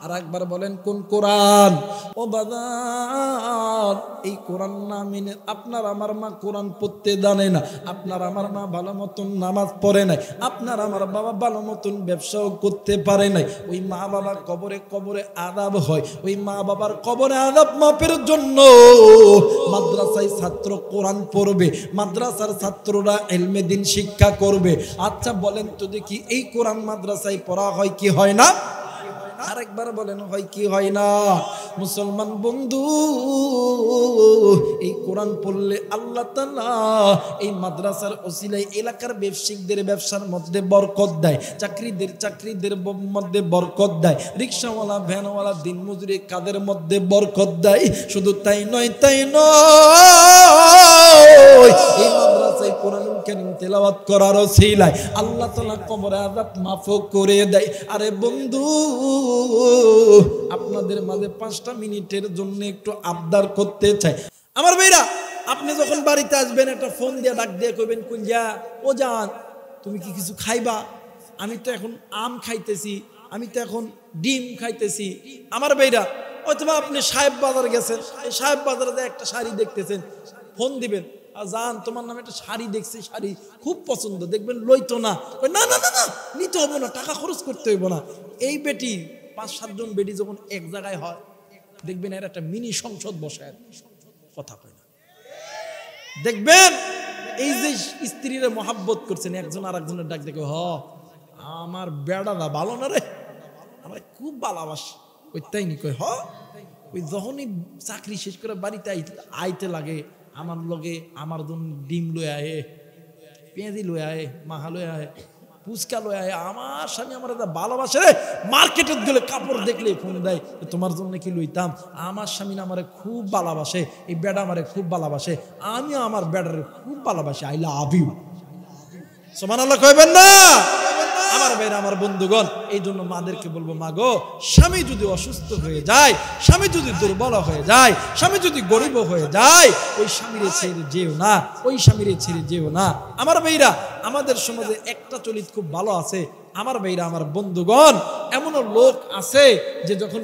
আর একবার বলেন কোন কোরআন? ও বাজার, এই কোরআন না মেনে আপনার আমার মা কোরআন পড়তে জানে না, আপনার আমার মা ভালো মতন নামাজ পড়ে নাই, আপনার আমার বাবা ভালো মতন ব্যবসাও করতে পারে নাই, ওই মা বাবার কবরে কবরে আযাব হয়। ওই মা বাবার কবরে আযাব মাপের জন্য মাদ্রাসায় ছাত্র কোরআন পড়বে, মাদ্রাসার ছাত্ররা ইলমে দ্বীন শিক্ষা করবে। আচ্ছা বলেন তো দেখি, এই কোরআন মাদ্রাসায় পড়া হয় কি হয় না? আরেকবার বলেন হয় কি হয় না? মুসলমান বন্ধু, এই কোরআন পড়লে আল্লাহ তাআলা এই মাদ্রাসার ওসিলায় এলাকার ব্যবসায়ীদের ব্যবসার মধ্যে বরকত দেয়, চাকরিদের মধ্যে বরকত দেয়, রিকশাওয়ালা ভ্যানওয়ালা দিনমজুরি কাদের মধ্যে বরকত দেয়। শুধু তাই নয় এই মাদ্রাসায় কোরআনুল কারীম তেলাওয়াত করার ওসিলায় আল্লাহ তাআলা কবরে আযাব মাফ করে দেয়। আরে বন্ধু, আপনাদের মাঝে 5টা মিনিটের জন্য একটু আবদার করতে চাই। আমার ভাইরা, আপনি যখন বাড়িতে আসবেন একটা ফোন দিয়ে ডাক দিয়ে কইবেন কুঞ্জা ও জান তুমি কি কিছু খাইবা? আমি তো এখন আম খাইতেছি, আমি তো এখন ডিম খাইতেছি। আমার ভাইরা, অথবা আপনি সাহেব বাজার গেছেন, এই সাহেব বাজারে একটা শাড়ি দেখতেছেন, ফোন দিবেন, আর জান তোমার নামে একটা শাড়ি দেখছি, শাড়ি খুব পছন্দ, দেখবেন লইতো না, না না না না নিতে হবো না, টাকা খরচ করতে হইব না। এই বেটি 5-7 জন বেটি যখন এক জায়গায় হয় দেখবেন এর একটা মিনি সংসদ বসায়, কথা কয় না। দেখবেন এই যে স্ত্রীরা মহাব্বত করছেন, একজন আর একজনের ডাক দেখে আমার বেড়াদা ভালো না রে, আমার খুব ভালোবাসে, ওই তাই নি কয় ওই যখনই চাকরি শেষ করে বাড়িতে আইতে লাগে আমার লগে আমার জন্য ডিম লয়ে আয়ে, পেঁয়াজি লয়ে আয়ে, মাহা লয়ে আয়ে, পুচকা লয়ে আয়ে। আমার স্বামী আমার ভালোবাসে রে, মার্কেটে গেলে কাপড় দেখলে ফোন দেয় তোমার জন্য কি লইতাম। আমার স্বামী আমারে খুব ভালোবাসে, এই বেড়া আমারে খুব ভালোবাসে, আমিও আমার বেড়ারে খুব ভালোবাসি, আই লাভ ইউ। সুবহানাল্লাহ কইবেন না? আমার ভাইরা, আমার বন্ধুগণ, এই জন্য মাদেরকে বলবো, মা গো, স্বামী যদি অসুস্থ হয়ে যায়, স্বামী যদি দুর্বল হয়ে যায়, স্বামী যদি গরিব হয়ে যায়, ওই স্বামীরে ছেড়ে যেও না, ওই স্বামীরে ছেড়ে যেও না। আমার ভাইরা, আমাদের সমাজে একটা চলিত খুব ভালো আছে। আমার ভাইরা, আমার বন্ধুগণ, এমনও লোক আছে যে যখন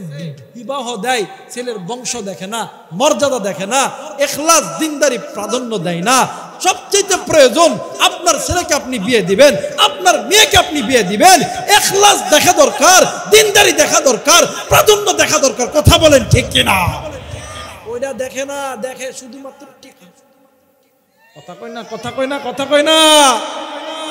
বিবাহ দেয় ছেলের বংশ দেখে না, মর্যাদা দেখে না, ইখলাস দিনদারি প্রাধান্য দেয় না। সবচেয়ে প্রয়োজন আপনার ছেলেকে আপনি বিয়ে দিবেন, আপনার মেয়েকে আপনি বিয়ে দিবেন, ইখলাস দেখা দরকার, দিনদারি দেখা দরকার, প্রাধান্য দেখা দরকার। কথা বলেন ঠিক কিনা? ওইটা দেখে না, দেখে শুধুমাত্র ঠিক কথা কয় না, কথা কয় না, কথা কয় না।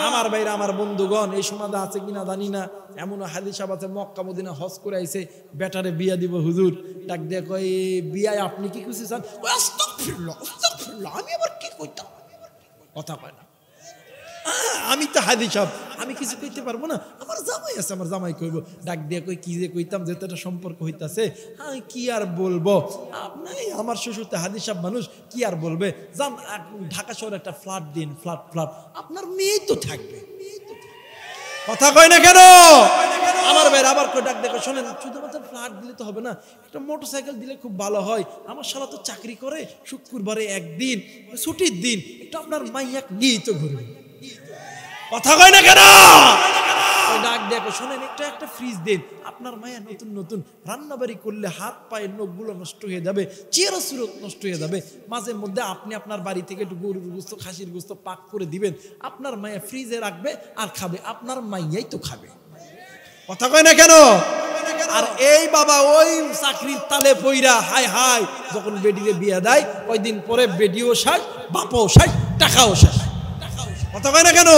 আমার ভাইরা, আমার বন্ধুগণ, এই সমাজে আছে কিনা জানি না, এমন হাদিস সাহেব আছে মক্কা মদিনা হজ করে আইছে, বেটারে বিয়া দিব হুজুর, ডাক দিয়ে কয় বিয়ায় আপনি কি খুশি চান? আস্তাগফিরুল্লাহ, আস্তাগফিরুল্লাহ, আমি আবার কি কইতাম, কথা কয় না। আমি তো হাদিস সাহেব, আমি কিছু কইতে পারবো না, আমার জামাই আছে, আমার জামাই কইব। ডাক দিয়ে কই কি যে কইতাম, যেহেতু একটা সম্পর্ক হইতাছে, হ্যাঁ কি আর বলবো, আপনি আমার শ্বশুর তো হাদিস সাহেব মানুষ, কি আর বলবে, যান ঢাকা শহরে একটা ফ্ল্যাট দিন, ফ্ল্যাট আপনার মেয়েই তো থাকবে। কথা কয় না কেন আমার ভাই? আবার কই ডাক দেখো, শোনেন, শুধুমাত্র ফ্ল্যাট দিলে তো হবে না, একটা মোটরসাইকেল দিলে খুব ভালো হয়। আমার শালা তো চাকরি করে, শুক্রবারে একদিন ছুটির দিন একটু আপনার মাইয়াক নিয়ে তো ঘুরবে। কথা কয় না কেন? ডাক দেখো, শোনেন, একটা ফ্রিজ দিন, আপনার মায়া নতুন রান্নাবাড়ি করলে হাত পায়ের নখগুলো নষ্ট হয়ে যাবে, চেহারা সুরত নষ্ট হয়ে যাবে। মাঝে মধ্যে আপনি আপনার বাড়ি থেকে একটু গরুর গোস্ত, খাসির গোস্ত পাক করে দিবেন, আপনার মায়া ফ্রিজে রাখবে আর খাবে, আপনার মাইয়াই তো খাবে। কথা কয় না কেন? আর এই বাবা ওই চাকরির তালে পইরা হাই যখন বেডিরে বিয়ে দেয়, কয়দিন পরে বেডিও শেষ, বাপও শেষ, টাকাও শেষ। কথা কয় না কেন?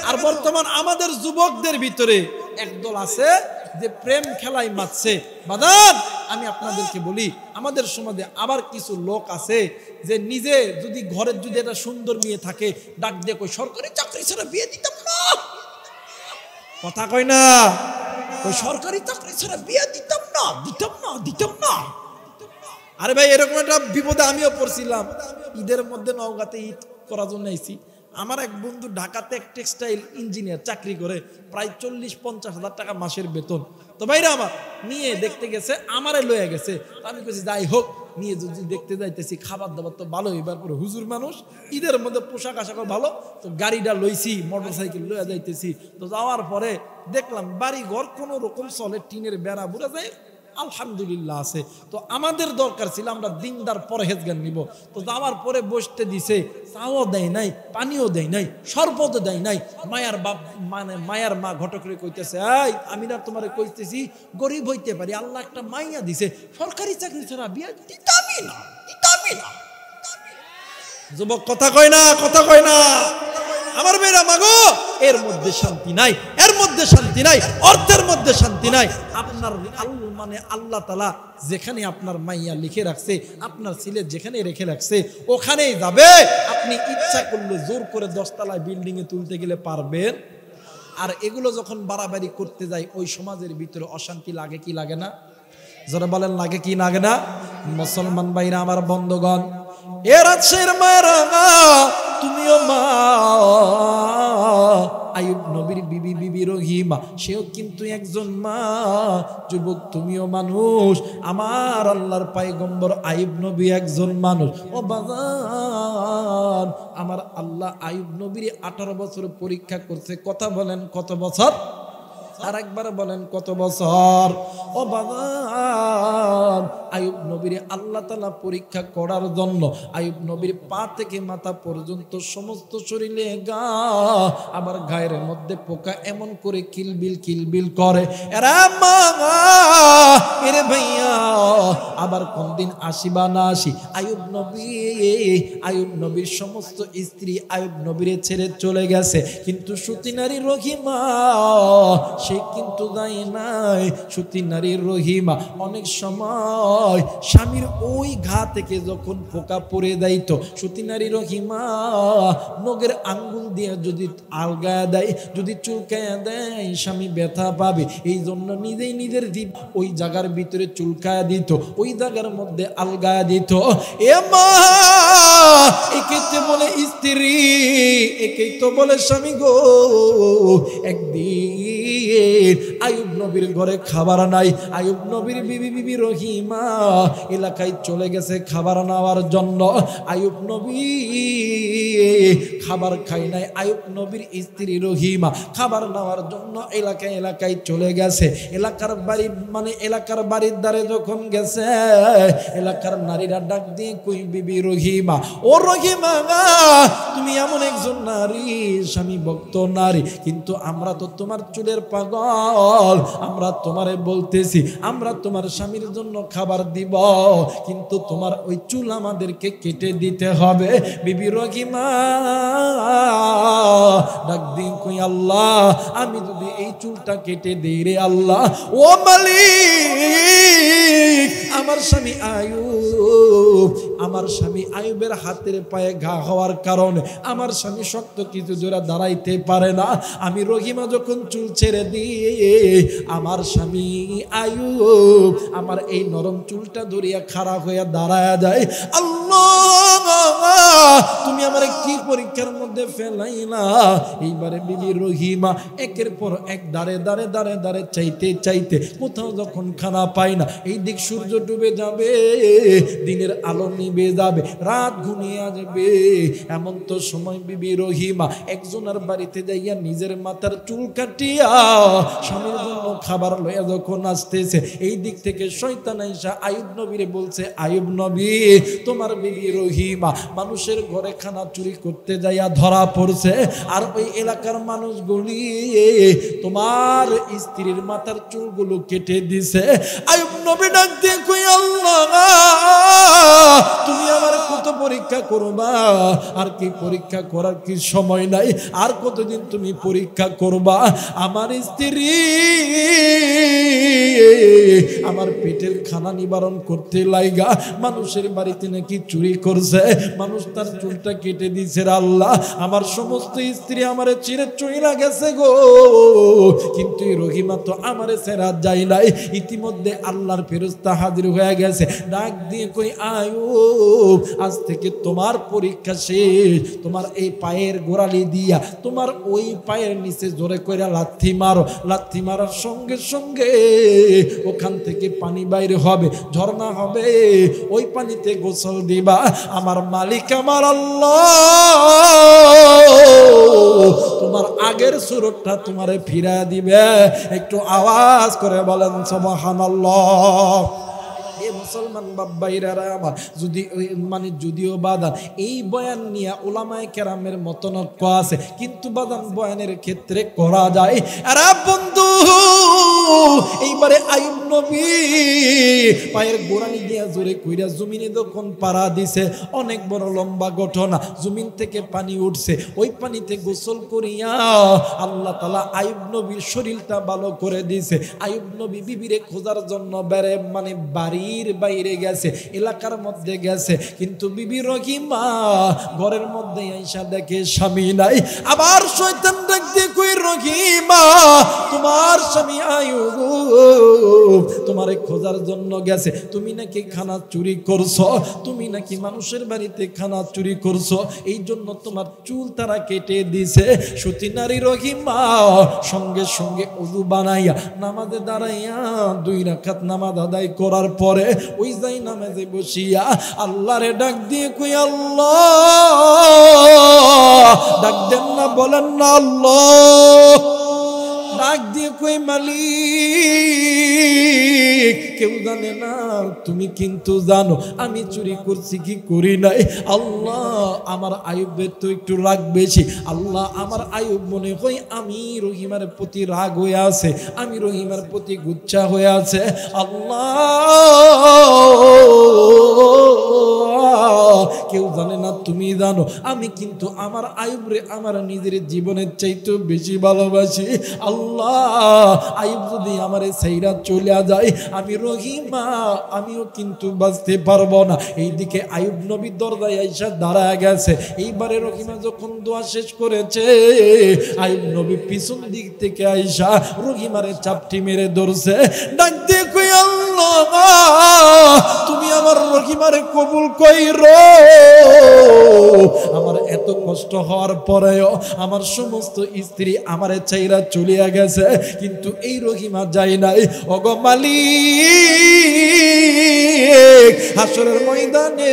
আর বর্তমান আমাদের যুবকদের ভিতরে একদল আছে যে প্রেম খেলায় মাতছে। বাদান, আমি আপনাদেরকে বলি, আমাদের সমাজে আবার কিছু লোক আছে যে নিজে যদি ঘরের যদি একটা সুন্দর মেয়ে থাকে, ডাক দিয়ে কই সরকারি চাকরি ছাড়া বিয়ে দিতাম না। কথা কয় না? ওই সরকারি চাকরি ছাড়া বিয়ে দিতাম না। আরে ভাই, এরকম একটা বিপদে আমিও পড়ছিলাম। ঈদের মধ্যে নওগাঁতে ঈদ করার জন্য আইছি। আমার এক বন্ধু ঢাকাতে এক টেক্সটাইল ইঞ্জিনিয়ার চাকরি করে, প্রায় 40-50 হাজার টাকা মাসের বেতন। তো ভাইরা আমার নিয়ে দেখতে গেছে, আমারে লয়ে গেছে। আমি বলছি যাই হোক, নিয়ে যদি দেখতে যাইতেছি, খাবার দাবার তো ভালো, এবার পরে হুজুর মানুষ, ঈদের মধ্যে পোশাক আশাক ভালো, তো গাড়িটা লইছি, মোটরসাইকেল লয়ে যাইতেছি। তো যাওয়ার পরে দেখলাম বাড়ি ঘর কোনো রকম চলে, টিনের বেড়া বুড়া যায়, আলহামদুলিল্লাহ আছে। তো আমাদের দরকার ছিল আমরা দিনদার পরহেজগার নিব। তো যাওয়ার পরে বসতে দিছে, চাও দেয় নাই, পানিও দেয় নাই, শরবত দেয় নাই। মায়ার বাপ মানে মায়ার মা ঘটকরে কইতেছে, এই আমি না তোমারে কইতেছি গরিব হইতে পারি, আল্লাহ একটা মাইয়া দিছে, সরকারি চাকরি ছাড়া বিয়ে দিতামই না। যুবক কথা কয় না আমার মেয়েরা, মাগো এর মধ্যে শান্তি নাই, অর্থের মধ্যে শান্তি নাই। আপনার মানে আল্লাহ তাআলা যেখানে আপনার মাইয়া লিখে রাখছে, আপনার ছেলে যেখানে রেখে রাখছে ওখানেই যাবে। আপনি ইচ্ছা করলে জোর করে 10 তলায় বিল্ডিং এ তুলতে গেলে পারবেন? আর এগুলো যখন বাড়াবাড়ি করতে যায়, ওই সমাজের ভিতরে অশান্তি লাগে কি লাগে না? যারা বলেন লাগে কি লাগে না? মুসলমান ভাইরা আমার বন্ধুগণ, এ রাজশাহীর মায়েরা, তুমিও মা। আইয়ুব নবীর বিবি রহিমা, সেও কিন্তু একজন মা। যুবক, তুমিও মানুষ, আমার আল্লাহর পয়গম্বর আইয়ুব নবী একজন মানুষ। ও বাজান, আমার আল্লাহ আইয়ুব নবীর 18 বছর পরীক্ষা করছে। কথা বলেন কত বছর? আর একবার বলেন কত বছর? ও বাবান, আইয়ুব নবীর আল্লাহ তাআলা পরীক্ষা করার জন্য আইয়ুব নবীর পা থেকে মাথা পর্যন্ত সমস্ত শরীরে গা, আবার গায়ের মধ্যে পোকা এমন করে কিলবিল করে। এরা মা, এরে ভাইয়া, আবার কোন দিন আসিবা না আসি, আইয়ুব নবীর সমস্ত স্ত্রী আইয়ুব নবীরে ছেড়ে চলে গেছে, কিন্তু সতী নারী রহিমা সে কিন্তু যায় নাই। সতী নারী রহিমা অনেক সময় স্বামীর ওই ঘা থেকে যখন পোকা পড়ে যাইতো, সতী নারী রহিমা নখের আঙ্গুল দিয়ে যদি আলগায়া দেয়, যদি চুলকায়া দেয়, স্বামী ব্যথা পাবে, এই জন্য নিজেই নিজের জীব ওই জায়গার ভিতরে চুলকায়া দিত, ওই জায়গার মধ্যে আলগায়া দিত। এ মা, একেই তো বলে স্ত্রী, একেই তো বলে স্বামী গো। একদিন আইয়ুব নবীর ঘরে খাবার নাই, আইয়ুব নবীর বিবি রহিমা এলাকায় চলে গেছে খাবার নেওয়ার জন্য। আইয়ুব নবী খাবার খাই নাই, আইয়ুব নবীর স্ত্রী রহিমা খাবার নেওয়ার জন্য এলাকায় চলে গেছে। এলাকার বাড়ির দ্বারে যখন গেছে, এলাকার নারীরা ডাক দিয়ে কই, বিবি রহিমা, ও রহিমা, তুমি এমন একজন নারী, স্বামী ভক্ত নারী, কিন্তু আমরা তো তোমার চুলের পাগল, আমরা তোমারে বলতেছি আমরা তোমার স্বামীর জন্য খাবার দিব, কিন্তু তোমার ওই চুল আমাদেরকে কেটে দিতে হবে। বিবি রহিমা ডাক দিন কই আল্লাহ, আমি যদি এই চুলটা কেটে দেই রে আল্লাহ, ও মালিক, আমার স্বামী আয়ুব, আমার স্বামী আয়ুবের হাতের পায়ে ঘা হওয়ার কারণে আমার স্বামী শক্ত কিছু জোড়া দাঁড়াইতে পারে না। আমি রহিমা যখন চুল ছেড়ে দিয়ে আমার স্বামী আয়ুব আমার এই নরম চুলটা ধরিয়া খারাপ হইয়া দাঁড়ায়া যায়। আল্লাহ, তুমি আমার কি পরীক্ষার মধ্যে ফেলাইলা। এইবারে বিবি রহিমা একের পর এক দাঁড়ে দাঁড়ে দাঁড়ে দাঁড়ে চাইতে চাইতে কোথাও যখন খানা পায় না, এই দিক সূর্য ডুবে যাবে, দিনের আলো নিবে যাবে, রাত ঘুমিয়ে আসবে, এমন তো সময় বিবি রহিমা একজনের বাড়িতে যাইয়া নিজের মাথার চুল কাটিয়া স্বামীর জন্য খাবার লইয়া যখন আসতেছে, এই দিক থেকে শয়তান আইসা আয়ুব নবীরে বলছে, আয়ুব নবী, তোমার বিবি রহিমা মানুষের ঘরে খানা চুরি করতে যাইয়া ধরা পড়ছে, আর ওই এলাকার মানুষগুলি তোমার স্ত্রীর মাথার চুলগুলো কেটে দিছে। আয়ুব নবী ডাক দিয়ে কই আল্লাহ, তুমি আমার কত পরীক্ষা করবা, আর কি পরীক্ষা করার কি সময় নাই, আর কতদিন তুমি পরীক্ষা করবা। আমার স্ত্রী আমার পেটের খানা নিবারণ করতে লাইগা মানুষের বাড়িতে নাকি চুরি করছে, মানুষ তার চুলটা কেটে দিছে। আল্লাহ, আমার সমস্ত স্ত্রী আমারে চিরে চইলা গেছে গো, কিন্তু রহিমা তো আমারে ছেড়া যায় নাই। ইতিমধ্যে আল্লাহর ফেরেশতা হাজির হয়ে গেছে, ডাক দিয়ে কই আয়ুব, আজ থেকে তোমার পরীক্ষা শেষ, তোমার এই পায়ের গোড়ালি দিয়া তোমার ওই পায়ের নিচে জোরে কইরা লাথি মারো, লাথি মারার সঙ্গে সঙ্গে ওখান থেকে পানি বাইরে হবে, ঝর্ণা হবে, ওই পানিতে গোসল দিবা। আমার মালিক আমার আল্লাহ তোমার আগের সুরতটা তোমারে ফিরায় দিবে। একটু আওয়াজ করে বলেন সুবহানাল্লাহ। মুসলমান বাবাইরা আমার, যদি মানে যদিও বাদান এই বয়ান নিয়ে উলামায়ে কেরামের মতনৈক্য আছে, কিন্তু বাদান বয়ানের ক্ষেত্রে করা যায়। আরে বন্ধু, এইবারে আয়ুব নবী পায়ের গোড়ানি দিয়া জোরে কইরা জমিনে যখন পাড়া দিছে, অনেক বড় লম্বা ঘটনা, জমিন থেকে পানি উঠছে, ওই পানিতে গোসল করিয়া আল্লাহ তাআলা আয়ুব নবীর শরীরটা ভালো করে দিছে। আয়ুব নবী বিবিরে খোঁজার জন্য বেরে মানে বাড়ির বাইরে গেছে, এলাকার মধ্যে গেছে, কিন্তু বিবি রহিমা ঘরের মধ্যে আইসা দেখে স্বামী নাই। আবার শয়তান ডাক দিয়ে কই রহিমা, তোমার স্বামী আয়ুব তোমারে খোঁজার জন্য গেছে, তুমি নাকি খানা চুরি করছো, তুমি নাকি মানুষের বাড়িতে খানা চুরি করছো, এই জন্য তোমার চুল তারা কেটে দিছে। সতী নারী রহিমা সঙ্গে সঙ্গে ওযু বানাইয়া নামাজে দাঁড়াইয়া 2 রাকাত নামাজ আদায় করার পরে ওই যাই নামাজে বসিয়া আল্লাহরে ডাক দিয়ে কই আল্লাহ, ডাক দেন না, বলেন না আল্লাহ, ডাক দিয়ে কই মালিক, কেউ জানে না, তুমি কিন্তু জানো আমি চুরি করছি কি করি নাই। আল্লাহ, আমার আয়ুবের তো একটু রাগ বেশি। আল্লাহ, আমার আয়ুব মনে হয় আমি রহিমার প্রতি রাগ হয়ে আছে, আমি রহিমার প্রতি গুচ্ছা হয়ে আছে। আল্লাহ, কেউ জানে না, তুমি জানো, আমি কিন্তু আমার আয়ুবরে আমার নিজের জীবনের চাইতে বেশি ভালোবাসি। আল্লাহ, আয়ুব যদি আমারে ছাইরা চলে যায়, আমি রহিমা আমিও কিন্তু বাঁচতে পারবো না। এইদিকে আয়ুব নবী দরজায় আইসা দাঁড়ায় গেছে। এইবারে রহিমা যখন দোয়া শেষ করেছে, আয়ুব নবী পিছন দিক থেকে আইসা রহিমারে চাপটি মেরে ধরছে, ডাক দিয়ে কই আল্লাহ, তুমি আমার রহিমারে কবুল কইরো। আমার এত কষ্ট হওয়ার পরেও আমার সমস্ত স্ত্রী আমারে চাইরা চলিয়া গেছে, কিন্তু এই রহিমা যায় নাই। ওগো মালিক, হাসরের ময়দানে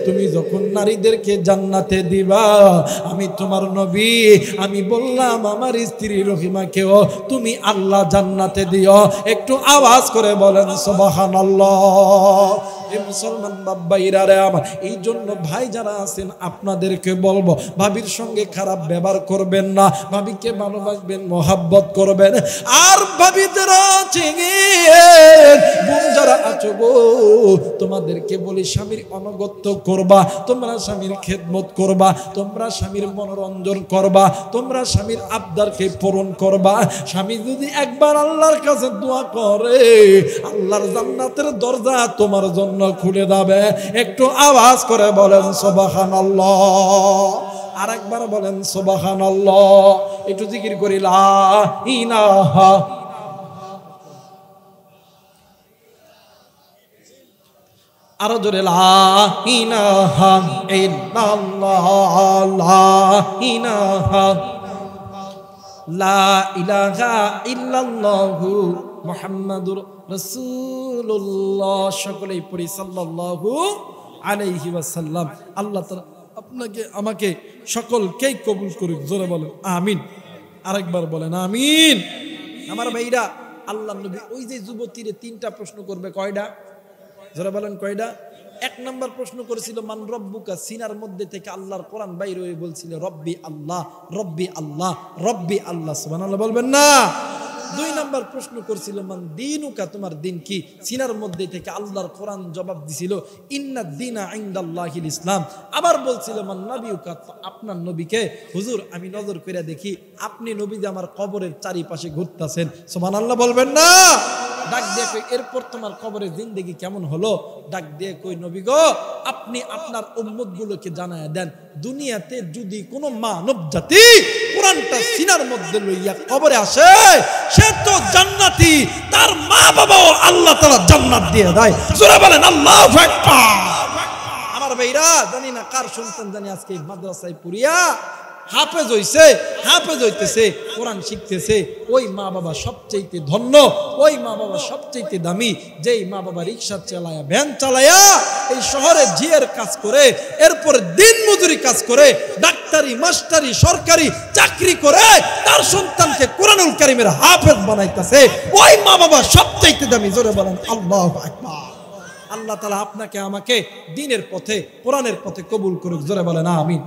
তুমি যখন নারীদেরকে জান্নাতে দিবা, আমি তোমার নবী, আমি বললাম আমার স্ত্রী রহিমাকেও তুমি আল্লাহ জান্নাতে দিও। একটু আওয়াজ করে বলেন সুবহানাল্লাহ। এই মুসলমান বাবাইরা রে আমার, এই জন্য ভাই যারা আছেন আপনাদেরকে বলবো, ভাবির সঙ্গে খারাপ ব্যবহার করবেন না, ভাবিকে ভালোবাসবেন, মহাব্বত করবেন। আর ভাবিদের বোন যারা আছো গো, তোমাদেরকে বলি স্বামীর অনুগত্য করবা, তোমরা স্বামীর খেদমত করবা, তোমরা স্বামীর মনোরঞ্জন করবা, তোমরা স্বামীর আবদারকে পূরণ করবা। স্বামী যদি একবার আল্লাহর কাছে দোয়া করে, আল্লাহর জান্নাতের দরজা তোমার জন্য খুলে দেবে। একটু আওয়াজ করে বলেন সুবহানাল্লাহ, আর একবার বলেন সুবহানাল্লাহ। একটু জিকির করি লা ইলাহা, আরো জোরে লা ইলাহা ইল্লাল্লাহ, লা ইলাহা, লা ইলাহা ইল্লাল্লাহু মুহাম্মাদুর রাসূলুল্লাহ। সকলেই পড়ি সাল্লাল্লাহু আলাইহি ওয়াসাল্লাম। আল্লাহ তাআলা আপনাকে আমাকে সকলকেই কবুল করুক, জোরে বলেন আমিন। আরেকবার বলেন আমিন। আমার ভাইরা, আল্লাহর নবী ওই যে যুবতীরে তিনটা প্রশ্ন করবে, কয়টা? জোরে বলেন কয়টা? এক নাম্বার প্রশ্ন করেছিল মান রব্বুকা, সিনার মধ্যে থেকে আল্লাহর কোরআন বাইর হয়ে বলছিল রব্বি আল্লাহ, রব্বি আল্লাহ, রব্বি আল্লাহ, সুবহানাল্লাহ বলবেন না? দুই নাম্বার প্রশ্ন করছিল মান দীনুকা, তোমার দিন কি? সিনার মধ্যে থেকে আল্লাহর কোরআন জবাব দিছিল ইন্নাদ দীনা ইনদাল্লাহিল ইসলাম। আবার বলছিল মান নবিয়ুকা, আপনার নবীকে হুজুর আমি নজর করে দেখি আপনি নবী যে আমার কবরের চারিপাশে ঘুরতেছেন, সুবহানাল্লাহ বলবেন না? ডাক দিয়ে কই এরপর তোমার কবরের জিন্দেগি কেমন হলো? ডাক দিয়ে কই নবী গো, আপনি আপনার উম্মত গুলোকে জানায় দেন, দুনিয়াতে যদি কোনো মানব জাতি কোরআনটা সিনার মধ্যে লইয়া কবরে আসে, সে তো জান্নাতি, তার মা বাবাও আল্লাহ তাআলা জান্নাত দিয়ে দেয়। সূরা বলেন আল্লাহু আকবার। আমার ভাইরা, জানি না কার সন্তান জানি আজকে মাদ্রাসায় পড়িয়া হাফেজ হইছে, হাফেজ হইতেছে, কোরআন শিখতেছে। ওই মা বাবা সবচাইতে ধন্য, ওই মা বাবা সবচাইতে দামি, যেই মা বাবা রিক্সা চালায়া, ভ্যান চালায়া এই শহরে জিয়ের কাজ করে, এরপর দিন মজুরি কাজ করে, ডাক্তারি, মাস্টারি, সরকারি চাকরি করে তার সন্তানকে কোরআনুল কারীমের হাফেজ বানাইতেছে। ওই মা বাবা সবচাইতে দামি। জোরে বলেন আল্লাহু আকবার। আল্লাহ তাআলা আপনাকে আমাকে দ্বীনের পথে, কোরআনের পথে কবুল করুক। জোরে বলেন আমিন।